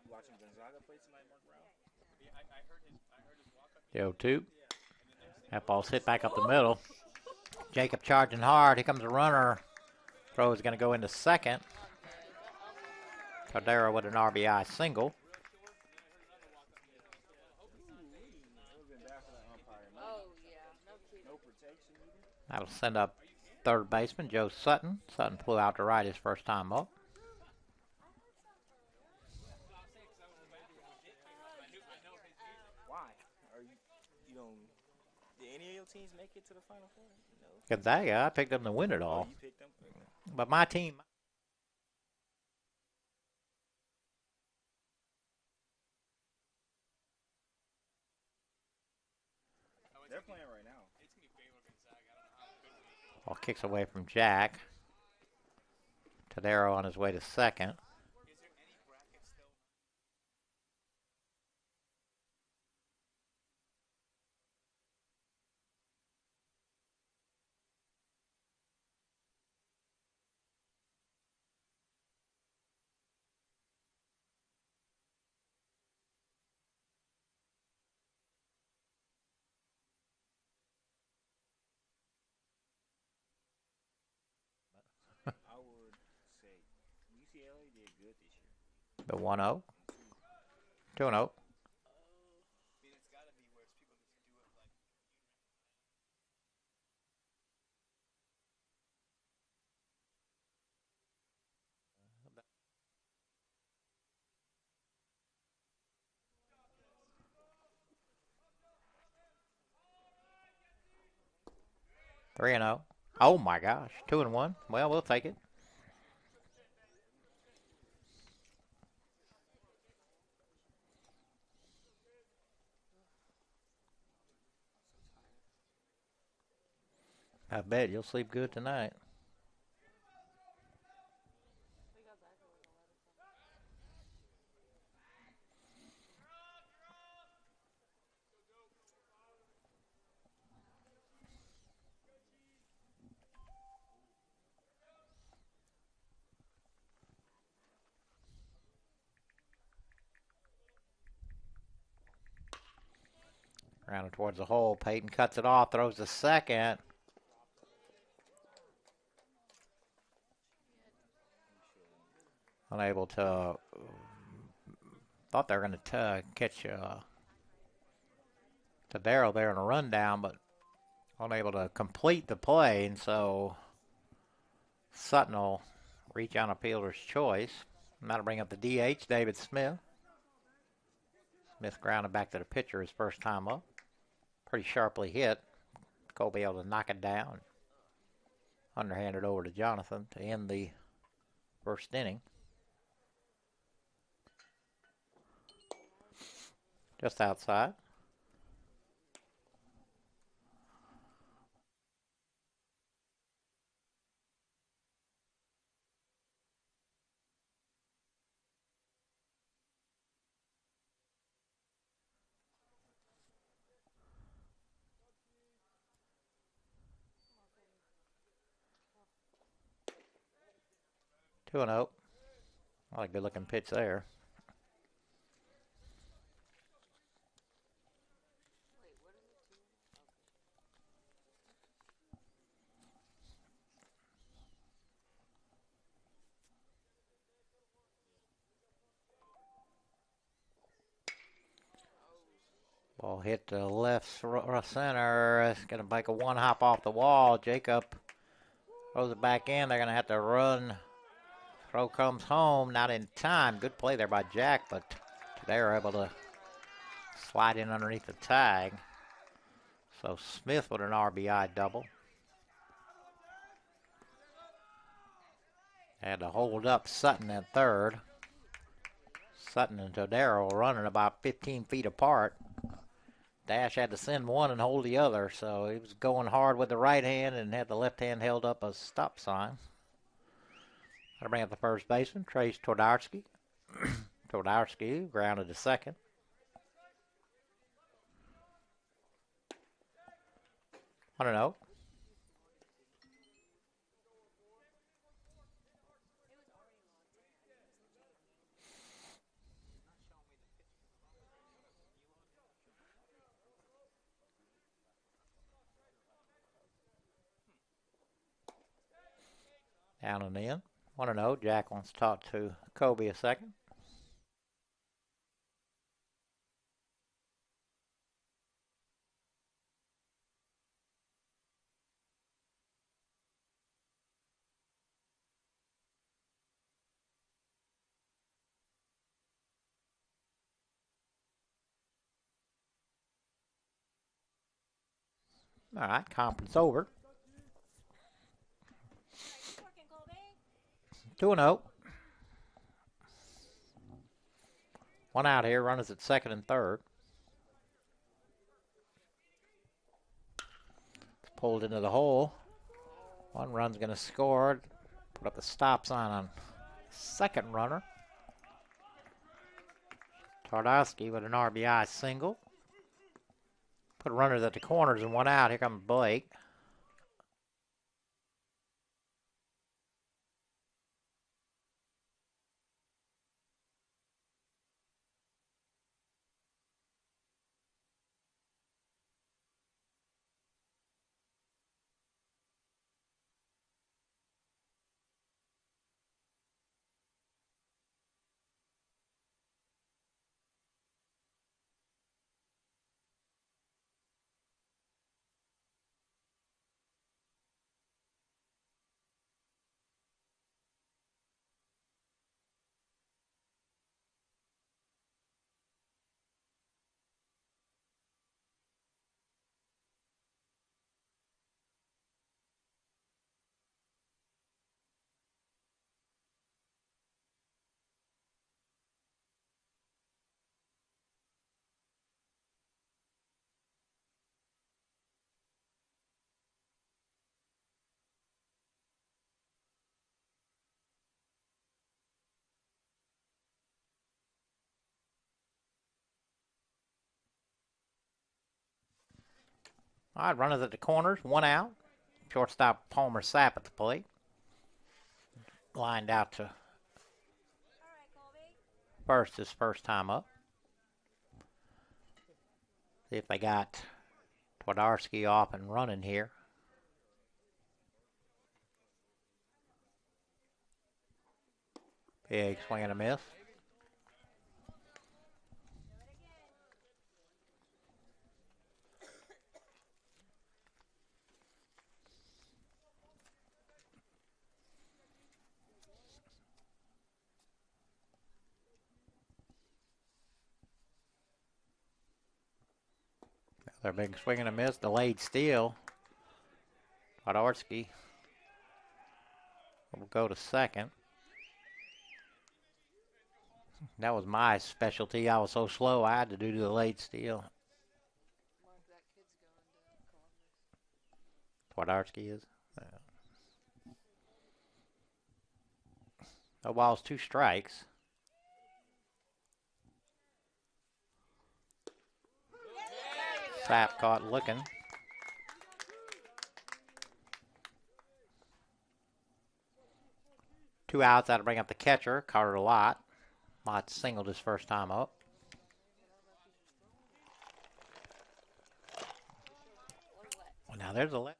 watching Gonzaga play tonight, Mark Brown? Yeah, I heard his walk-up. 0-2. That ball's hit back up the middle. Jacob charging hard. Here comes a runner. Throw is going to go into second. Cordero with an RBI single. Oh, yeah. No kidding. No protection either. That'll send up third baseman Joe Sutton. Sutton flew out to right his first time up. Did any of your teams make it to the Final Four? No. Gonzaga, I picked them to win it Oh, all. you picked them? Okay. But my team, They're playing right now. It's gonna be Baylor Gonzaga. I don't know how good we. ball kicks away from Jack. Tadero on his way to second. Is there any bracket still? I would say UCLA did good this year. The 1-0. 2-0. I mean, it's gotta be where it's people just do it like. 3-0. Oh my gosh. 2-1. Well, we'll take it. I bet you'll sleep good tonight. We got back at like 11 something. Rounded towards the hole. Peyton cuts it off, throws the second. Unable to. Thought they were going to catch Tadero there in a rundown, but unable to complete the play, and so Sutton will reach on a fielder's choice. And that'll bring up the DH, David Smith. Smith grounded back to the pitcher his first time up. Pretty sharply hit. Colby able to knock it down. Underhanded over to Jonathan to end the first inning. Just outside. Two and oh. I like a good looking pitch there. Wait, what is it? 2? Ball hit the left center. It's going to make a one hop off the wall. Jacob throws it back in. They're going to have to run. Throw comes home. Not in time. Good play there by Jack, but they're able to slide in underneath the tag. So Smith with an RBI double. Had to hold up Sutton at third. Sutton and Todaro running about 15 feet apart. Dash had to send one and hold the other, so he was going hard with the right hand and had the left hand held up a stop sign. That'll bring up the first baseman, Trace Twardarski. Twardarski grounded to second. 1-0. Down and in. 1-0. Jack wants to talk to Kobe a second. All right, conference over. 2-0. One out here. Runners at second and third. It's pulled into the hole. One run's going to score. Put up the stop sign on second runner. Twardowski with an RBI single. Put runners at the corners and one out. Here comes Blake. All right, runners at the corners, one out. Shortstop Palmer Sapp at the plate. Lined out to first his first time up. See if they got Twardowski off and running here. Big swing and a miss. Another big swing and a miss. Delayed steal. Twardowski will go to second. That was my specialty. I was so slow I had to do the late steal. Mark, that kid's going to Columbus. Twardowski is. No balls, 2 strikes. Sapp caught looking. Two outs. That'll bring up the catcher, Carter Lott. Lott singled his first time up. Well, now there's a left.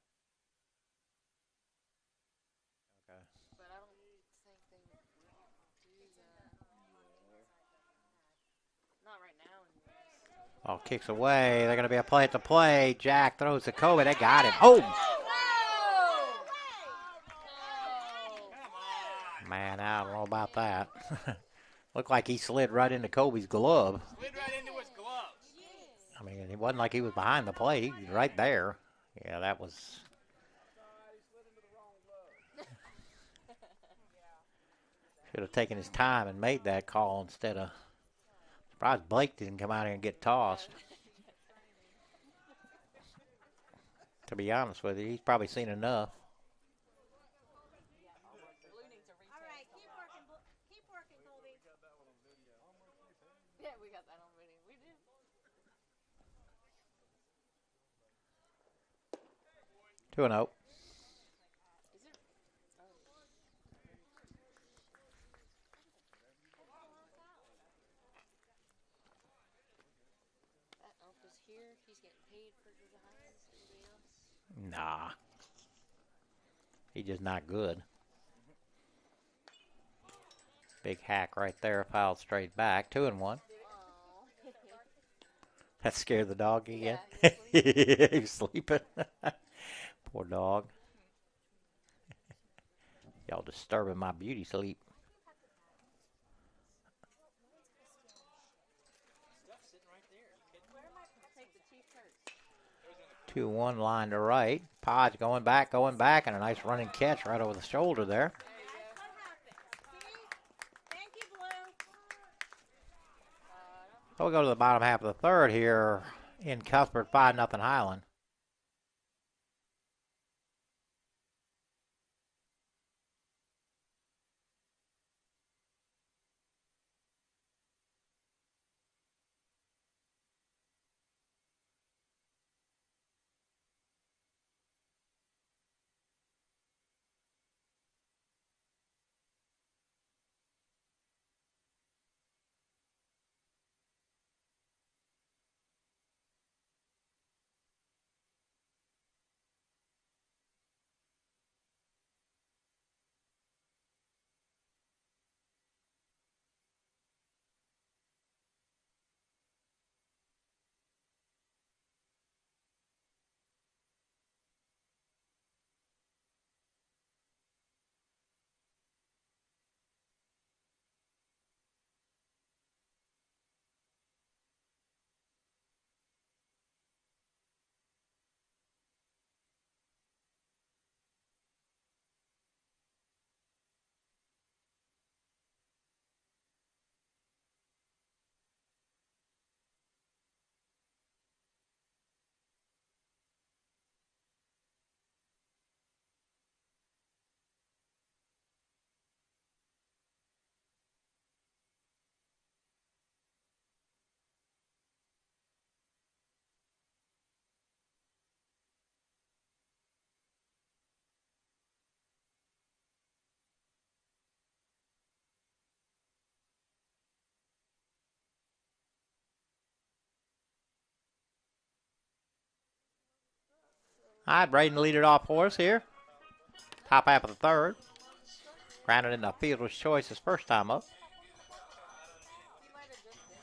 Okay. But I don't think they do that. Not right now, anyways. Oh, kicks away. They're going to be a play at the plate. Jack throws to Kobe. They got him. Oh! Man, I don't know about that. Looked like he slid right into Kobe's glove. Slid right into his gloves. I mean, it wasn't like he was behind the plate. He was right there. Yeah, that was... Should have taken his time and made that call instead of... Surprised Blake didn't come out here and get tossed. To be honest with you, he's probably seen enough. Yeah, we got that on video. We did. 2-0. Is it? That elf is here. He's getting paid for the Highlands. Anybody else? Nah. He's just not good. Big hack right there, fouled straight back. 2-1. Oh. That scared the dog again. Yeah, He was sleeping. Poor dog. Y'all disturbing my beauty sleep. Stuff sitting right there. Take the t-shirts. 2-1 line to right. Podge going back, and a nice running catch right over the shoulder there. There you go. Thank you, Blue. So we'll go to the bottom half of the third here in Cuthbert, 5-0 Highland. All right, Braden lead it off for us here. Top half of the third. Grounded into fielder's choice his first time up. He might have just been.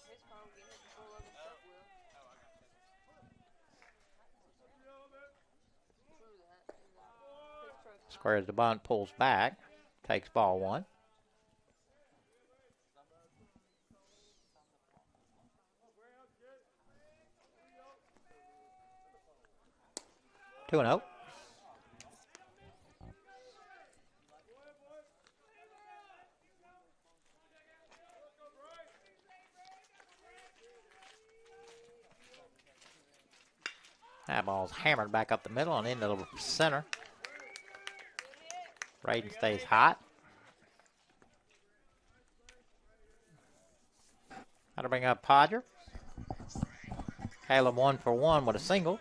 His car will get hit and pull over stuff will. True that. His truck. Squares the bunt, pulls back, takes ball one. Two and 0. That ball's hammered back up the middle and into the center. Braden stays hot. That'll bring up Podger. Caleb 1 for 1 with a single.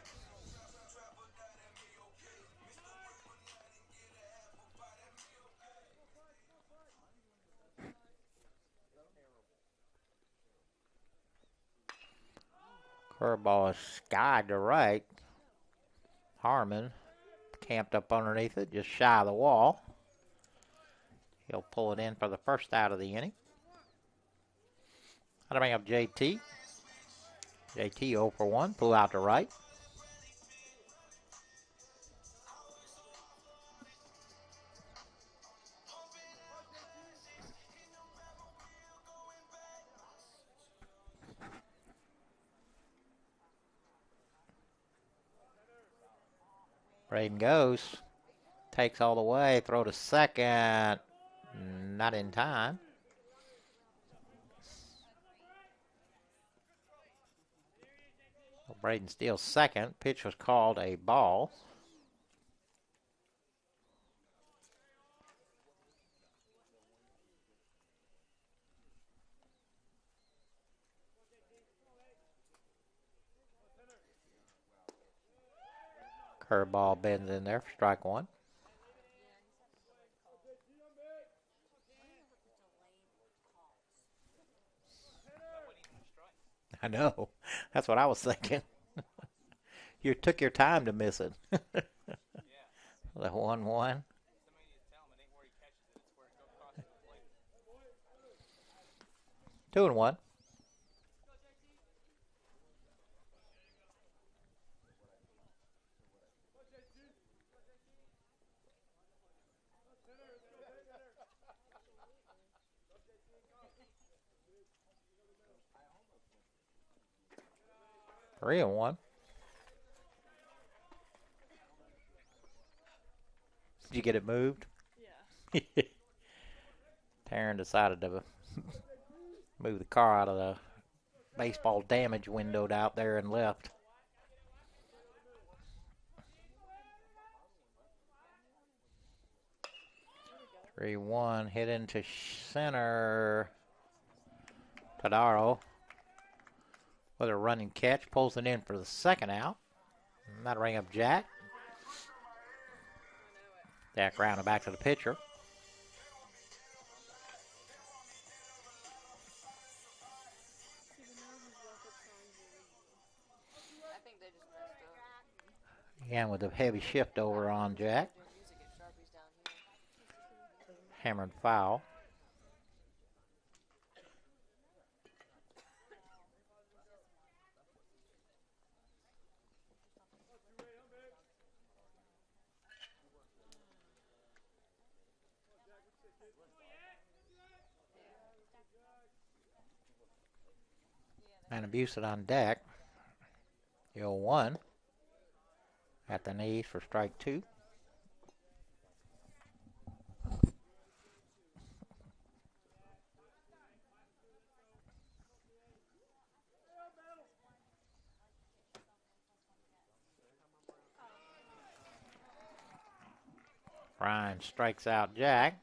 Curveball is skied to right. Harmon camped up underneath it, just shy of the wall. He'll pull it in for the first out of the inning. That'll bring up JT. JT 0 for 1, pull out to right. Braden goes, takes all the way, throw to second, not in time. Braden steals second. Pitch was called a ball. Curveball bends in there for strike one. I know. That's what I was thinking. You took your time to miss it. The 1-1. 2-1. 3-1. Did you get it moved? Yeah. Taryn decided to move the car out of the baseball damage window out there and left. 3-1, hit into center. Tadaro with a running catch, pulls it in for the second out. And that'll bring up Jack. Jack rounded back to the pitcher. I think they just messed up. Again with a heavy shift over on Jack. Their music at Sharpie's down here. Hammered foul. And Abusit on deck. The 0-1 at the knees for strike 2. Ryan strikes out Jack.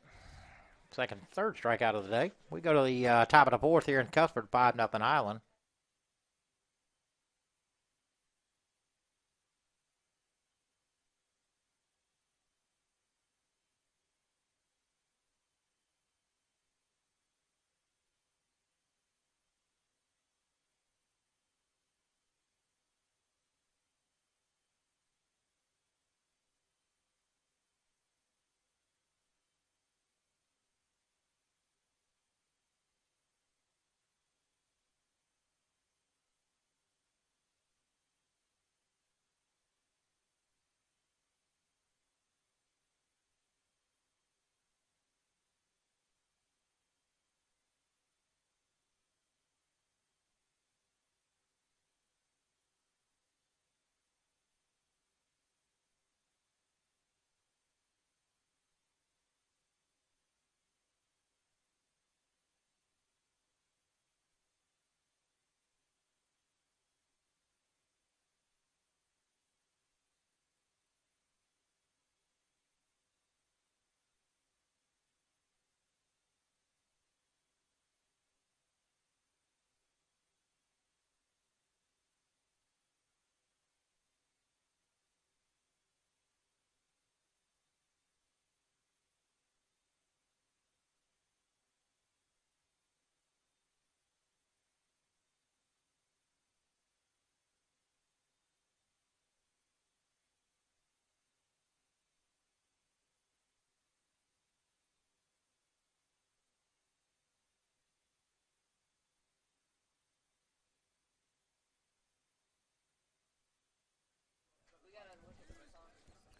Second, third strikeout of the day. We go to the top of the fourth here in Cuthbert, 5-0 Highland.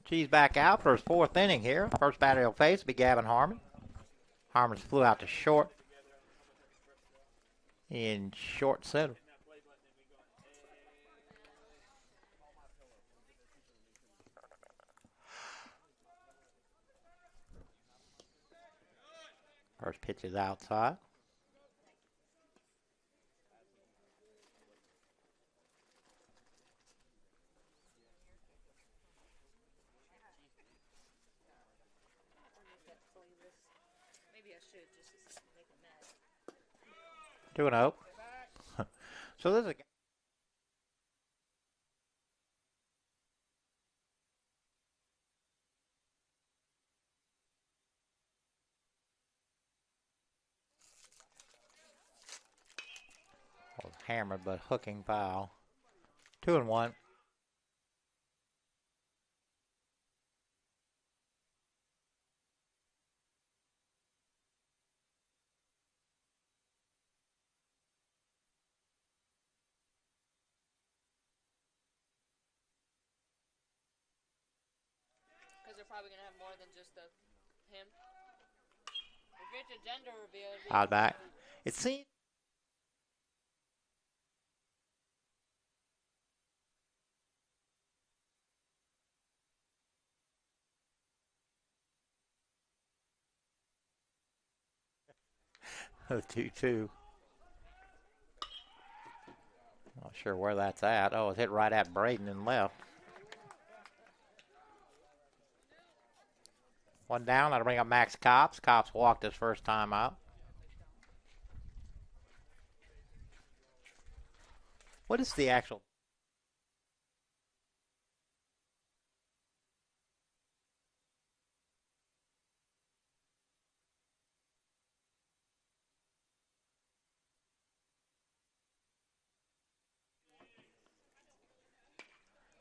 She's back out for his fourth inning here. First batter he'll face will be Gavin Harmon. Harmon's flew out to short in short center. First pitch is outside. Maybe I should just to make them mad. 2-0. So this is a hammered but hooking foul. 2-1. Because they're probably going to have more than just him. We'll get your gender reveal. Out back. It seems The 2-2. Not sure where that's at. Oh, it hit right at Braden and left. One down. That'll bring up Max Copps. Copps walked his first time out. What is the actual...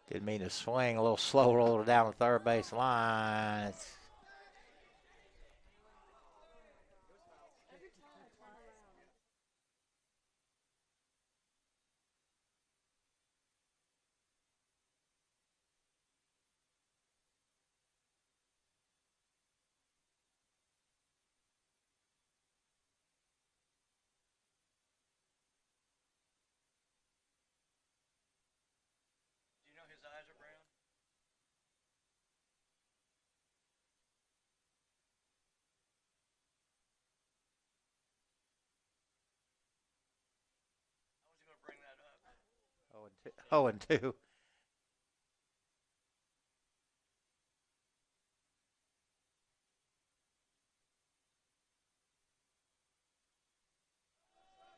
Didn't mean to swing. A little slow roller down the third base line. Do you know his eyes are brown? I was going to bring that up. 0-2.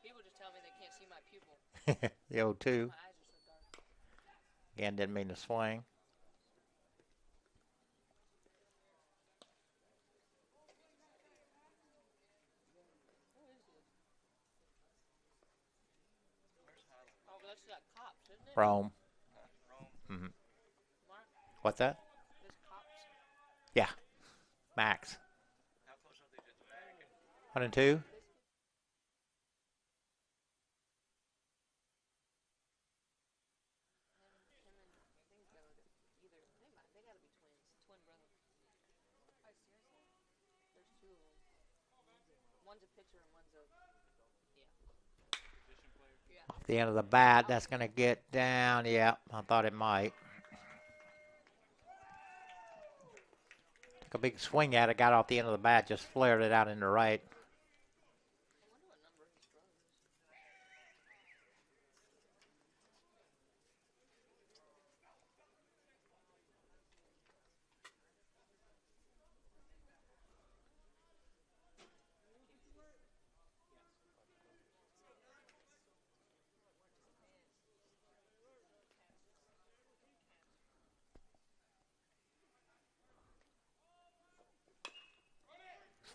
People just tell me they can't see my pupil. The 0-2. My eyes are so dark. Again, didn't mean to swing. Who is this? Where's Highlands? Oh, that's that Cops, isn't it? Rome. Rome. Mm-hmm. Mark, What's that? this Cops. Yeah. Max. How close are they to the bag? 1-2. Him and I think they gotta be twins. Twin brother. Oh, seriously? There's two of them. One's a pitcher and one's a Position player? yeah. Off the end of the bat, that's going to get down. Yeah, I thought it might. Took a big swing at it, got off the end of the bat, just flared it out into right. I wonder what number his brother is.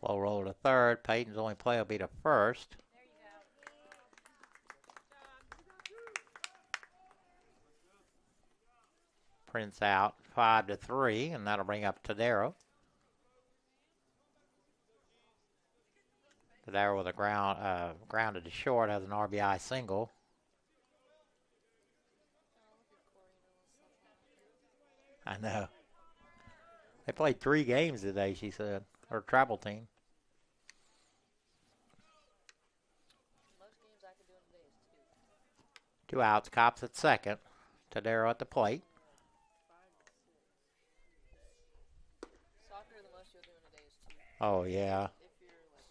Slow roller to third. Peyton's only play will be to first. There you go. Prince out 5-3, and that'll bring up Tadero. Tadero with a grounded to short, has an RBI single. I know. They played 3 games today, she said, or travel team. Most games I could do in a day is 2 outs, Cops at second. Tadero at the plate. Soccer, the most you'll do in a day is 2. Oh, yeah. If you're like,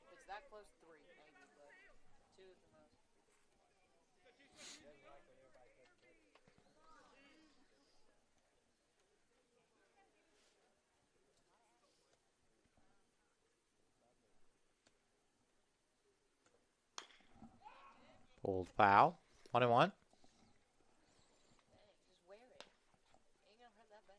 if it's that close, 3 maybe, but 2 is the most. Pulled foul. 1-1. Dang, just wear it. Ain't gonna hurt that bad.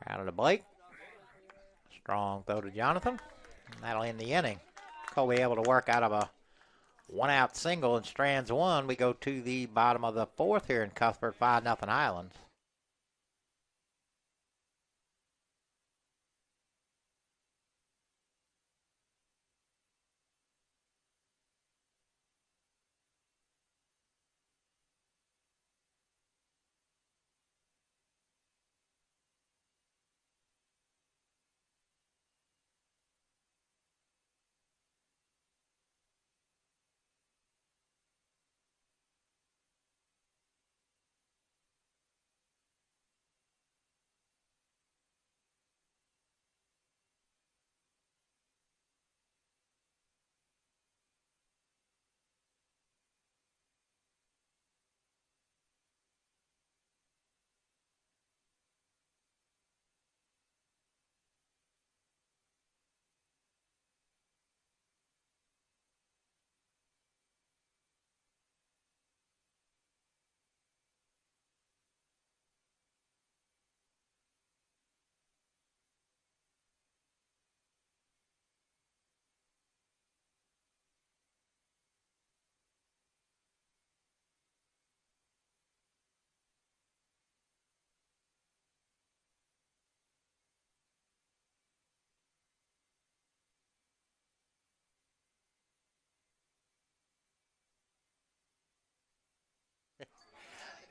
Out of the Blake. Strong throw to Jonathan. And that'll end the inning. Colby able to work out of a 1-out single in strands 1. We go to the bottom of the 4th here in Cuthbert, 5-0 Highlands.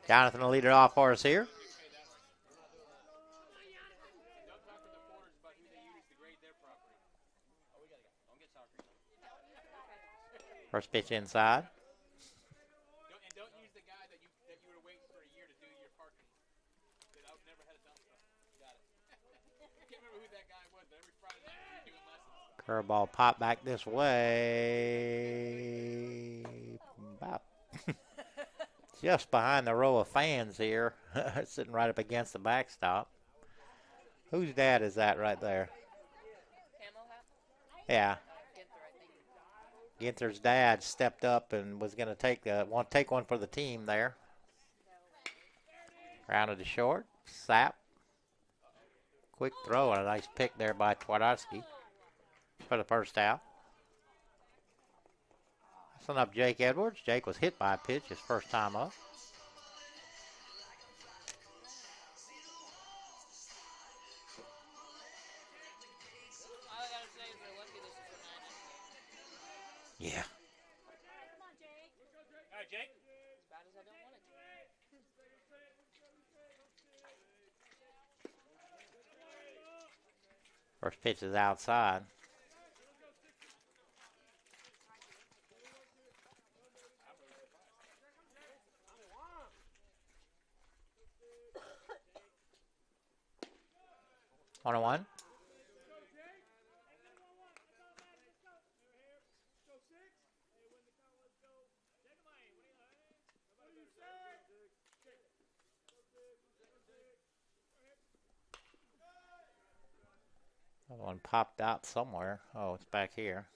Jonathan will lead it off for us here. Don't talk to the foreigners about who they use to grade their property. Oh, we gotta go. Don't get sour cream. First pitch inside. Don't use the guy that you were waiting for a year to do your parking. That I've never had a dump truck. Got it. Can't remember who that guy was, but every Friday night we were doing lessons. Curveball pop back this way. About just behind the row of fans here, sitting right up against the backstop. Whose dad is that right there? Camo hat? Yeah, Ginther, I think. Ginther's dad stepped up and was going to take one for the team there. Rounded to short. Sap. Quick throw and a nice pick there by Twardowski for the first out. Send up Jake Edwards. Jake was hit by a pitch his first time up. All I gotta say is we're lucky this is for 9 innings. Yeah. Come on, Jake. All right, Jake. As bad as I don't want it to. First pitch is outside. On a one. That one popped out somewhere. Oh, it's back here.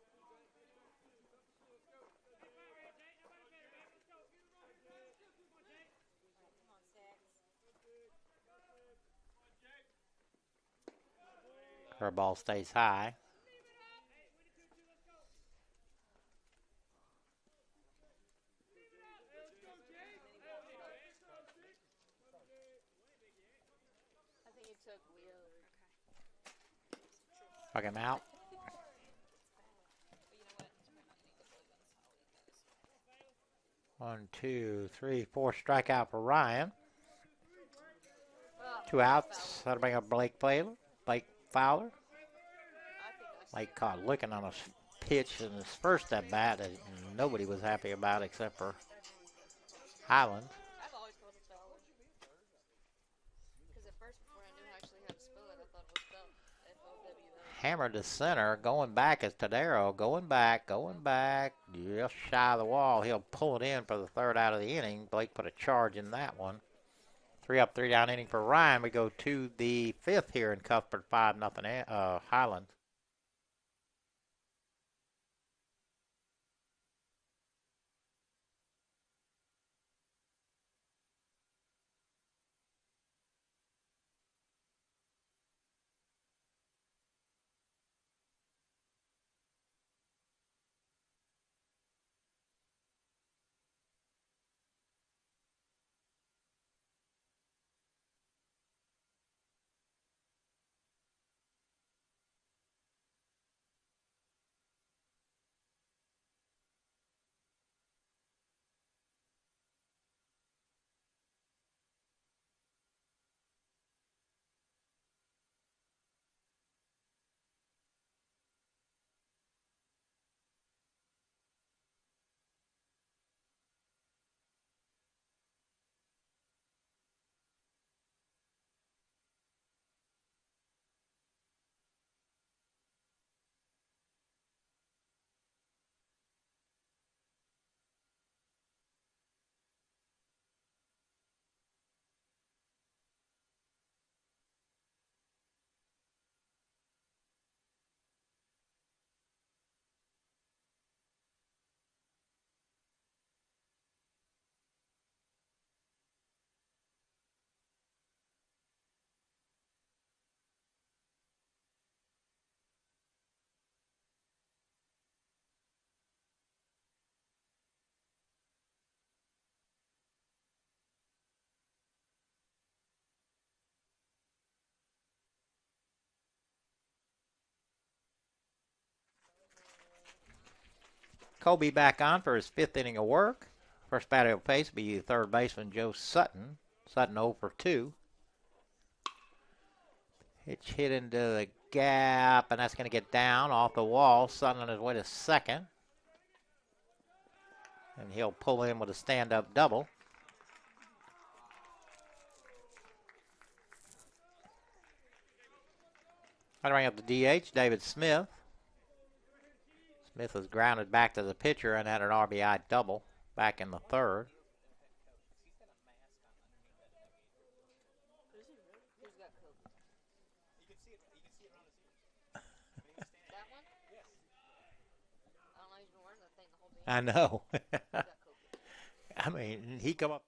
Come on, Six. Curveball stays high. I think he took Leo. Fuck him out. One, two, three, four strikeout for Ryan. Two outs. That'll bring up Blake Fowler. I think that's Blake caught licking on a pitch in his first at bat that nobody was happy about except for Highlands. I've always called it Fowler. Because at first, before I knew I actually how to spell it, I thought it was spelled F-O-W-L. Hammered to center. Going back is Tadero. Going back. Just shy of the wall. He'll pull it in for the third out of the inning. Blake put a charge in that one. 3 up, 3 down inning for Ryan. We go to the fifth here in Cuthbert, 5-0 Highlands. Kobe back on for his 5th inning of work. First batter will face will be third baseman Joe Sutton. Sutton 0 for 2. It's hit into the gap, and that's going to get down off the wall. Sutton on his way to second. And he'll pull in with a stand-up double. I bring up the DH, David Smith. Smith was grounded back to the pitcher and had an RBI double back in the 3rd. Who's got COVID? You can see it. You can see it around his ears. That one? Yes. I don't know. He's been wearing that thing the whole day. I know. He's got COVID. I mean, he come up.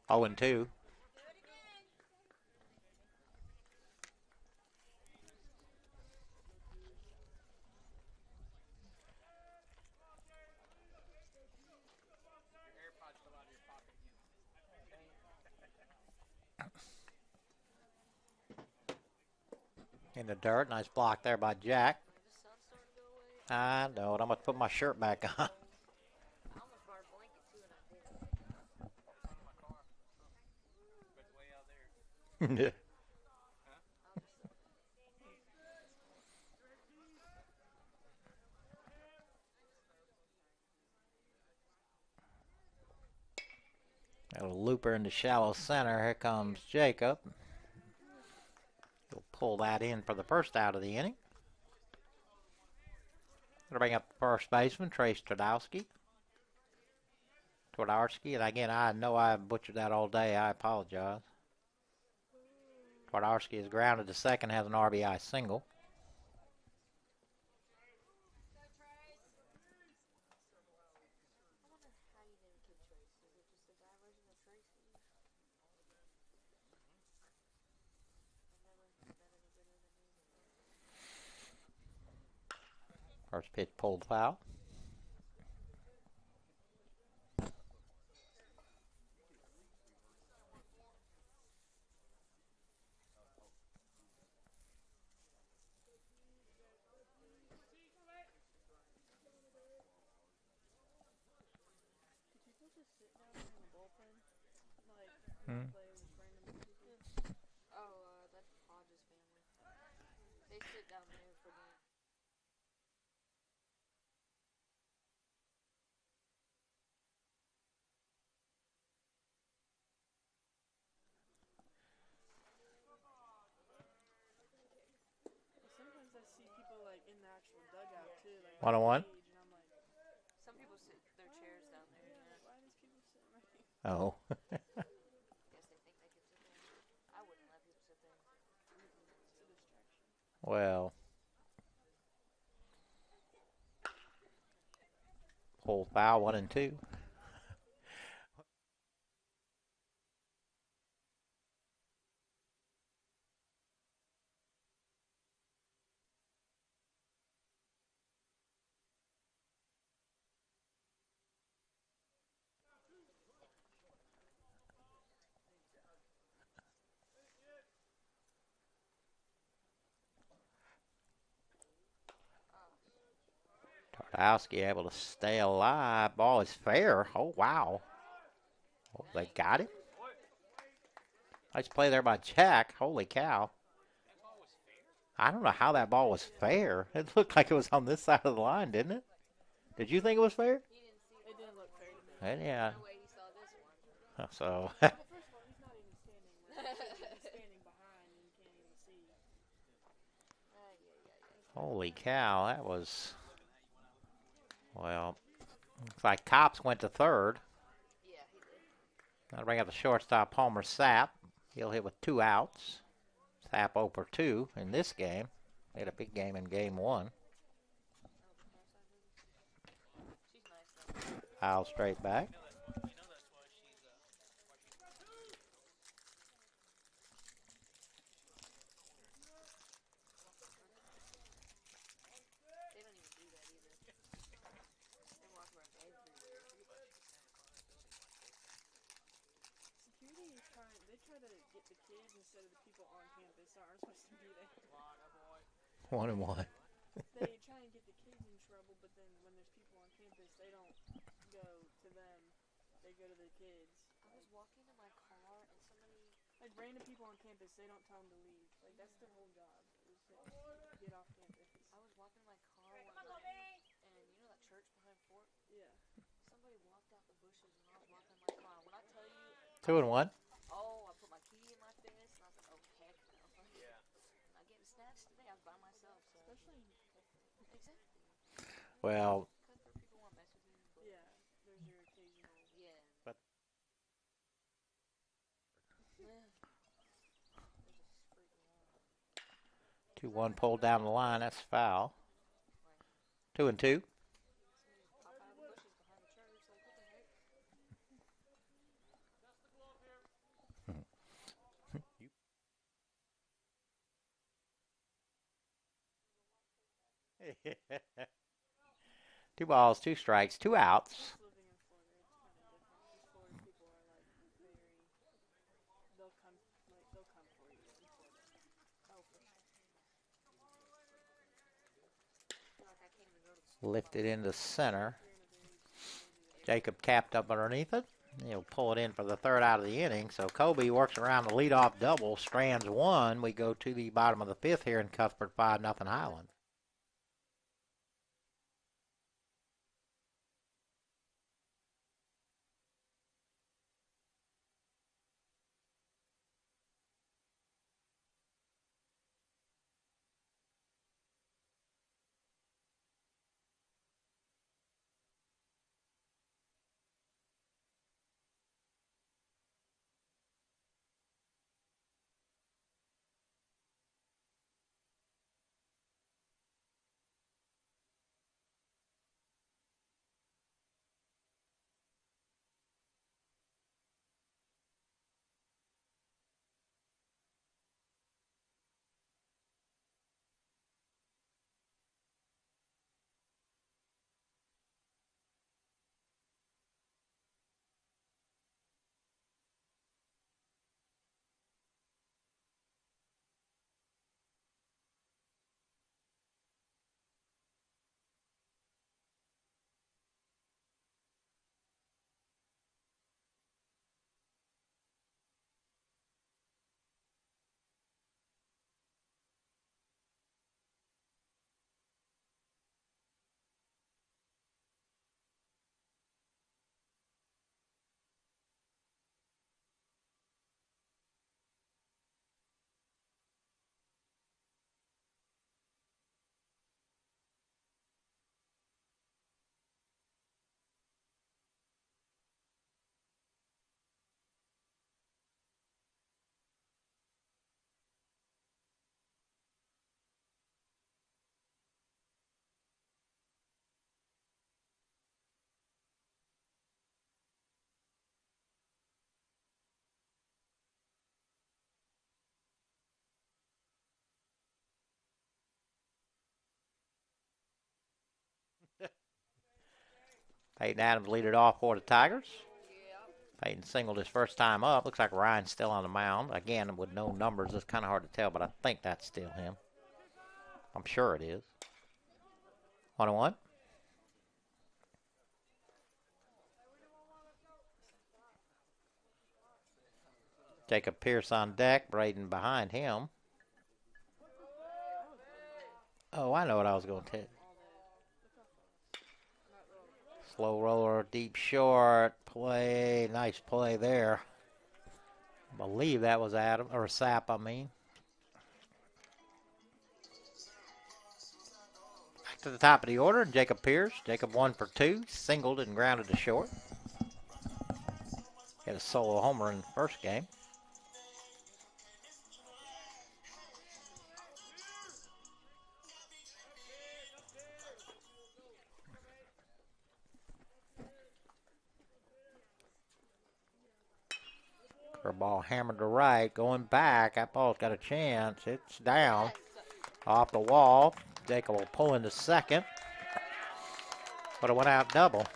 Oh, and 2. Your AirPods fell out of your pocket again. In the dirt. Nice block there by Jack. The sun's starting to go away. I know it. I'm going to put my shirt back on. I almost brought a blanket too, and I didn't. It's under my car. But it's way out there. A looper into shallow center. Here comes Jacob. He'll pull that in for the first out of the inning. Gonna bring up the first baseman, Trey Twardowski. And again, I know I butchered that all day. I apologize. Twardowski is grounded to second, has an RBI single. I wonder how you named kid Trace. Is it just a guy version of Tracy? I've never met any better than me. First pitch pulled foul. Do people just sit down there in the bullpen? Like, Hmm. play with random people? Oh, that's Hodges' family. They sit down there for games. Sometimes I see people like in the actual dugout too, like 1-1. on stage, and I'm like, Some people sit their chairs down there. Yeah. why does people sit right here? Oh. Guess they think they can sit there. I wouldn't let people sit there. It's a distraction. Well. Pulled foul, 1-2. Twardowski able to stay alive. Ball is fair. Oh, wow. Oh, they got it. Nice play there by Jack. Holy cow. I don't know how that ball was fair. It looked like it was on this side of the line, didn't it? Did you think it was fair? He didn't see It didn't look fair to me. Yeah. no way he saw this one. So, Well, first of all, he's not even standing where he should be. He's standing behind and you can't even see. holy cow, that was, well, looks like Cops went to third. Yeah, he did. That'll bring up the shortstop, Palmer Sapp. He'll hit with 2 outs. Sapp 0 for 2 in this game. He had a big game in game 1. She's nice though. Foul straight back. try to get the kids instead of the people on campus that aren't supposed to be there. 1-1. They try and get the kids in trouble, but then when there's people on campus, they don't go to them. They go to the kids. I was walking to my car and somebody. Like random people on campus, they don't tell them to leave. Like that's their whole job is to get off campus. I was walking to my car one night, and you know that church behind Fort? Yeah. Somebody walked out the bushes when I was walking to my car. When I tell you, 2-1. oh, I put my key in my fist, and I was like, oh heck no. Yeah. I'm not getting snatched today. I was by myself, so. Especially Exactly. Well, Cutthroat people want to mess with you, but yeah, there's your occasional. yeah. But- Yeah. They're just freaking out. 2-1 pulled down the line. That's foul. 2-2. Somebody pop out of the bushes behind the church, like, what the heck? Two balls, 2 strikes, 2 outs. Just living in Florida, it's kind of different. Because Florida people are like very. They'll come for you in Florida. Oh, for sure. I feel like I can't even go to the store. Lifted into center. You're in a very. Jacob capped up underneath it. He'll pull it in for the 3rd out of the inning. So Kobe works around the leadoff double. Strands 1. We go to the bottom of the 5th here in Cuthbert 5-0 Highlands. Peyton Adams lead it off for the Tigers. Peyton singled his first time up. Looks like Ryan's still on the mound. Again, with no numbers, it's kind of hard to tell, but I think that's still him. I'm sure it is. 1-1. Jacob Pierce on deck. Braden behind him. Oh, I know what I was going to tell you. Slow roller, deep short, play, nice play there. I believe that was Adam, or Sapp, I mean. Back to the top of the order, Jacob Pierce. Jacob 1 for 2, singled and grounded to short. Had a solo homer in the first game. Her ball hammered to right, going back. That ball's got a chance. It's down. Off the wall. Jacob will pull into second. But it went out double.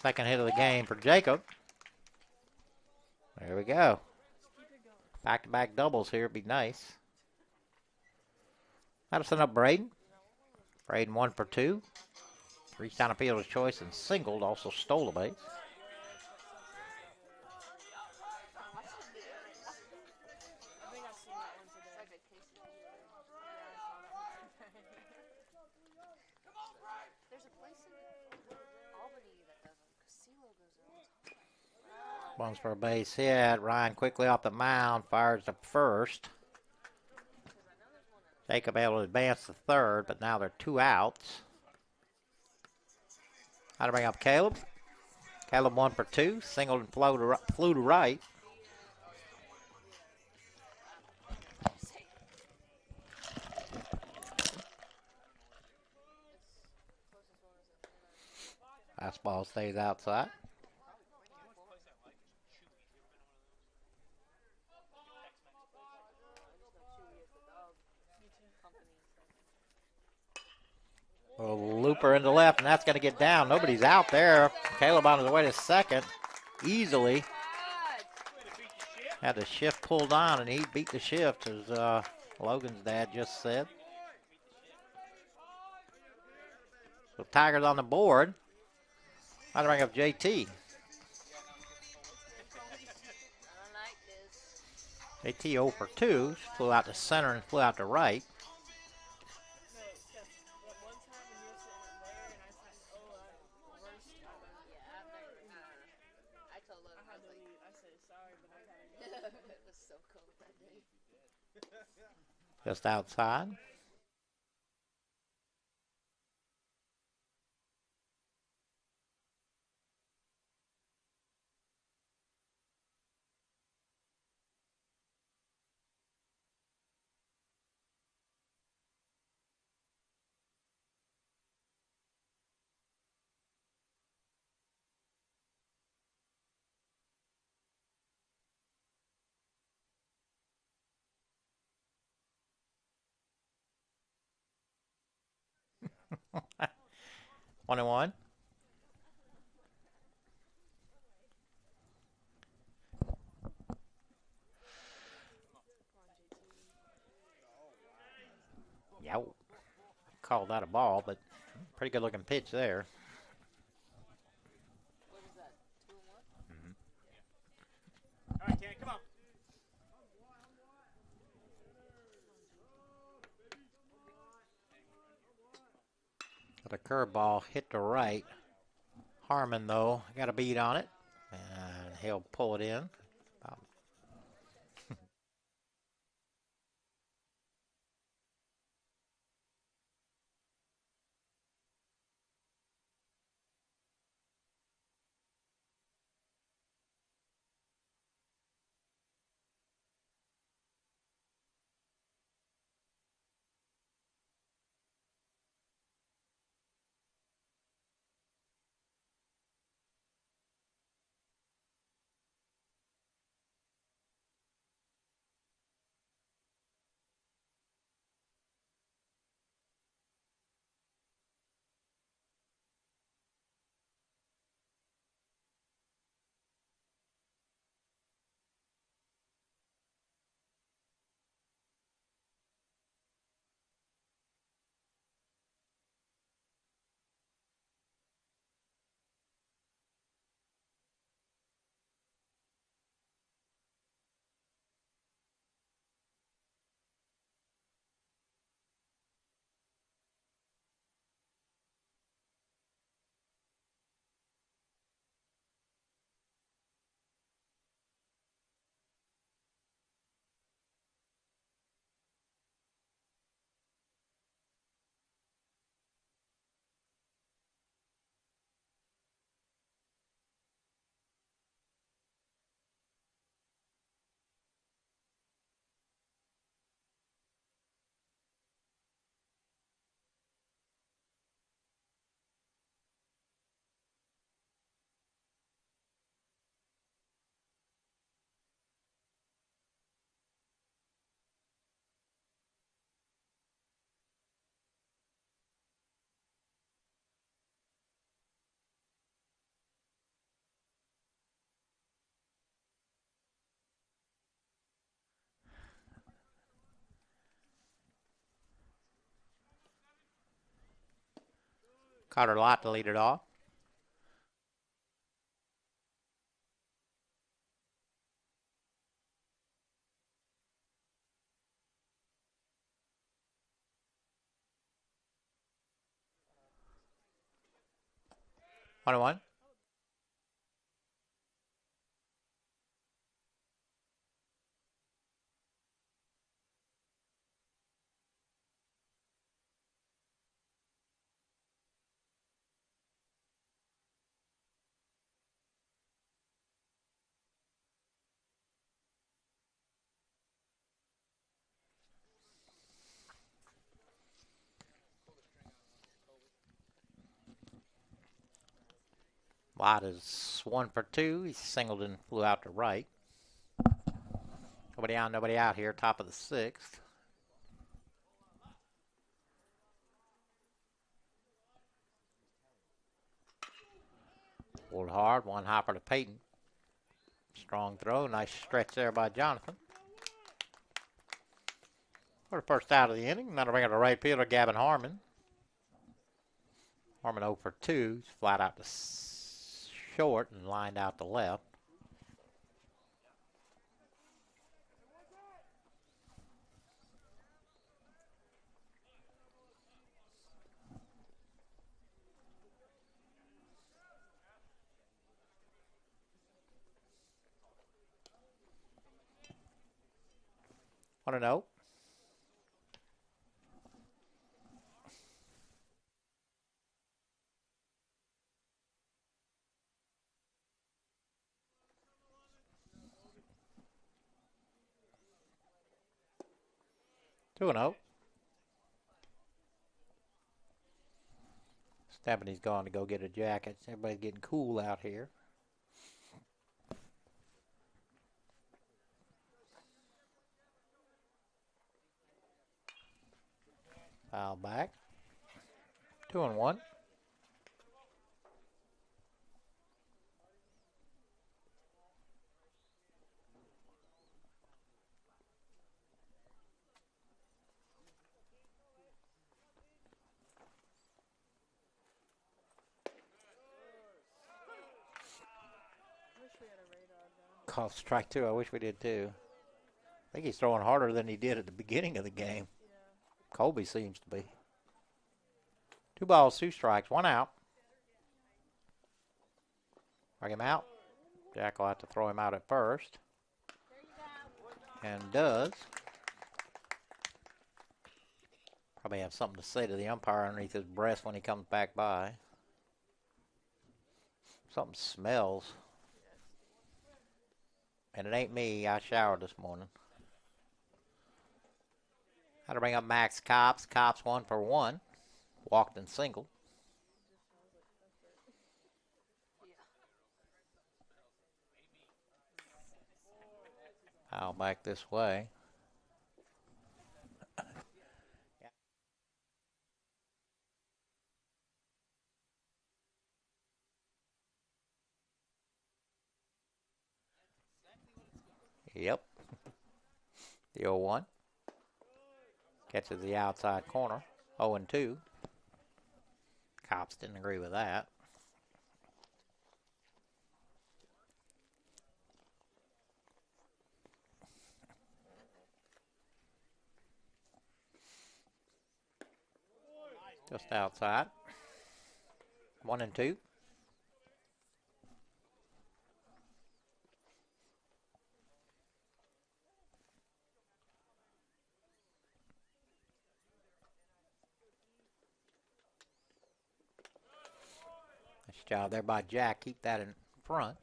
Second hit of the game for Jacob. There we go. Keep it Back-to-back doubles here would be nice. That'll send up Braden. Braden 1 for 2. Reached down a fielder's choice and singled, also stole a base. I think I've seen that one today. Like a case of Yeah, I saw that one today. There's a place in Albany that does them. Casilo goes there all the time. One's for a base hit. Ryan quickly off the mound, fires to first. Jacob able to advance to third, but now there are 2 outs. How to bring up Caleb. Caleb 1 for 2. Singled and flew to right. Fastball stays outside. A looper into left, and that's going to get down. Nobody's out there. Caleb on his way to second. Easily. Had the shift pulled on, and he beat the shift, as Logan's dad just said. So Tigers on the board. I'll bring up JT. JT 0 for 2. Flew out to center and flew out to right. One time when you were sitting there and I said, oh, worst time ever. I told Logan, I had to leave. I said, sorry, but I gotta go. it was so cold that day. Just outside. One and one. Yow. Called that a ball, but pretty good looking pitch there. What is that? 2 and 1? All right, Ken, come on. Got a curveball hit to right. Harmon, though, got a beat on it, and he'll pull it in. Carter Lott to lead it off. One and one. Lott is 1 for 2. He singled and flew out to right. Nobody on, nobody out here. Top of the 6th. Pulled hard. One hopper to Peyton. Strong throw. Nice stretch there by Jonathan. For the first out of the inning. Another bring it to right fielder, Gavin Harmon. Harmon 0 for 2. He's flat out to short and lined out to left. Want to know? Two and 0. Stephanie's gone to go get a jacket. Everybody's getting cool out here. Foul back. 2 and 1. I wish we had a radar gun. Call strike 2. I wish we did too. I think he's throwing harder than he did at the beginning of the game. Yeah. Colby seems to be. 2 balls, 2 strikes, 1 out. Strike him out. Jack will have to throw him out at first. And does. Probably have something to say to the umpire underneath his breath when he comes back by. Something smells. And it ain't me. I showered this morning. How to bring up Max Cops. Cops 1 for 1. Walked and singled. Foul back this way. Yep. The 0-1. Catches the outside corner. 0-2. Cops didn't agree with that. Just outside. 1-2. Nice job there by Jack. Keep that in front.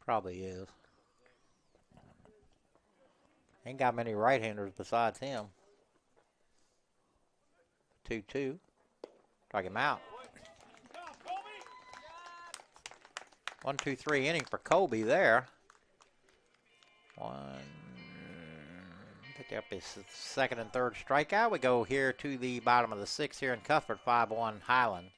Probably is. Ain't got many right-handers besides him. 2-2. Strike him out. 1-2-3 inning for Colby there. Pick up his second and third strikeout. We go here to the bottom of the 6th here in Cuthbert, 5-1 Highlands.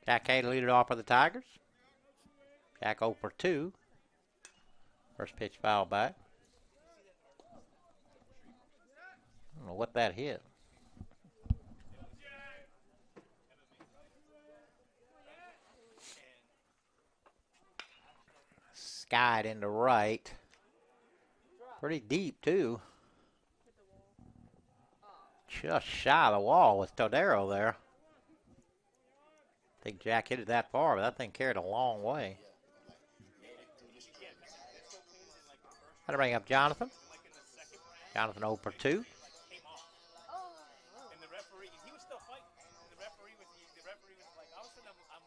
Jack Hay to lead it off for the Tigers. Jack 0 for 2. First pitch foul back. I don't know what that hit. Skied into right. Pretty deep, too. Just shy of the wall with Todero there. I think Jack hit it that far, but that thing carried a long way. How to bring up Jonathan. Jonathan 0 for 2. And the referee, he was still fighting. And the referee was like, all of a sudden I'm like,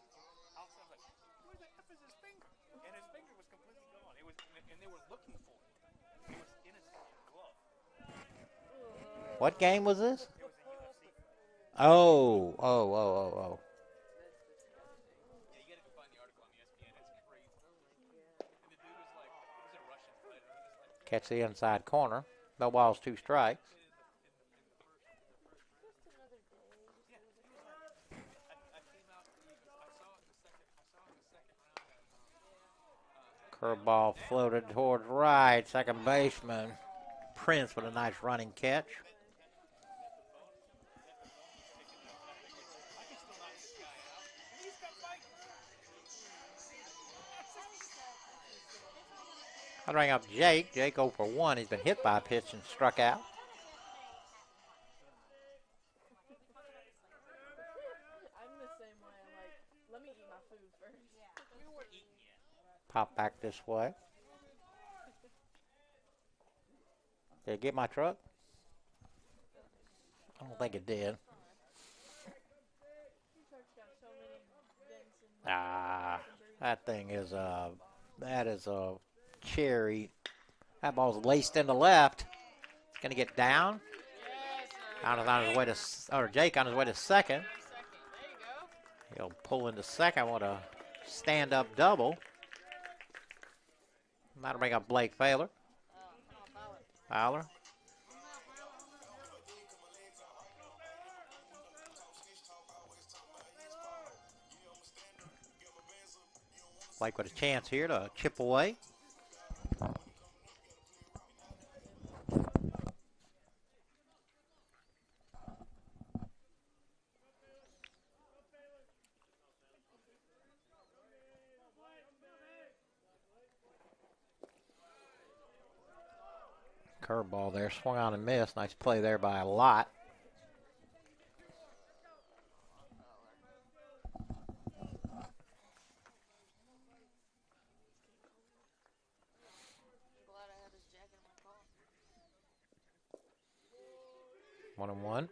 where the F is his finger? And his finger was completely gone. It was, and they were looking for it. It was in his glove. What game was this? It was a UFC fight. Oh. Yeah, you gotta go find the article on ESPN. It's crazy. And the dude was like, he was a Russian fighter. He was like, Catch the inside corner. No balls, 2 strikes. Curveball floated towards right. Second baseman Prince with a nice running catch. I bring up Jake. Jake 0 for 1. He's been hit by a pitch and struck out. I'm the same way. I'm like, let me eat my food first. Pop back this way. Did it get my truck? I don't think it did. That thing is that is a cherry. That ball's laced in the left. It's gonna get down. On his way to, or Jake on his way to second. He'll pull into second with a stand-up double. That'll bring up Blake Fowler. Fowler. Blake with a chance here to chip away. Curveball there, swung on and missed. Nice play there by a lot. One and one.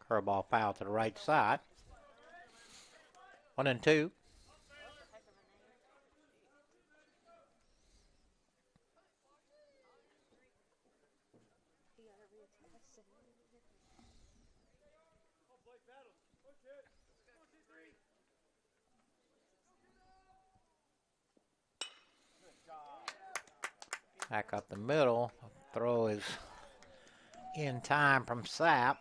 Curveball foul to the right side. 1 and 2. Back up the middle. Throw is in time from Sapp.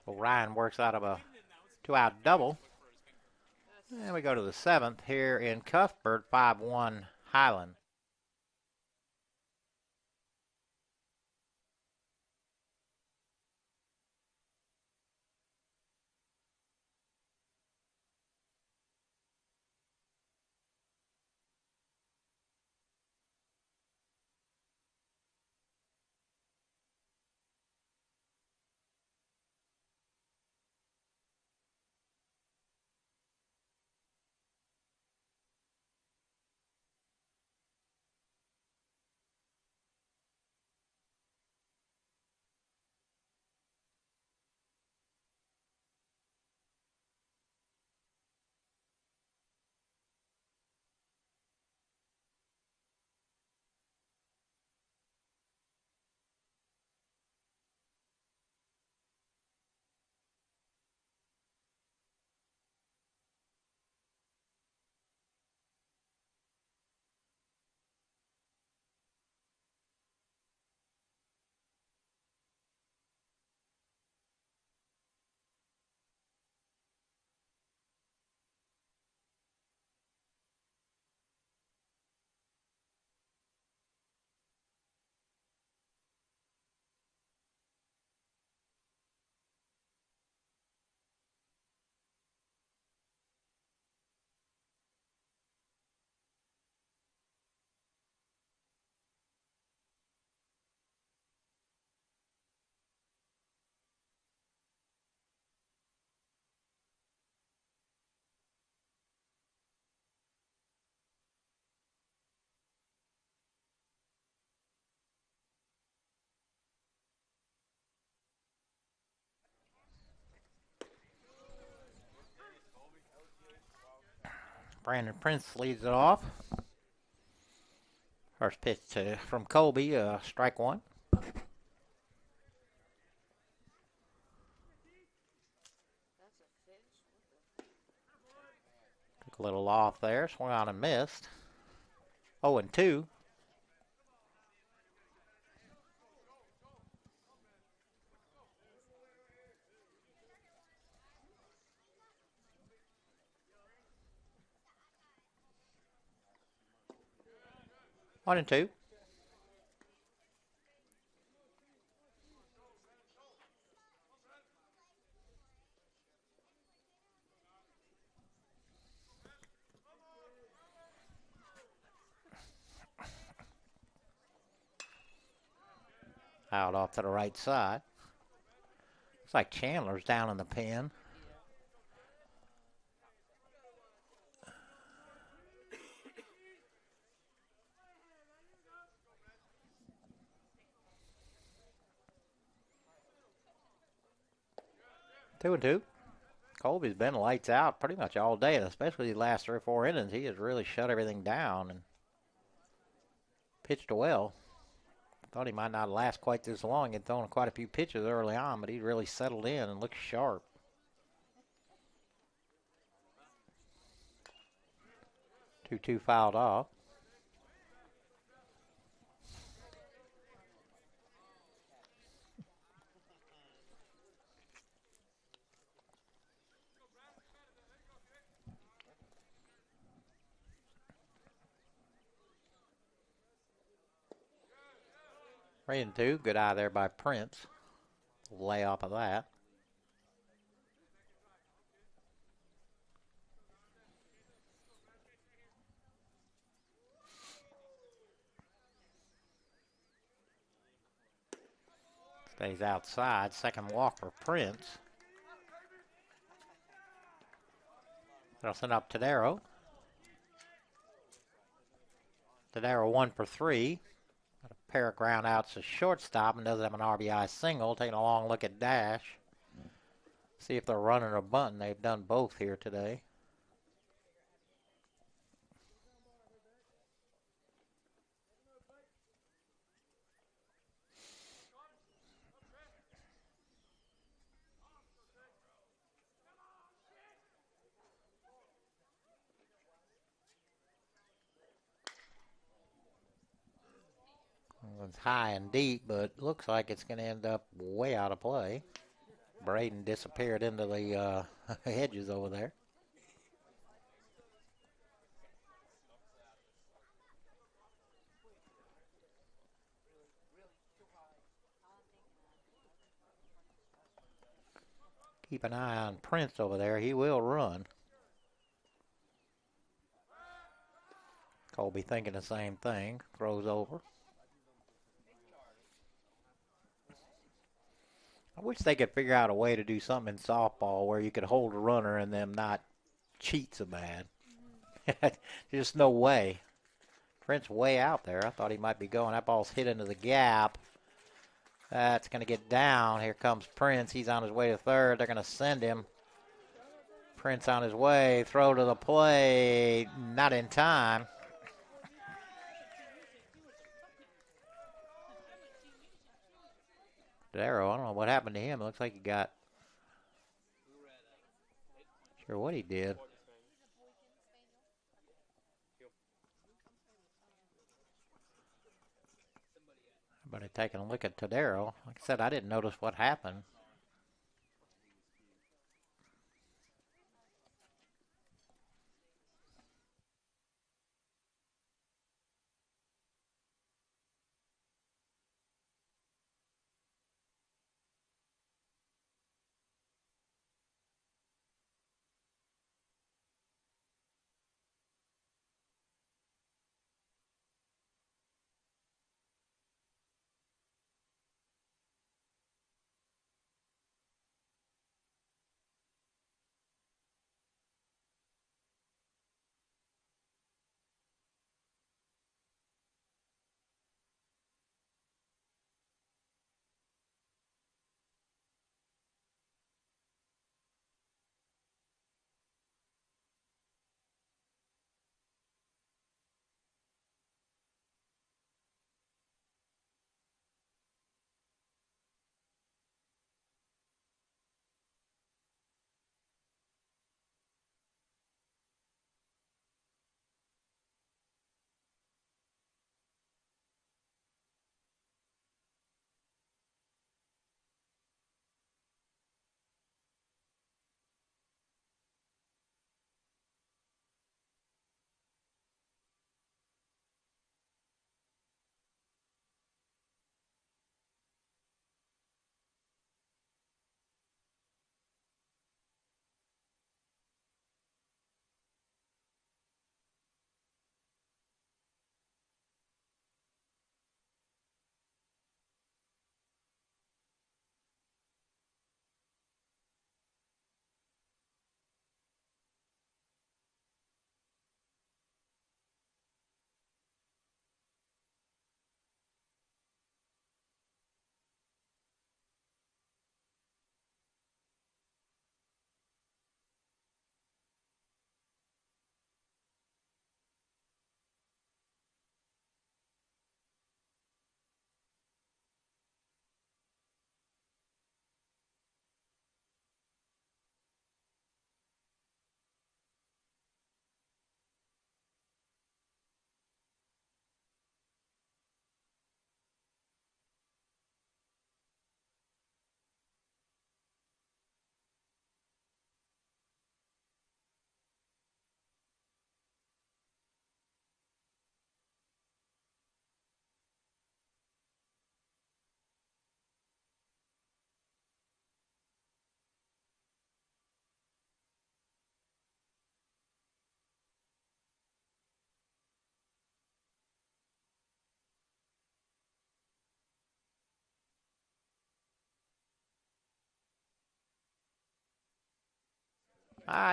So Ryan works out of a 2-out double. And we go to the 7th here in Cuthbert, 5-1 Highlands. Brandon Prince leads it off. First pitch from Colby, strike one. That's a fish. Took a little off there, swung on and missed. 0-2. One and two. Out off to the right side. Looks like Chandler's down in the pen. Two and two. Colby's been lights out pretty much all day, especially the last 3 or 4 innings. He has really shut everything down and pitched well. Thought he might not last quite this long. He'd thrown quite a few pitches early on, but he really settled in and looked sharp. 2-2 fouled off. Three and two. Good eye there by Prince. Lay off of that. Stays outside. Second walk for Prince. They'll send up Tadero. Tadero 1 for 3. Got a pair of ground outs to shortstop and doesn't have an RBI single. Taking a long look at Dash. See if they're running or bunting. They've done both here today. It's high and deep, but looks like it's going to end up way out of play. Braden disappeared into the hedges over there. Keep an eye on Prince over there. He will run. Colby thinking the same thing. Throws over. I wish they could figure out a way to do something in softball where you could hold a runner and them not cheat so bad. Just no way. Prince way out there. I thought he might be going. That ball's hit into the gap. That's going to get down. Here comes Prince. He's on his way to third. They're going to send him. Prince on his way. Throw to the plate. Not in time. Darrow, I don't know what happened to him. It looks like he got... Sure what he did. Everybody taking a look at Tadero. Like I said, I didn't notice what happened.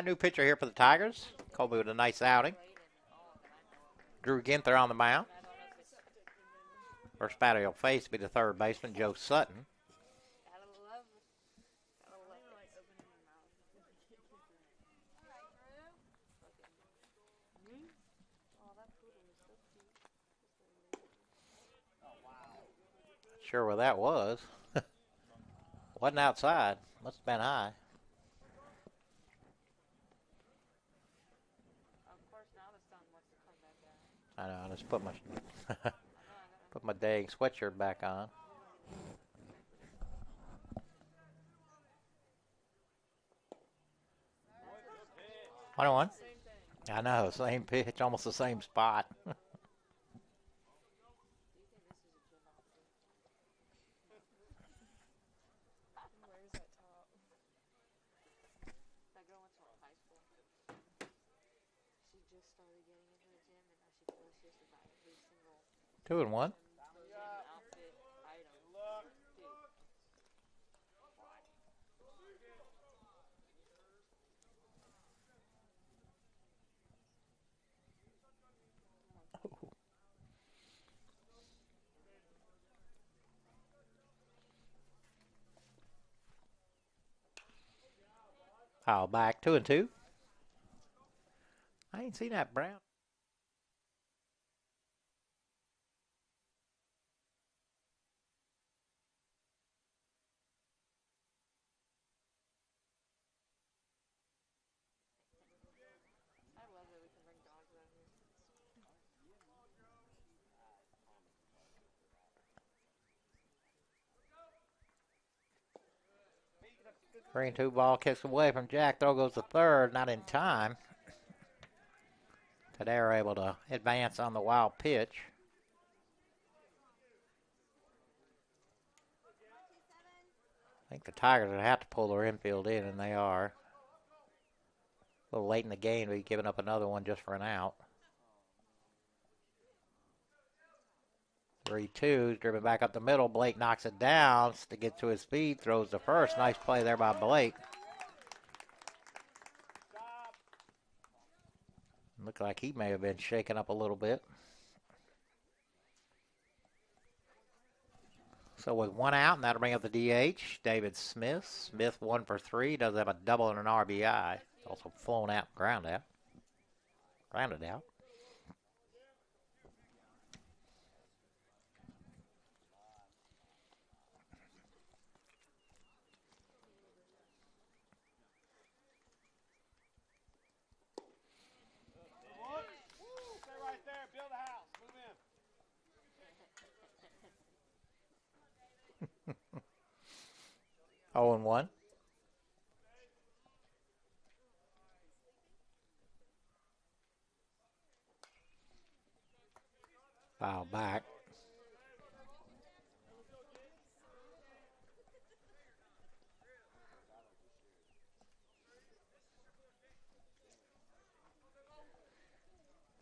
New pitcher here for the Tigers. Colby with a nice outing. Drew Ginther on the mound. First batter he'll face will be the third baseman, Joe Sutton. Sure where that was. Wasn't outside. Must have been high. I know. I just put my put my dang sweatshirt back on. One. I know. Same pitch, almost the same spot. Two and one. Foul back, 2 and 2. I ain't seen that Brown. Three and two ball kicks away from Jack. Throw goes to third, not in time. Today are able to advance on the wild pitch. I think the Tigers would have to pull their infield in, and they are. A little late in the game to be giving up another one just for an out. 3-2, driven back up the middle. Blake knocks it down to get to his feet, throws to first. Nice play there by Blake. Looked like he may have been shaken up a little bit. So with one out, and that'll bring up the DH, David Smith. Smith 1 for 3, does have a double and an RBI. Also flown out, grounded out. Stay right there. Build a house. Move in. 0 and 1. Foul back.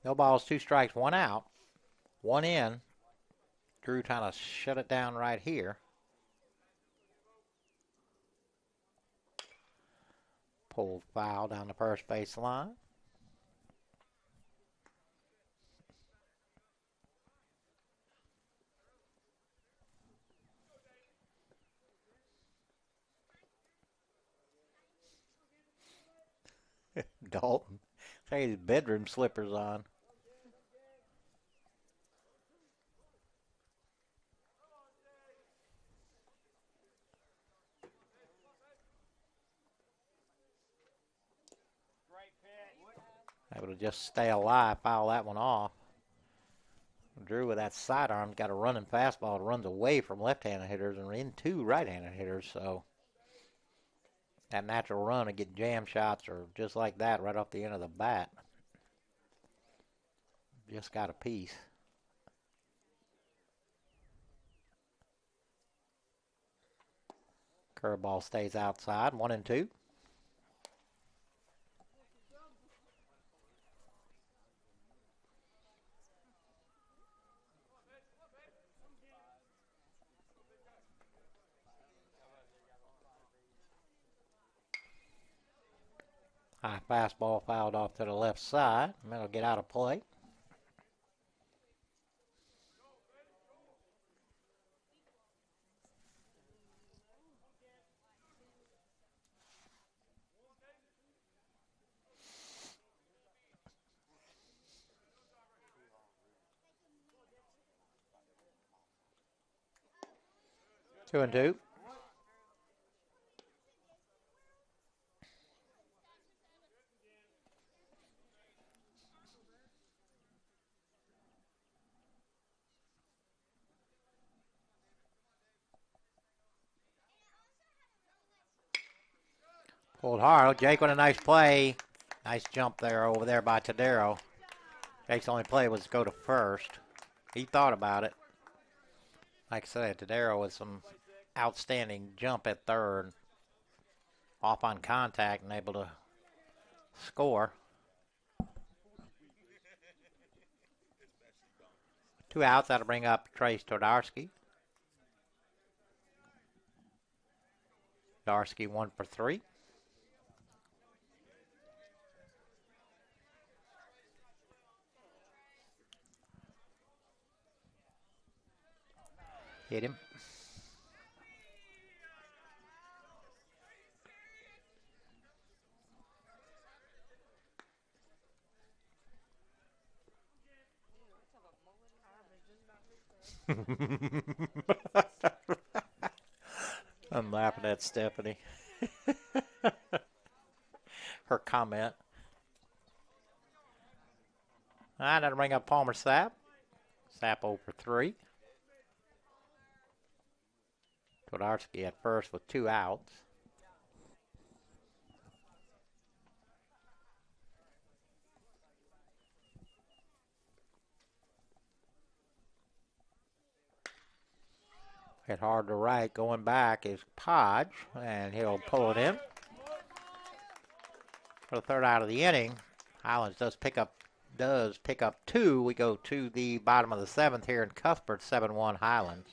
No balls, 2 strikes, 1 out. 1 in. Drew trying to shut it down right here. Pulled foul down the first base line. Dalton. Hey, his bedroom slippers on. Able to just stay alive, foul that one off. Drew with that sidearm got a running fastball. It runs away from left-handed hitters and into right-handed hitters. So that natural run to get jam shots or just like that right off the end of the bat. Just got a piece. Curveball stays outside. 1 and 2. High fastball fouled off to the left side. That'll get out of play. Two and two. Pulled hard. Jake with a nice play. Nice jump there over there by Tadero. Jake's only play was to go to first. He thought about it. Like I said, Tadero with some outstanding jump at third. Off on contact and able to score. 2 outs. That'll bring up Trace Todarski. Todarski 1 for 3. Hit him. I'm laughing at Stephanie. Her comment. All right, that'll bring up Palmer Sapp. Sapp 0 for 3. Todarski at first with 2 outs. Hit hard to right. Going back is Podge, and he'll pull it in. For the third out of the inning, Highlands does pick up 2. We go to the bottom of the 7th here in Cuthbert, 7-1 Highlands.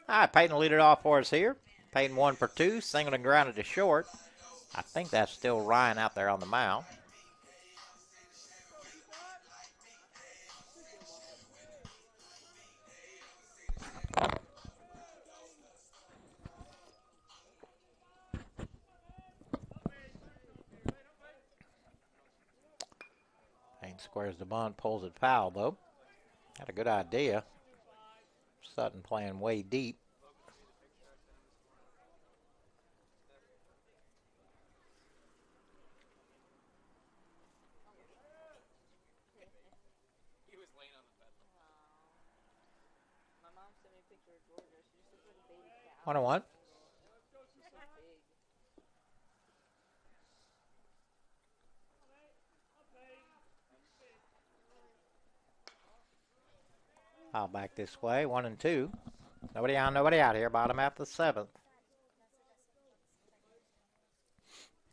All right, Peyton will lead it off for us here. Peyton 1 for 2, singled and grounded to short. I think that's still Ryan out there on the mound. Payne squares the bunt, pulls it foul, though. Had a good idea. Sutton playing way deep. He was laying on the bed. My mom sent me a picture of Georgia. She just looks like a baby cow. 1-1. She's so big. I'll back this way. 1 and 2. Nobody on, nobody out here. Bottom half of the 7th.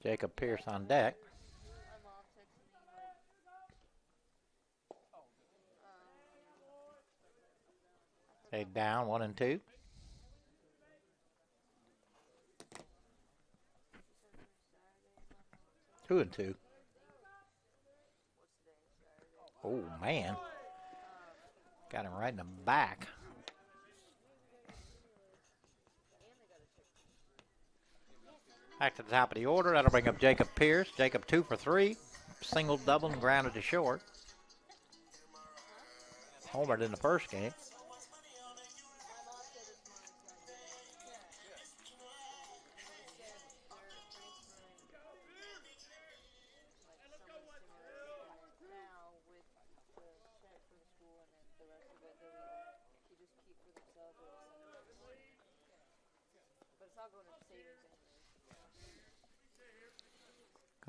Jacob Pierce on deck. My mom texted me like, Stayed down. 1 and 2. 2 and 2. Oh, man. Got him right in the back. Back to the top of the order. That'll bring up Jacob Pierce. Jacob 2 for 3. Single, double, and grounded to short. Homered in the first game.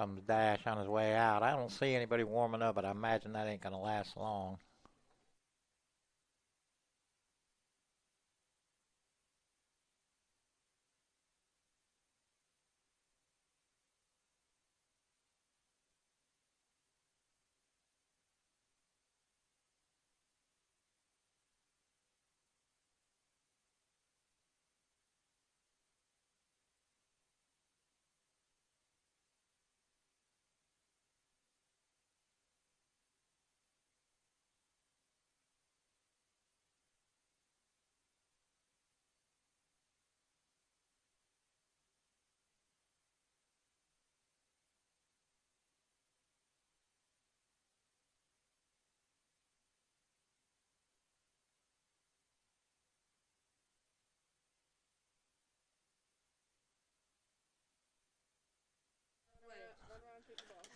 Comes Dash on his way out. I don't see anybody warming up, but I imagine that ain't going to last long.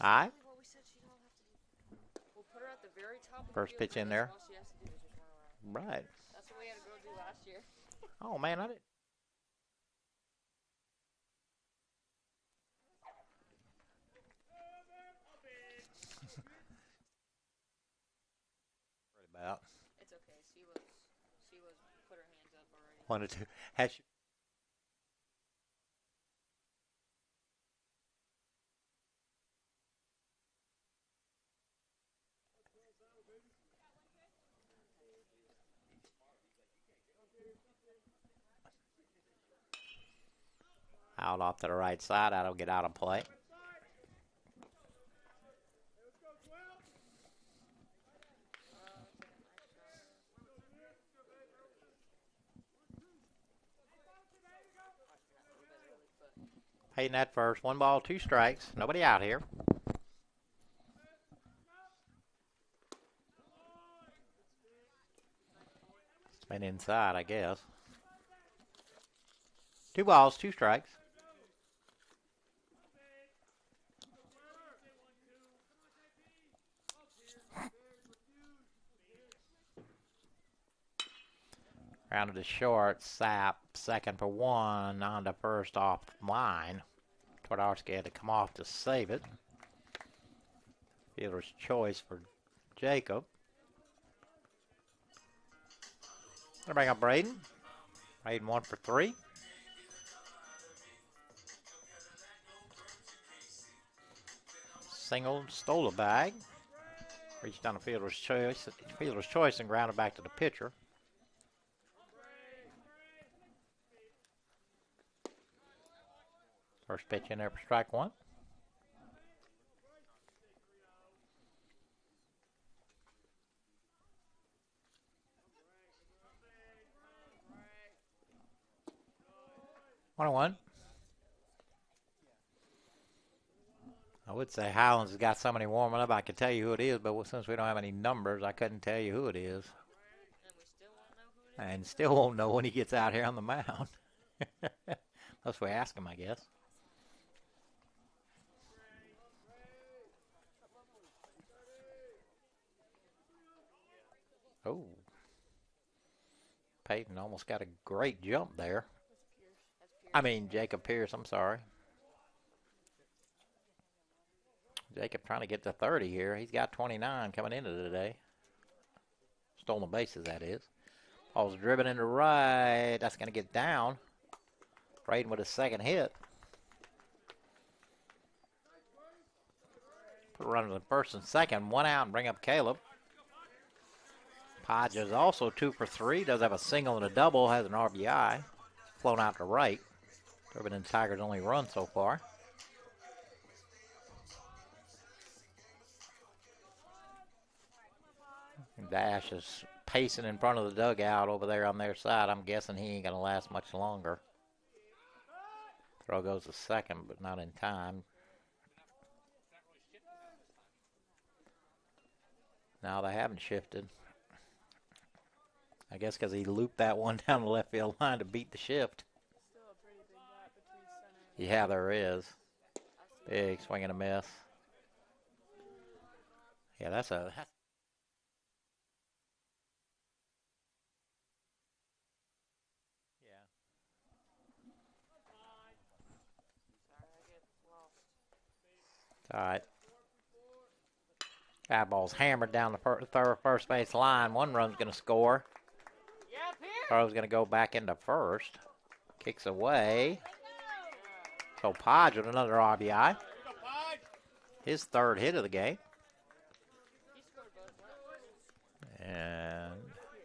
All right. what we said she don't have to do. We'll put her at the very top of the First field, pitch in and there. All she has to do is just run around. Right. That's what we had a girl do last year. Oh, man, I didn't. About. It's okay. She was put her hands up already. 1 to 2. Has she? Out off to the right side. That'll get out of play. Payton at first. 1 ball, 2 strikes. Nobody out here. It's been inside, I guess. 2 balls, 2 strikes. Rounded to short. Sapp, second for 1. On to first off line. Twardarski had to come off to save it. Fielder's choice for Jacob. Gonna bring up Braden. Braden 1 for 3. Single, stole a bag. Reached on a fielder's choice and grounded back to the pitcher. First pitch in there for strike 1. One and 1. I would say Highlands has got somebody warming up. I could tell you who it is, but since we don't have any numbers, I couldn't tell you who it is. And still won't know when he gets out here on the mound. Unless we ask him, I guess. Oh. Payton almost got a great jump there. I mean, Jacob Pierce, I'm sorry. Jacob trying to get to 30 here. He's got 29 coming into today. Stolen bases, that is. Paul's dribbling into right. That's going to get down. Braden with his second hit. Put a runner to first and second. One out and bring up Caleb. Podge is also 2 for 3. Does have a single and a double. Has an RBI. Flown out to right. Durbin and Tigers only run so far. Dash is pacing in front of the dugout over there on their side. I'm guessing he ain't going to last much longer. Throw goes to second, but not in time. Now they haven't shifted. I guess because he looped that one down the left field line to beat the shift. Still a pretty big gap between center and Yeah, there is. Big swing and a miss. Yeah, that's a... All right. That ball's hammered down the first base line. One run's going to score. Throw's going to go back into first. Kicks away. So Podge with another RBI. His third hit of the game. And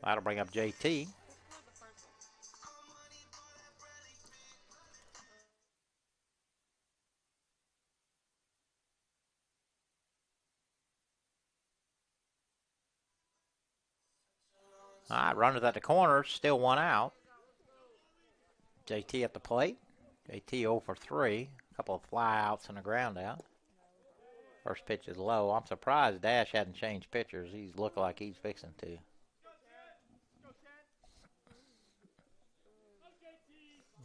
that'll bring up JT. All right, runners at the corner, still one out. JT at the plate. JT 0 for 3. A couple of fly outs and a ground out. First pitch is low. I'm surprised Dash hadn't changed pitchers. He's looking like he's fixing to. I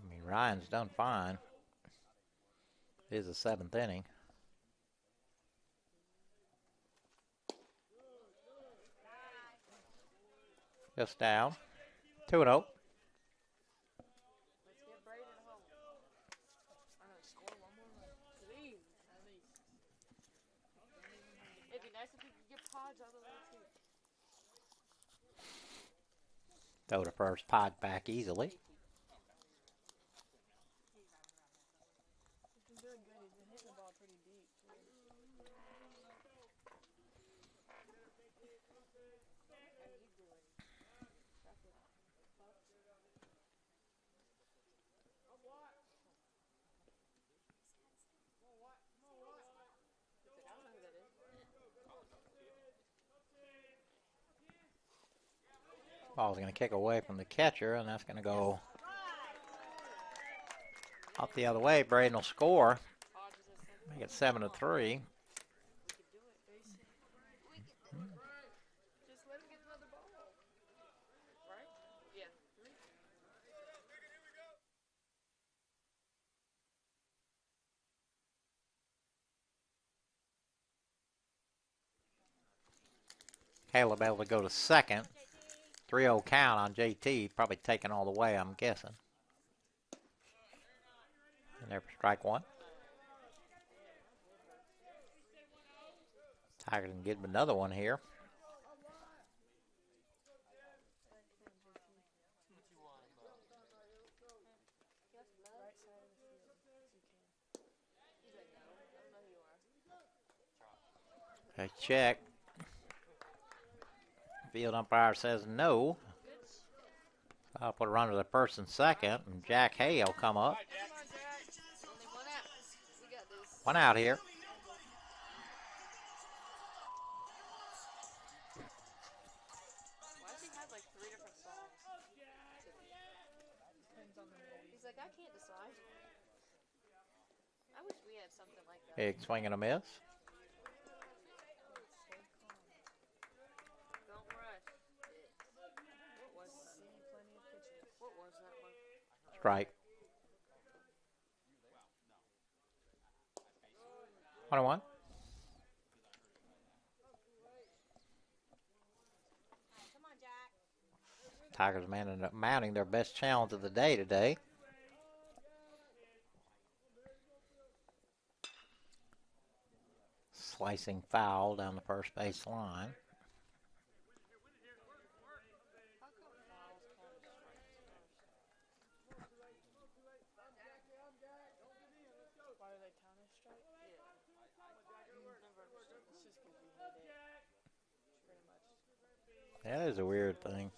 mean, Ryan's done fine. It is the 7th inning. Just down. 2-0. Let's get Braden home. I know, score one more run. Please, at least. It'd be nice if we could get Podge out of there, too. Throw the first Pod back easily. he's been doing good. He's been hitting the ball pretty deep, too. I don't know who that is. Ball's going to kick away from the catcher, and that's going to go up the other way. Braden will score. Podge is at second. Make it 7-3. We could do it, basically. Just let him get another ball. Right? Yeah. Caleb able to go to second. 3-0 count on JT. Probably taking all the way, I'm guessing. And there for strike one. Tigers can get him another one here. Right side of the field, if you can. He's like, no, I don't know who you are. They check. Field umpire says no. I'll put a runner to the first and second, and Jack Hay will come up. Come on, Jack. Only one out. We got this. One out here. Why does he have like 3 different songs? Depends on the movie. He's like, I can't decide. I wish we had something like that. Big swing and a miss. Don't rush. What was that? See plenty of pitches. What was that one? Strike. 1-1. Come on, Jack. Tigers mounting their best challenge of the day today. Slicing foul down the first base line. That is a weird thing.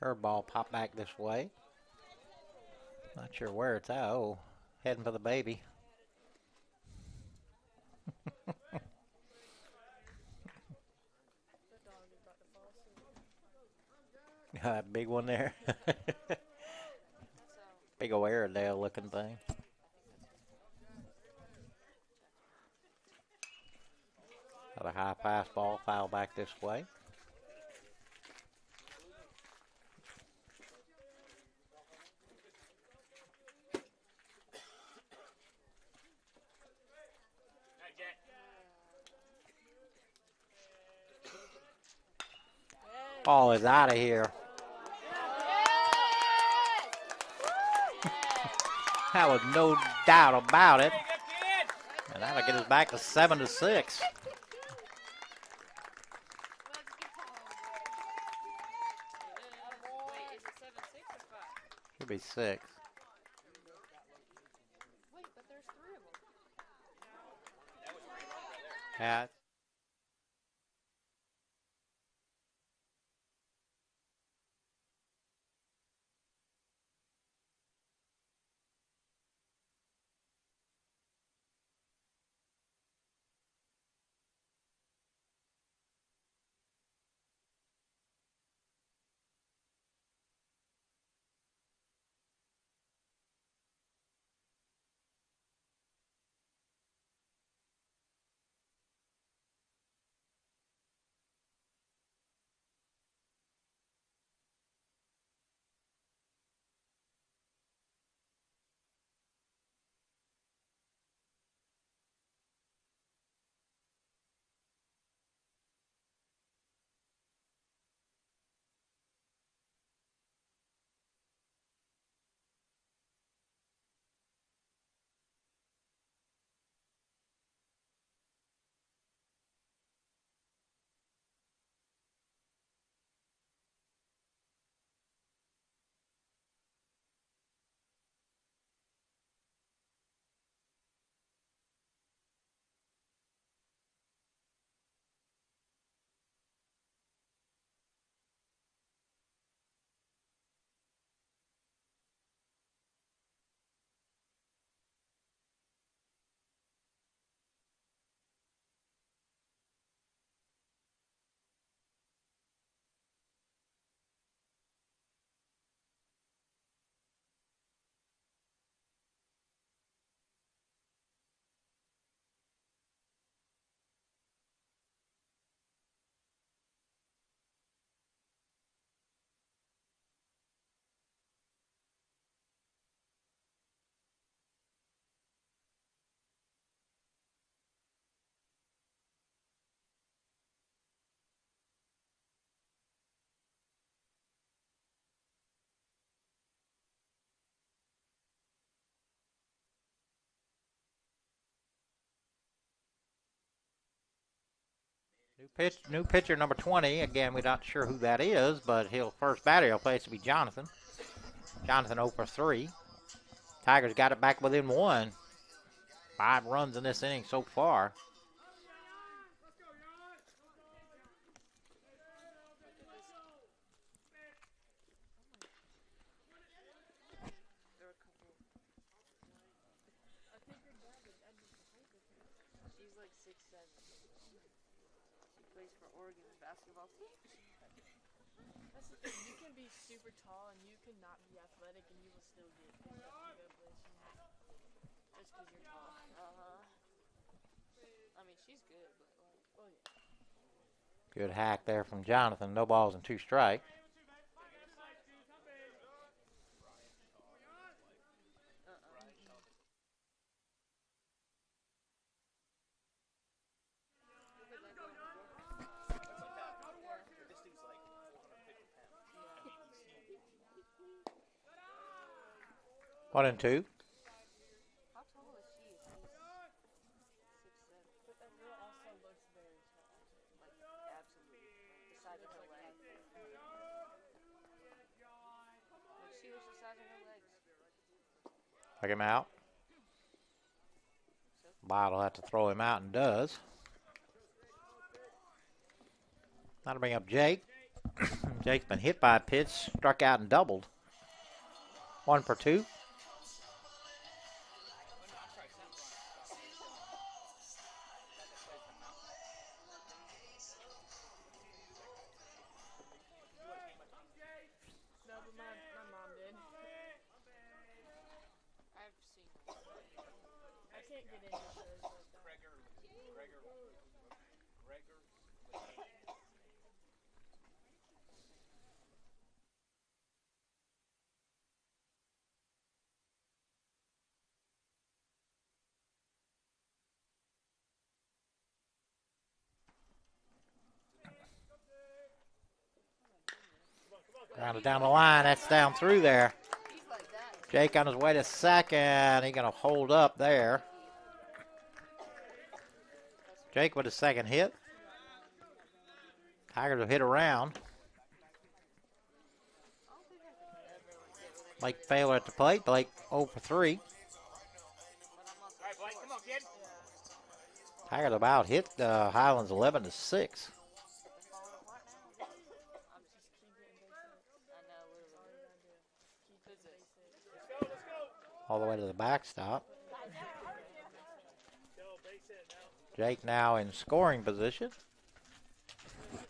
Curveball pop back this way. Not sure where it's at. Oh, heading for the baby. The dog is about to fall asleep. Big one there. That's Big old Airedale looking thing. Another high fastball, foul back this way. Ball is out of here. That was no doubt about it. And that'll get us back to 7-6. Wait, is it 7-6 or 5? Should be 6. Wait, but there's 3 of them. Yeah. New pitcher number 20. Again, we're not sure who that is, but first batter he'll play to be Jonathan. Jonathan 0 for 3. Tigers got it back within 1. 5 runs in this inning so far. She's like 6'7". She plays for Oregon basketball team. That's the thing. You can be super tall and you can not be athletic and you will still get picked up to go places. Just because you're tall. I mean, she's good, but like, Oh yeah. Good hack there from Jonathan. No balls and 2 strikes. One and 2. how tall is she? If she's 6'7"? But that girl also looks very tall. Like, absolutely. The size of her legs. Like, she looks the size of her legs. Took him out. Bott will have to throw him out and does. That'll bring up Jake. Jake's been hit by a pitch, struck out and doubled. 1 for 2. No, but my mom did. I've seen it. I can't get into shows like that. Grounded down the line. That's down through there. He's like that. Jake on his way to second. He's going to hold up there. Jake with his second hit. Tigers have hit around. Blake Failer at the plate. Blake 0 for 3. All right, Blake, come on, kid. Tigers about hit Highlands 11 to 6. They're falling apart now. I'm just keep getting base hit. I know, literally. Keep it. Let's go. All the way to the backstop. Go, base hit now. Jake now in scoring position. Oh,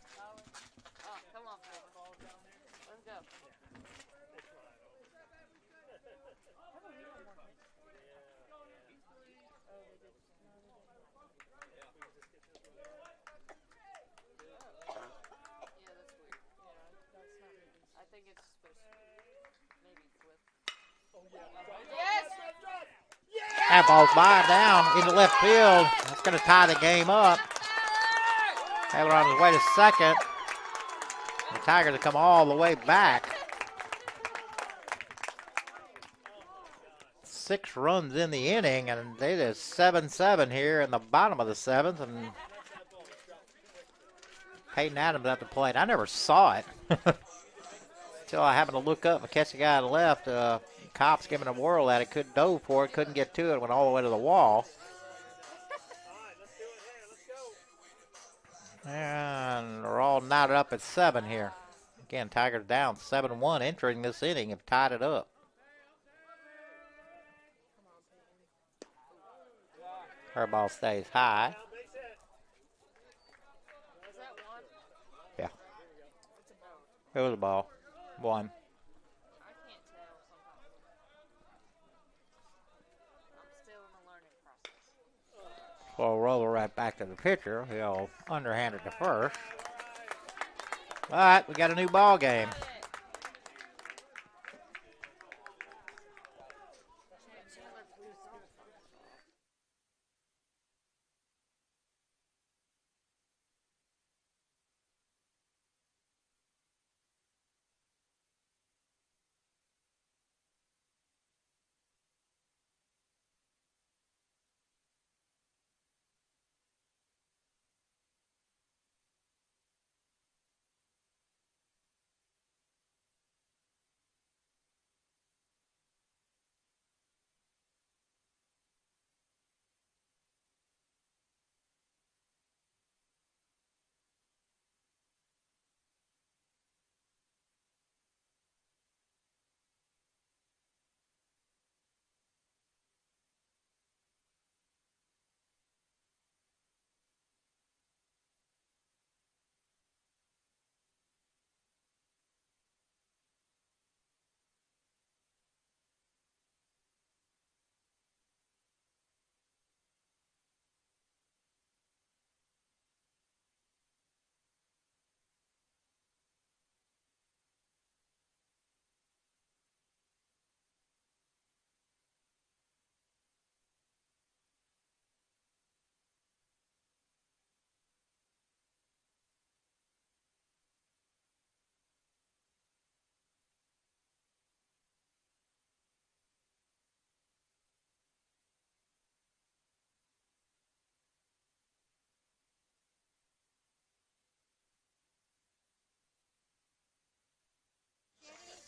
come on, Fred. Let's go. Yeah, that's weird. I think it's supposed to maybe flip. Yes! That ball's by down into left field. That's going to tie the game up. Taylor on his way to second. The Tigers have come all the way back. 6 runs in the inning, and it is 7-7 here in the bottom of the 7th. And Peyton Adams at the plate. I never saw it until I happened to look up and catch the guy on the left. Cops giving a whirl at it, couldn't dove for it, couldn't get to it, went all the way to the wall. And we're all knotted up at 7 here. Again, Tigers down 7-1 entering this inning, have tied it up. Curveball stays high. Was that one? Yeah, It's a ball. it was a ball. 1. I can't tell sometimes. I'm still in the learning process. Slow roller right back to the pitcher. He'll underhand it to first. But we got a new ball game.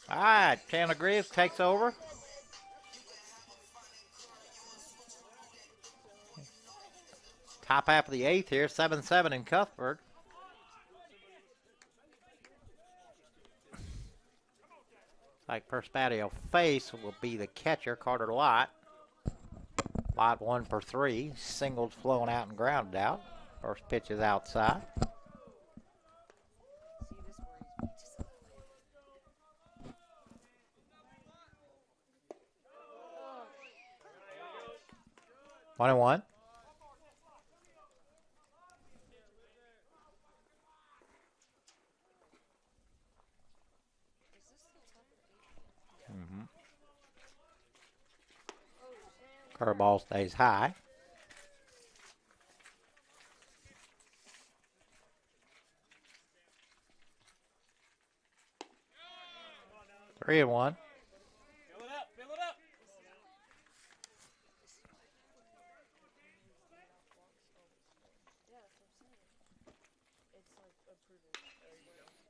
All right, Chandler Greaves takes over. Top half of the 8th here, 7-7 in Cuthbert. Like first batter he'll face will be the catcher, Carter Lott. Lott 1 for 3. Singles flown out and grounded out. First pitch is outside. See this where he's just 1-1. Is this the top of 8? Mm-hmm. Curveball stays high. Three and one. Fill it up. Fill it up. Yeah, that's what I'm saying. It's like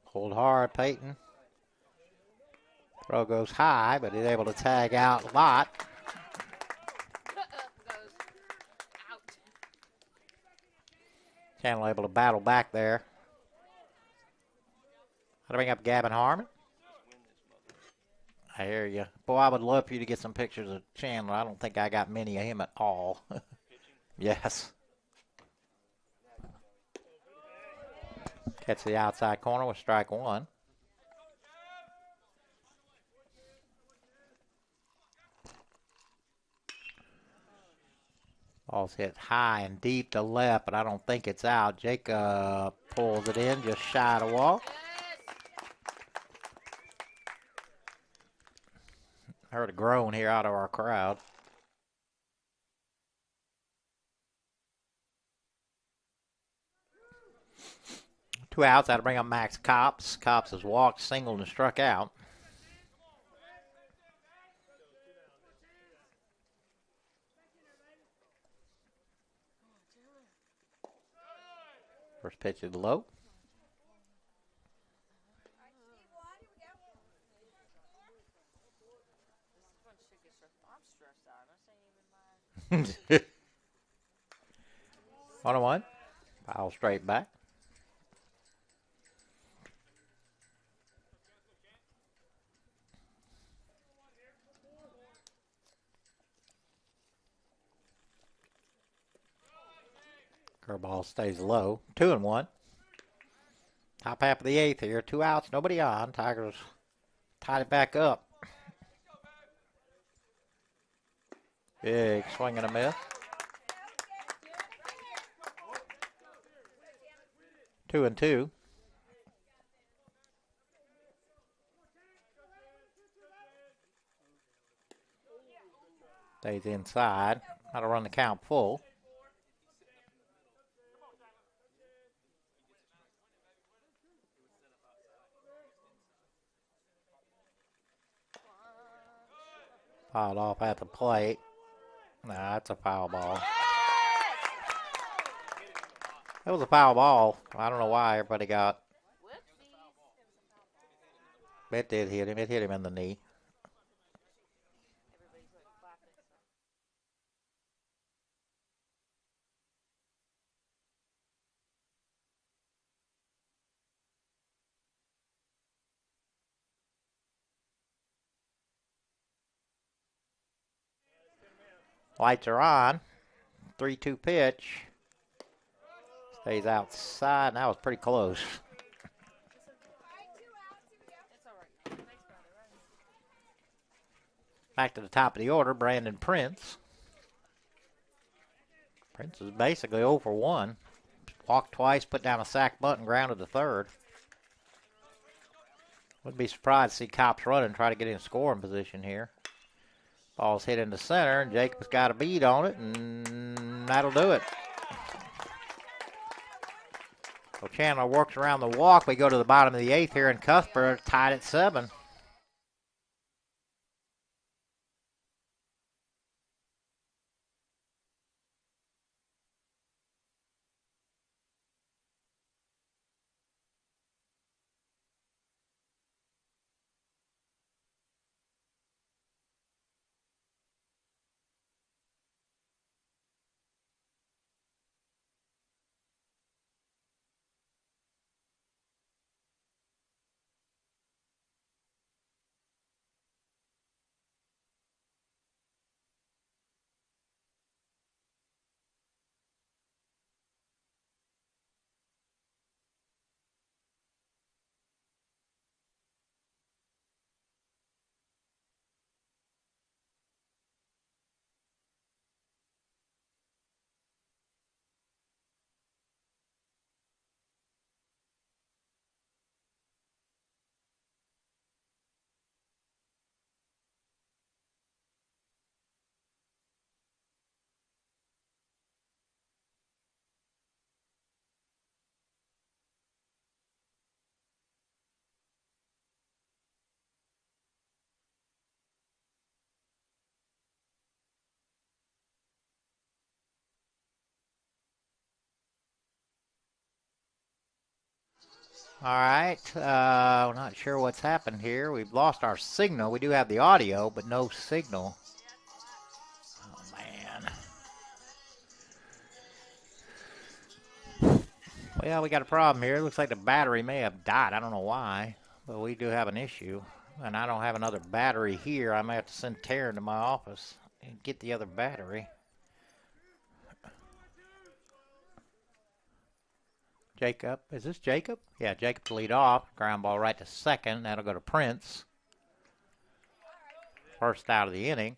approved. Hold hard, Peyton. Throw goes high, but he's able to tag out Lott. Goes out. Chandler able to battle back there. How to bring up Gavin Harmon? I hear you. Boy, I would love for you to get some pictures of Chandler. I don't think I got many of him at all. Yes. Catch the outside corner with strike one. Ball's hit high and deep to left, but I don't think it's out. Jacob pulls it in, just shy of the wall. Heard a groan here out of our crowd. Two outs. Had to bring up Max Copps. Copps has walked, singled, and struck out. First pitch is low. I'm stressed out. This ain't even my. 1-1. Foul straight back. Curveball stays low. 2-1. Top half of the eighth here. Two outs, nobody on. Tigers tied it back up. Big swing and a miss. 2-2. Stays inside. How to run the count full. Fouled off at the plate. Nah, that's a foul ball. It was a foul ball. I don't know why everybody got. It did hit him. It hit him in the knee. Lights are on. 3-2 pitch. Stays outside. And that was pretty close. Back to the top of the order, Brandon Prince. Prince is basically 0 for 1. Walked twice, put down a sack bunt, and grounded to third. Wouldn't be surprised to see Copps run and try to get in scoring position here. Ball's hit into center, and Jacob's got a bead on it, and that'll do it. So Chandler works around the walk. We go to the bottom of the eighth here, and Cuthbert tied at 7. All right. We're not sure what's happened here. We've lost our signal. We do have the audio, but no signal. Oh, man. Well, we got a problem here. It looks like the battery may have died. I don't know why, but we do have an issue. And I don't have another battery here. I may have to send Taryn to my office and get the other battery. Jacob. Is this Jacob? Yeah, Jacob to lead off. Ground ball right to second. That'll go to Prince. First out of the inning.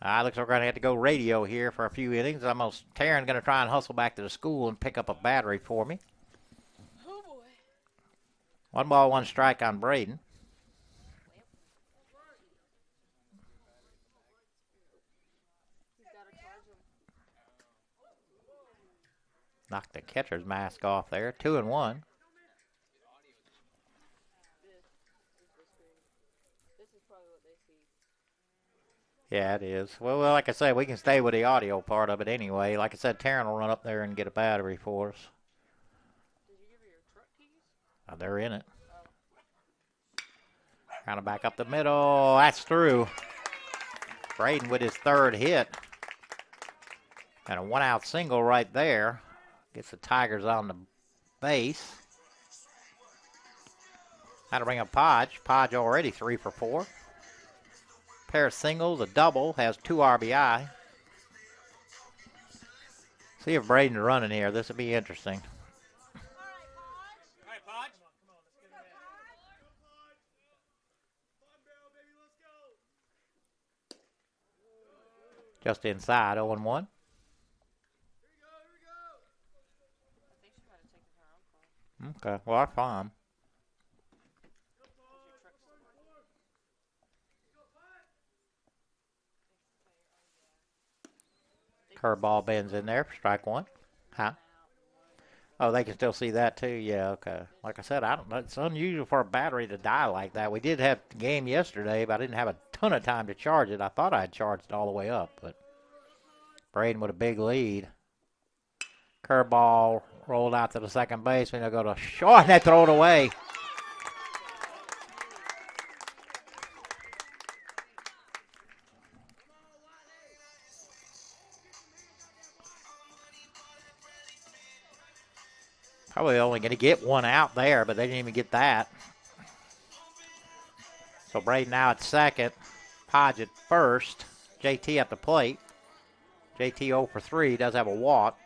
Looks like we're going to have to go radio here for a few innings. Taryn's going to try and hustle back to the school and pick up a battery for me. Oh boy. 1 ball, 1 strike on Braden. He's got to charge him. Knocked the catcher's mask off there. 2-1. This is probably what they see. Yeah, it is. Well, like I said, we can stay with the audio part of it anyway. Like I said, Taryn will run up there and get a battery for us. Did you give her your truck keys? They're in it. Kind of back up the middle. That's through. Braden with his 3rd hit. And a 1-out single right there. Gets the Tigers on the base. That'll bring up Podge. Podge already 3 for 4. Pair of singles, a double, has 2 RBI. See if Braden's running here. This will be interesting. All right, Podge. Just inside, 0-1. I think she might have taken her own call. Okay, well, that's fine. Curveball bends in there for strike 1. Huh? Oh, they can still see that too. Yeah, okay. Like I said, it's unusual for a battery to die like that. We did have the game yesterday, but I didn't have a ton of time to charge it. I thought I had charged it all the way up, but Braden with a big lead. Curveball rolled out to the second baseman. They'll go to short, and they throw it away. Probably only going to get 1 out there, but they didn't even get that. So Braden now at second. Podge at first. JT at the plate. JT 0 for 3. Does have a walk.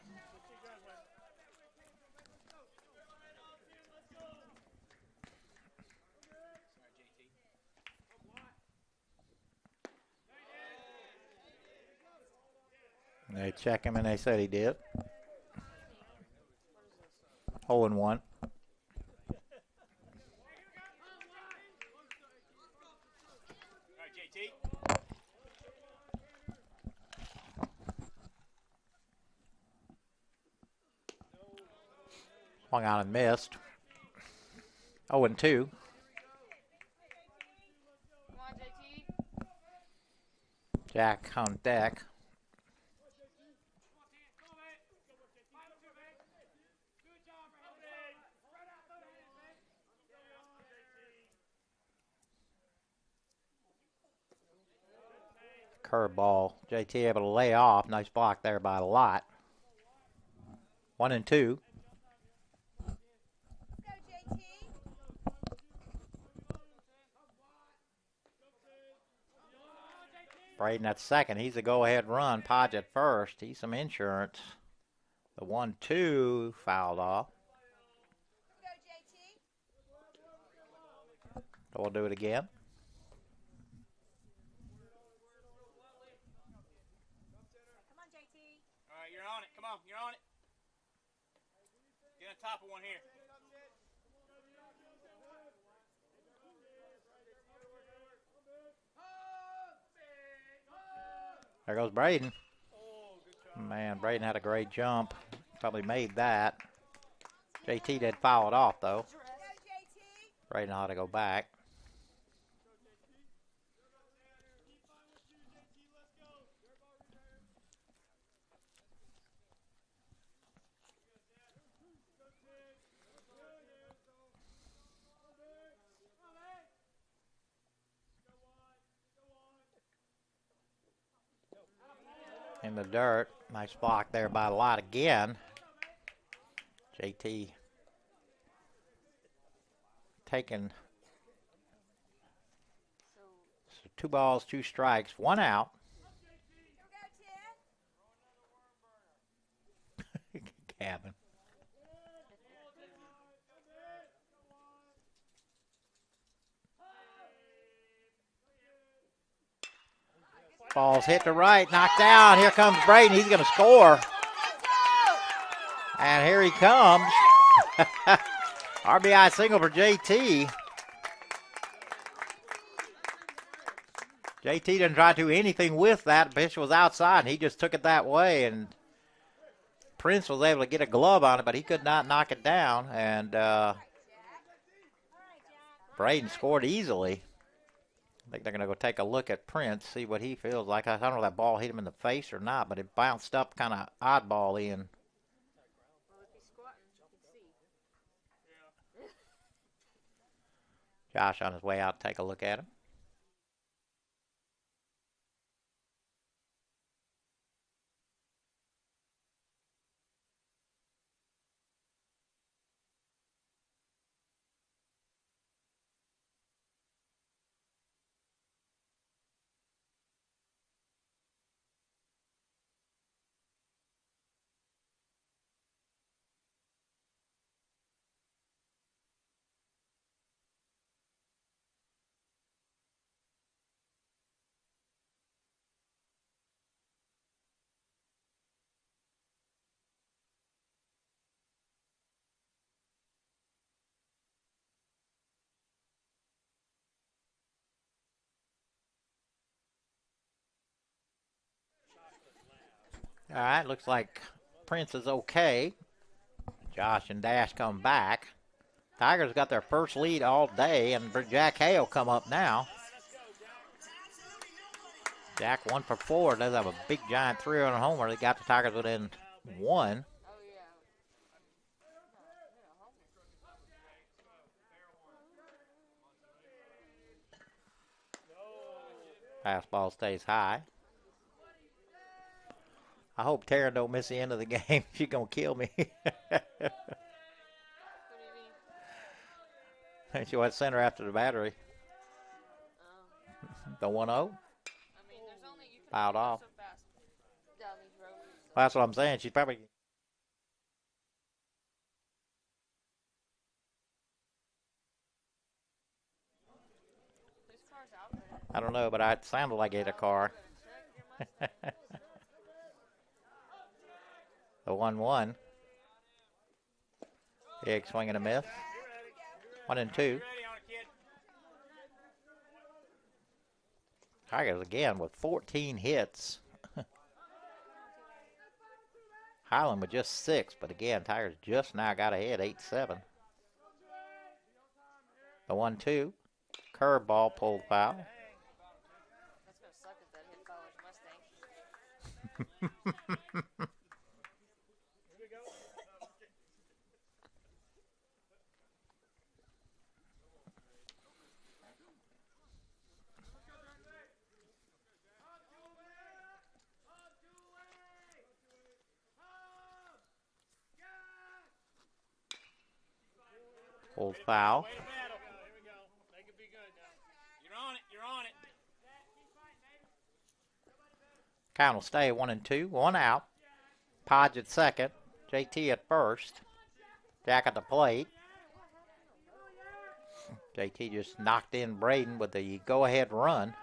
They check him, and they said he did. 0-1. All right, JT. Swung out and missed. 0-2. Come on, JT. Jack on deck. Curveball. JT able to lay off. Nice block there by Lott. 1-2. Braden at second. He's a go-ahead run. Podge at first. He's some insurance. The 1-2 fouled off. So we'll do it again. All right, you're on it. Come on, you're on it. Get on top of one here. There goes Braden. Man, Braden had a great jump. Probably made that. JT did foul it off, though. Braden ought to go back. In the dirt. Nice block there by Lott again. JT taking so 2 balls, 2 strikes, 1 out. Cabin. Ball's hit to right, knocked down. Here comes Braden. He's going to score. And here he comes. RBI single for JT. JT didn't try to do anything with that. The pitch was outside, and he just took it that way. And Prince was able to get a glove on it, but he could not knock it down. And Braden scored easily. I think they're going to go take a look at Prince, see what he feels like. I don't know if that ball hit him in the face or not, but it bounced up kind of oddball in. Well, if he's squatting, you can see. Josh on his way out to take a look at him. All right, looks like Prince is okay. Josh and Dash come back. Tigers got their first lead all day, and Jack Hay will come up now. Jack 1 for 4. Does have a big giant 3-run homer. They got the Tigers within 1. Oh, yeah. Fastball stays high. I hope Taryn don't miss the end of the game. She's going to kill me. What do you mean? She went center after the battery. The 1-0. I mean, there's only you can Fouled only go off. so fast down these roads. So. That's what I'm saying. She's probably... Whose car's out there? I don't know, but it sounded like it hit a car. Check your The 1-1. Big swing and a miss. 1-2. Ready on it, kid. Tigers again with 14 hits. Highland with just 6, but again, Tigers just now got ahead 8-7. The 1-2. Curveball pulled foul. That's going to suck if that hit Fowler's Mustang. Pulled foul. Way to battle. Here we go. Make it be good now. You're on it. You're on it. Count will stay 1-2. 1 out. Podge at second. JT at first. Jack at the plate. JT just knocked in Braden with the go-ahead run.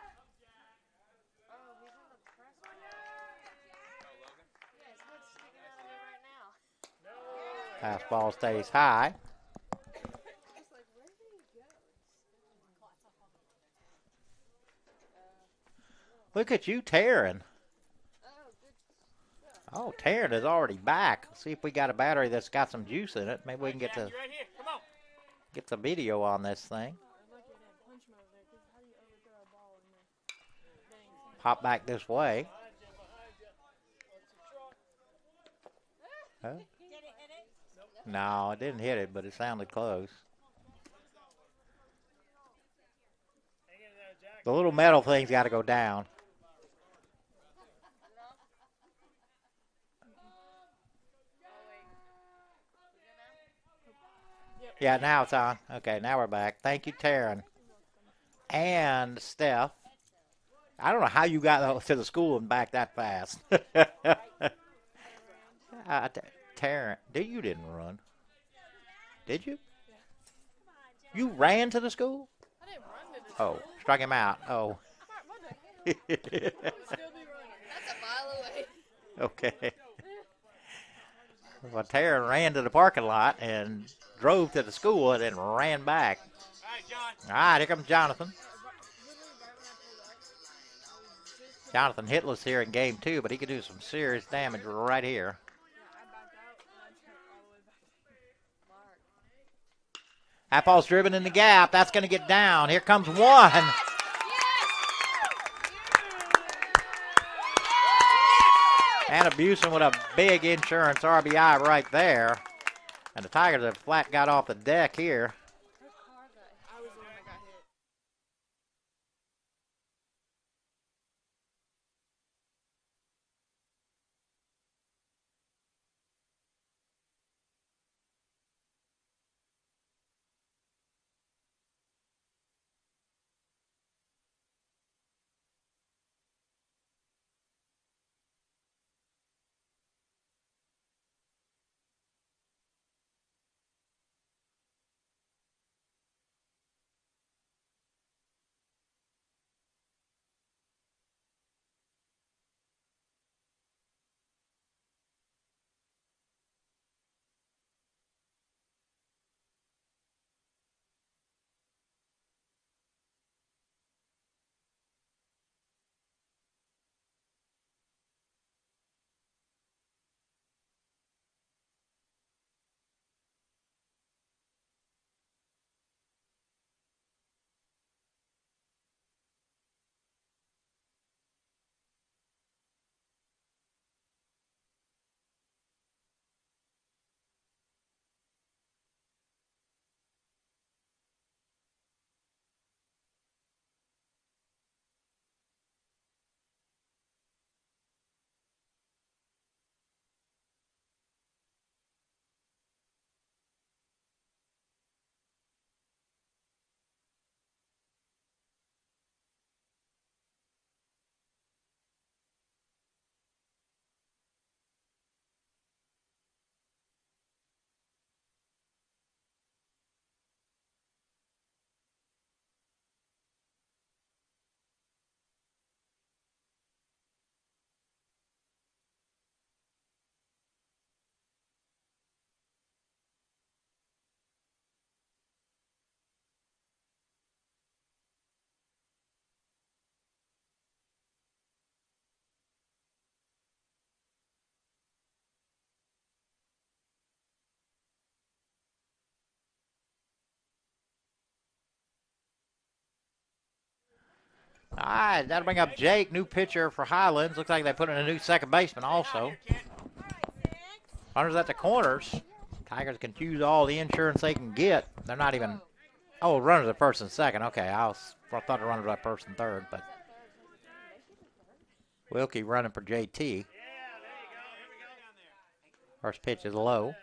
Oh, he's in the press box. Yeah, his head's sticking out of there right now. Fastball stays high. Just like, where did he go? Look at you tearing. Oh, good. Oh, Taryn is already back. Let's see if we got a battery that's got some juice in it. Maybe we can get Jack, the you right here. Come on. get the video on this thing. I'm lucky I didn't punch him over there, because how do you overthrow a ball in the thing? Pop back this way. Huh? Did it hit it? No, it didn't hit it, but it sounded close. Hang in there, Jack. The little metal thing's got to go down. Yeah, now it's on. Okay, now we're back. Thank you, Taryn. And Steph. I don't know how you got to the school and back that fast. Taryn, you didn't run. Did you? You ran to the school? I didn't run to the Oh, struck him out. Oh. What the hell? I would still be running. That's a mile away. Okay. Well, Taryn ran to the parking lot and drove to the school and then ran back. All right, John. All right, here comes Jonathan. Literally right when I pulled up, I was just Jonathan hitless here in game 2, but he could do some serious damage right here. I backed out and I turned all the way back. Mark. That ball's driven in the gap. That's going to get down. Here comes one. And Abusin with a big insurance RBI right there. And the Tigers have flat got off the deck here. I was the one that got hit. All right, that'll bring up Jake, new pitcher for Highlands. Looks like they put in a new second baseman also. Runners at the corners. Tigers can choose all the insurance they can get. They're not even. Oh, runners at first and second. Okay, I thought the runners at first and third, but Wilkie running for JT. First pitch is low.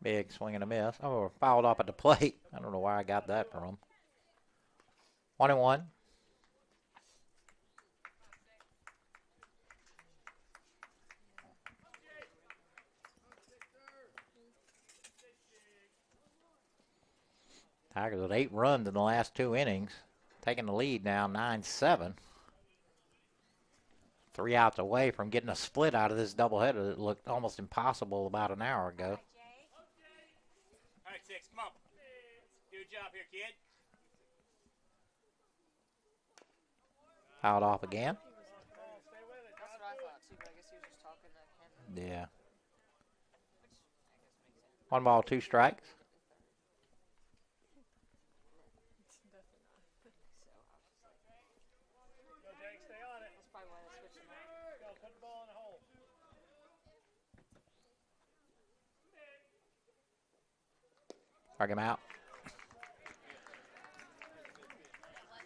Big swing and a miss. Oh, fouled off at the plate. I don't know where I got that from. 1-1. Tigers with 8 runs in the last 2 innings. Taking the lead now, 9-7. 3 outs away from getting a split out of this doubleheader that looked almost impossible about an hour ago. All right, 6, come on. Do a job here, kid. Fouled off again. That's what I thought too, but I guess he was just talking to him. Yeah. Which I guess makes sense. 1 ball, 2 strikes. So I was just like, Go, Jake, stay on it. that's probably why I switched him out. Go, put the ball in the hole. Strike him out.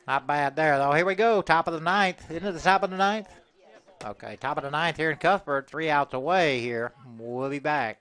Not bad there, though. Here we go. Top of the 9th. Isn't it the top of the 9th? Okay, top of the 9th here in Cuthbert. 3 outs away here. We'll be back.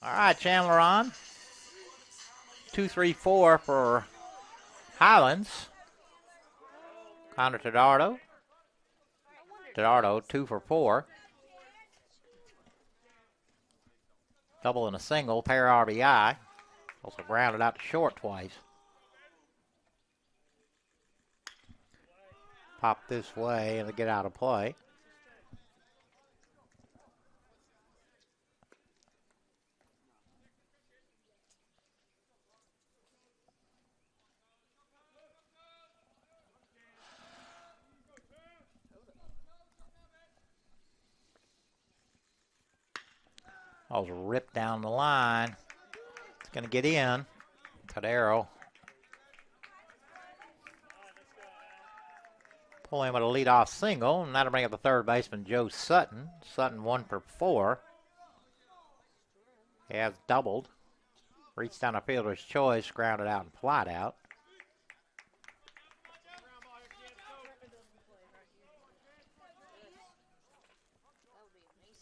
All right, Chandler on. 2-3-4 for Highlands. Connor Teddardo. Teddardo, 2 for 4. Double and a single, pair RBI. Also grounded out to short twice. Pop this way and get out of play. I was ripped down the line. It's going to get in. Tadero. Pull in with a leadoff single, and that'll bring up the third baseman, Joe Sutton. Sutton 1 for 4. He has doubled. Reached down a fielder's choice, grounded out and flied out. That would be amazing.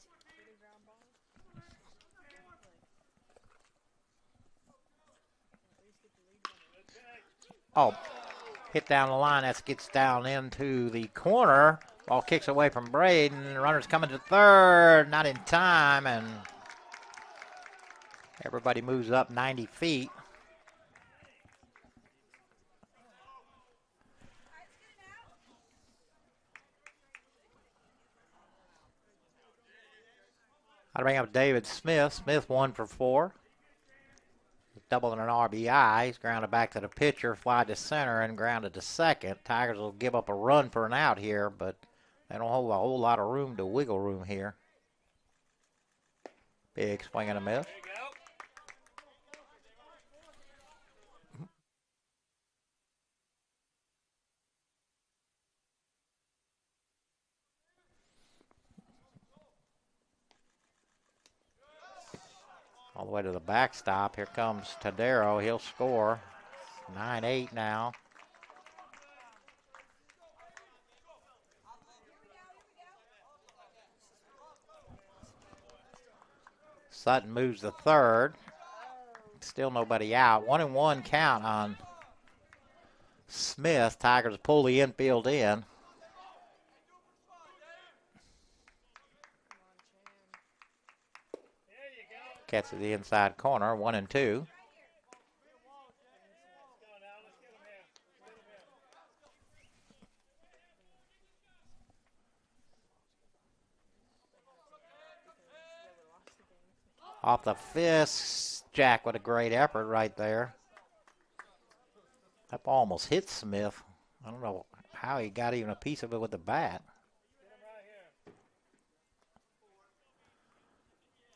Oh, hit down the line. That gets down into the corner. Ball kicks away from Braden. Runner's coming to third. Not in time, and everybody moves up 90 feet. I'll bring up David Smith. Smith 1 for 4. Double and an RBI. He's grounded back to the pitcher, fly to center, and grounded to second. Tigers will give up a run for an out here, but they don't hold a whole lot of room to wiggle room here. Big swing and a miss. There you go. All the way to the backstop. Here comes Tadero. He'll score. 9-8 now. Sutton moves to third. Still nobody out. 1-1 count on Smith. Tigers pull the infield in. Gets to the inside corner. 1-2. Off the fist, Jack with a great effort right there. That ball almost hit Smith. I don't know how he got even a piece of it with the bat.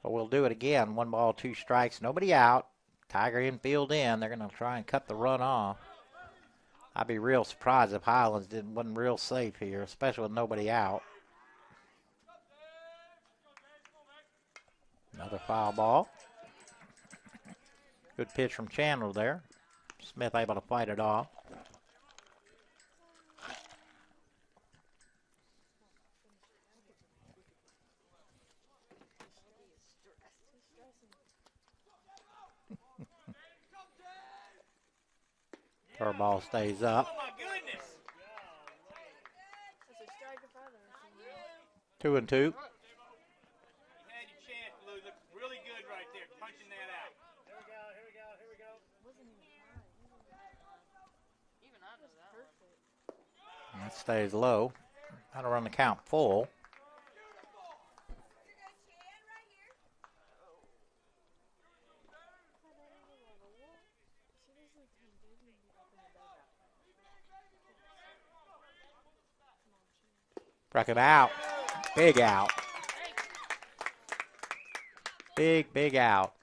But we'll do it again. 1 ball, 2 strikes, nobody out. Tiger infield in. They're going to try and cut the run off. I'd be real surprised if Highlands wasn't real safe here, especially with nobody out. Another foul ball. Good pitch from Chandler there. Smith able to fight it off. Curveball stays up. Oh, my goodness. 2-2. You had your chance, Lou. Looked really good right there, punching that out. Here we go. Even I know that one. That stays low. That'll run the count full. Struck him out. Big out. Big out.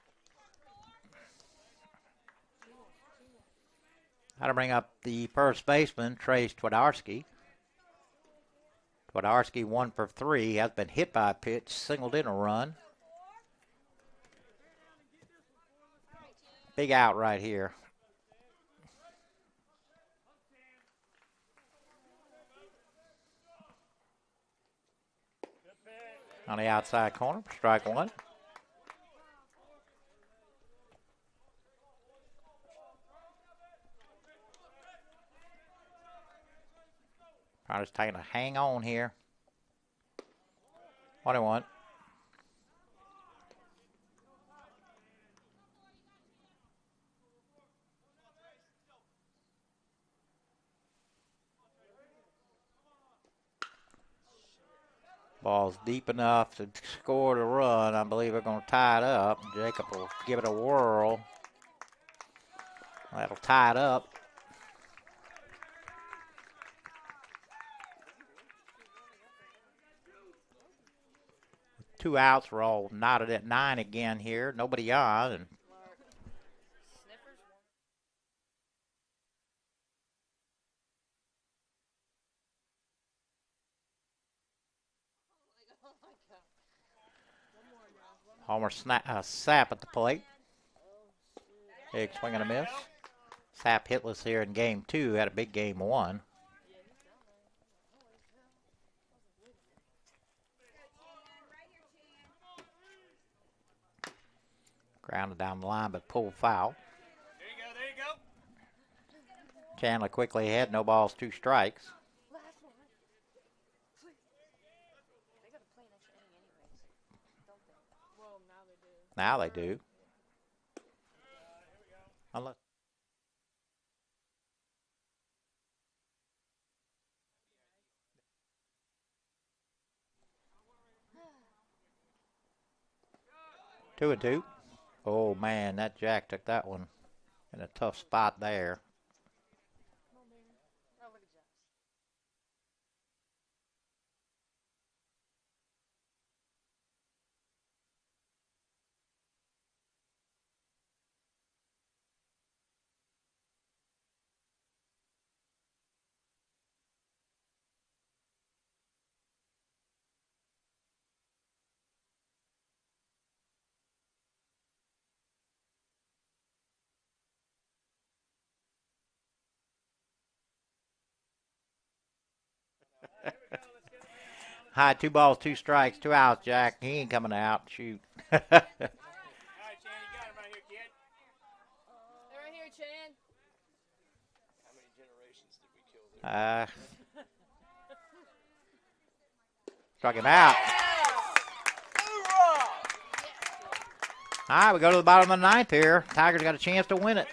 How to bring up the first baseman, Trace Twadarski. Twadarski 1 for 3. Has been hit by a pitch, singled in a run. Big out right here. On the outside corner, strike 1. Carter's taking a hang on here. 1-1. Ball's deep enough to score the run. I believe they're going to tie it up. Jacob will give it a whirl. That'll tie it up. Two outs. We're all knotted at 9 again here. Nobody on. And Homer Sapp at the plate. Big swing and a miss. Sapp hitless here in game 2. Had a big game 1. Grounded down the line, but pulled foul. There you go. Chandler quickly ahead. No balls, 2 strikes. Now they do. Unless two and two. Oh man, that Jack took that one in a tough spot there. High 2 balls, 2 strikes, 2 outs, Jack. He ain't coming out. Shoot. All right, Chan, you got him right here, kid. here, Chan. How many generations did we kill there? Struck him out. All right, we go to the bottom of the ninth here. Tigers got a chance to win it.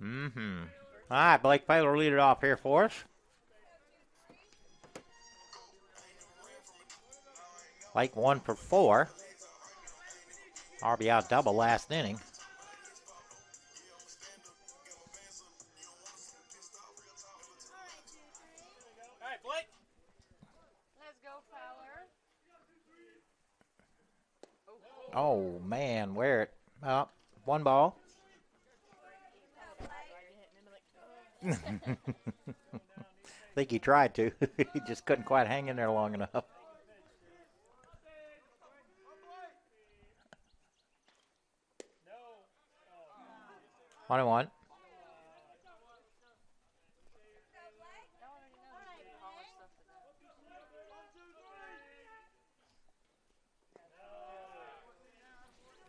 Mm-hmm. All right, Blake Baylor lead it off here for us. Blake 1 for 4. RBI double last inning. All right, Blake. Let's go, Fowler. Oh, man, where it? One ball. I think he tried to. He just couldn't quite hang in there long enough. One and one.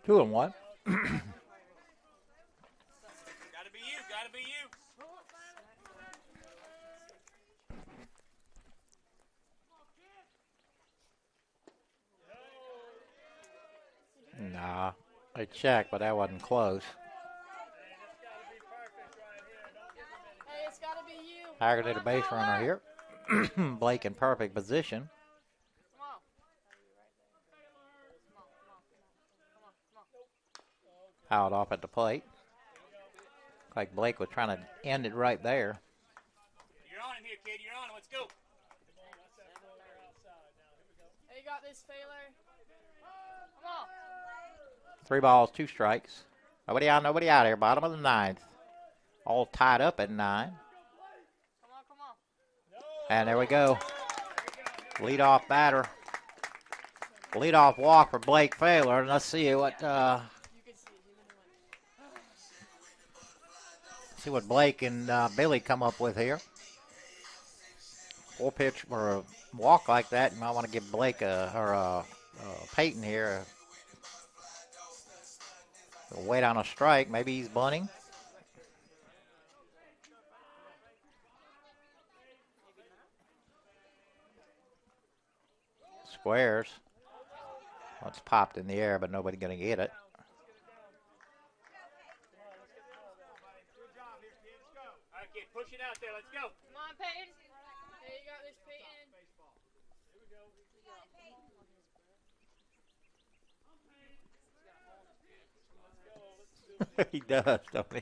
Two and one. Gotta be you. Gotta be you. Nah, I checked, but that wasn't close. Hey, it's gotta be you. Tiger did a base runner here. Blake in perfect position. Come on. Out off at the plate. Like Blake was trying to end it right there. You're on him here, kid. You're on him. Let's go. Hey, you got this, Fowler. Come on. 3 balls, 2 strikes. Nobody out here. Bottom of the ninth. All tied up at 9. Come on. And there we go. Leadoff batter. Leadoff walk for Blake Fowler. And let's see what You can see it. see what Blake and Billy come up with here. 4 pitch for a walk like that. You might want to give Blake Peyton here a wait on a strike. Maybe he's bunting. Squares. Well, it's popped in the air, but nobody going to get it. All right, kid. Push it out there. Let's go. Come on, Peyton. Hey, you got this, Peyton. He does, don't he?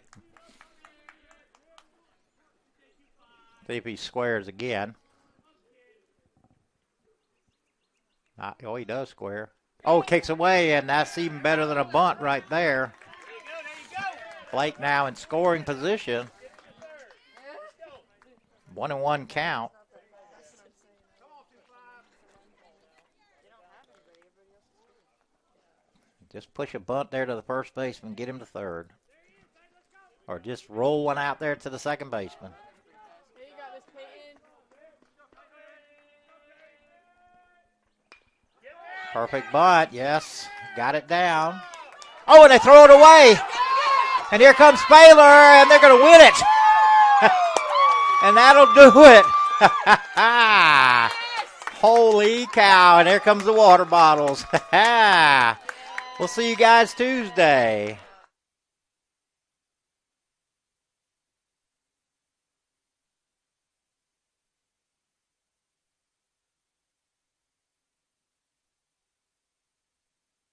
See if he squares again. Oh, he does square. Oh, kicks away, and that's even better than a bunt right there. Blake now in scoring position. 1-1 count. Just push a bunt there to the first baseman, get him to third. Or just roll one out there to the second baseman. Hey, you got this, Peyton. Perfect bunt, yes. Got it down. Oh, and they throw it away. And here comes Baylor, and they're going to win it. And that'll do it. Holy cow, and here comes the water bottles. We'll see you guys Tuesday.